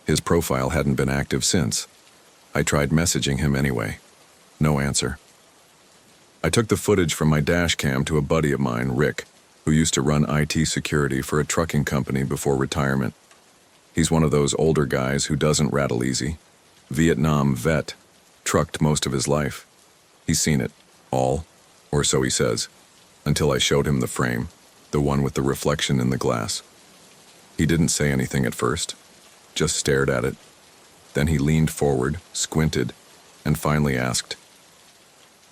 His profile hadn't been active since. I tried messaging him anyway. No answer. I took the footage from my dash cam to a buddy of mine, Rick, who used to run IT security for a trucking company before retirement. He's one of those older guys who doesn't rattle easy. Vietnam vet, trucked most of his life. He's seen it, all, or so he says, until I showed him the frame, the one with the reflection in the glass. He didn't say anything at first, just stared at it. Then he leaned forward, squinted, and finally asked,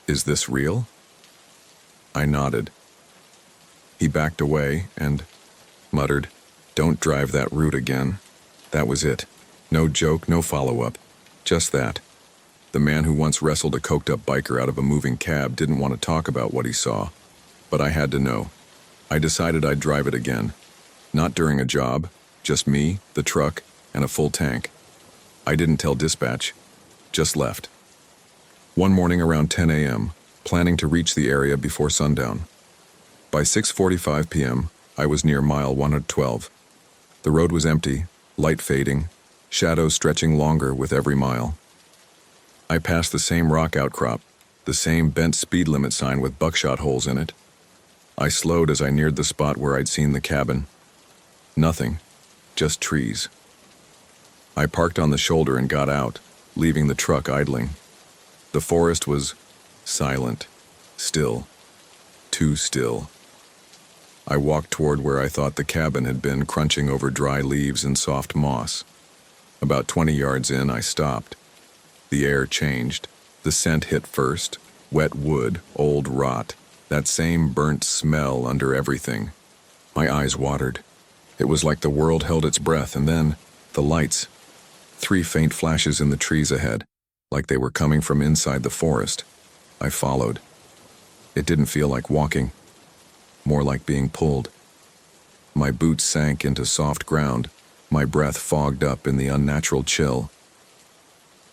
"Is this real?" I nodded. He backed away and muttered, "Don't drive that route again." That was it. No joke, no follow-up. Just that. The man who once wrestled a coked-up biker out of a moving cab didn't want to talk about what he saw, but I had to know. I decided I'd drive it again. Not during a job, just me, the truck, and a full tank. I didn't tell dispatch, just left. One morning around 10 a.m., planning to reach the area before sundown. By 6:45 p.m., I was near mile 112. The road was empty, light fading, shadows stretching longer with every mile. I passed the same rock outcrop, the same bent speed limit sign with buckshot holes in it. I slowed as I neared the spot where I'd seen the cabin. Nothing, just trees. I parked on the shoulder and got out, leaving the truck idling. The forest was silent, still, too still. I walked toward where I thought the cabin had been, crunching over dry leaves and soft moss. About 20 yards in, I stopped. The air changed. The scent hit first, wet wood, old rot, that same burnt smell under everything. My eyes watered. It was like the world held its breath, and then, the lights. 3 faint flashes in the trees ahead, like they were coming from inside the forest. I followed. It didn't feel like walking, more like being pulled. My boots sank into soft ground, my breath fogged up in the unnatural chill.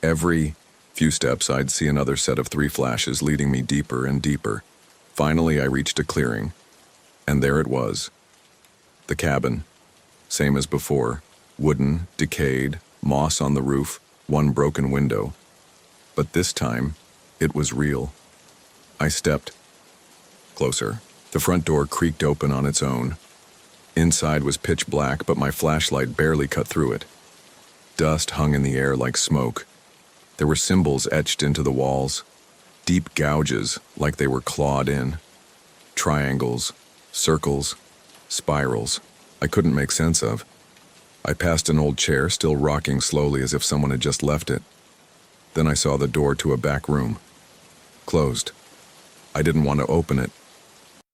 Every few steps I'd see another set of 3 flashes leading me deeper and deeper. Finally I reached a clearing, and there it was. The cabin, same as before, wooden, decayed, moss on the roof, 1 broken window. But this time, it was real. I stepped closer. The front door creaked open on its own. Inside was pitch black, but my flashlight barely cut through it. Dust hung in the air like smoke. There were symbols etched into the walls, deep gouges like they were clawed in. Triangles, circles, spirals I couldn't make sense of. I passed an old chair, still rocking slowly as if someone had just left it. Then I saw the door to a back room. Closed. I didn't want to open it.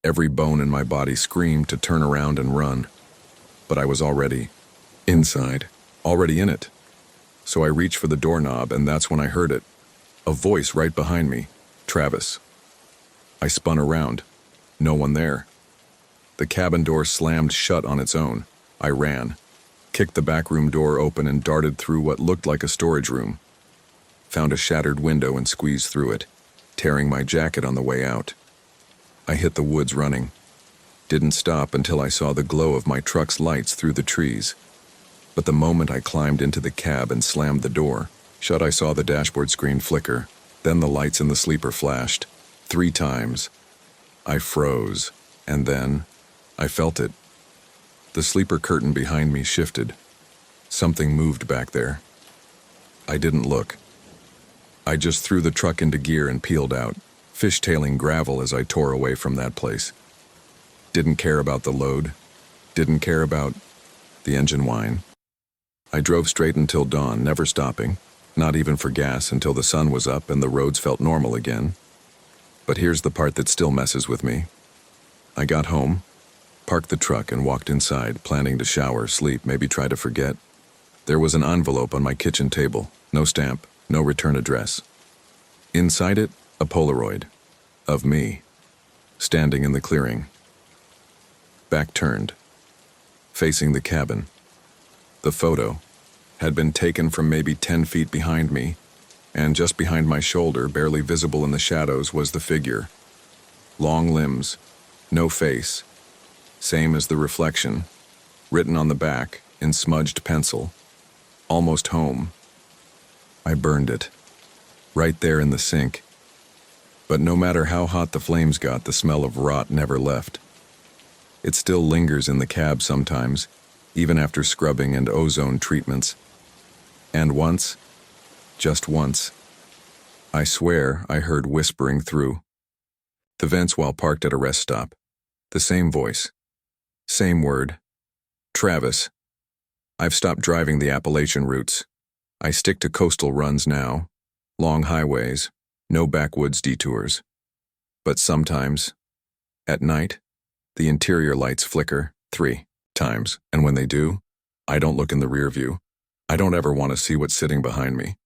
Every bone in my body screamed to turn around and run. But I was already inside, already in it. So I reached for the doorknob, and that's when I heard it. A voice right behind me. Travis. I spun around. No one there. The cabin door slammed shut on its own. I ran, kicked the back room door open and darted through what looked like a storage room. Found a shattered window and squeezed through it, tearing my jacket on the way out. I hit the woods running. Didn't stop until I saw the glow of my truck's lights through the trees. But the moment I climbed into the cab and slammed the door shut, I saw the dashboard screen flicker. Then the lights in the sleeper flashed. 3 times. I froze, and then I felt it. The sleeper curtain behind me shifted. Something moved back there. I didn't look. I just threw the truck into gear and peeled out, fishtailing gravel as I tore away from that place. Didn't care about the load. Didn't care about the engine whine. I drove straight until dawn, never stopping, not even for gas until the sun was up and the roads felt normal again. But here's the part that still messes with me. I got home, parked the truck and walked inside, planning to shower, sleep, maybe try to forget. There was an envelope on my kitchen table, no stamp, no return address. Inside it, a Polaroid of me, standing in the clearing. Back turned, facing the cabin. The photo had been taken from maybe 10 feet behind me, and just behind my shoulder, barely visible in the shadows, was the figure. Long limbs, no face, same as the reflection, written on the back in smudged pencil, almost home. I burned it, right there in the sink. But no matter how hot the flames got, the smell of rot never left. It still lingers in the cab sometimes, even after scrubbing and ozone treatments. And once, just once, I swear I heard whispering through the vents while parked at a rest stop. The same voice, same word. Travis. I've stopped driving the Appalachian routes. I stick to coastal runs now, long highways, no backwoods detours. But sometimes, at night, the interior lights flicker 3 times, and when they do, I don't look in the rear view. I don't ever want to see what's sitting behind me.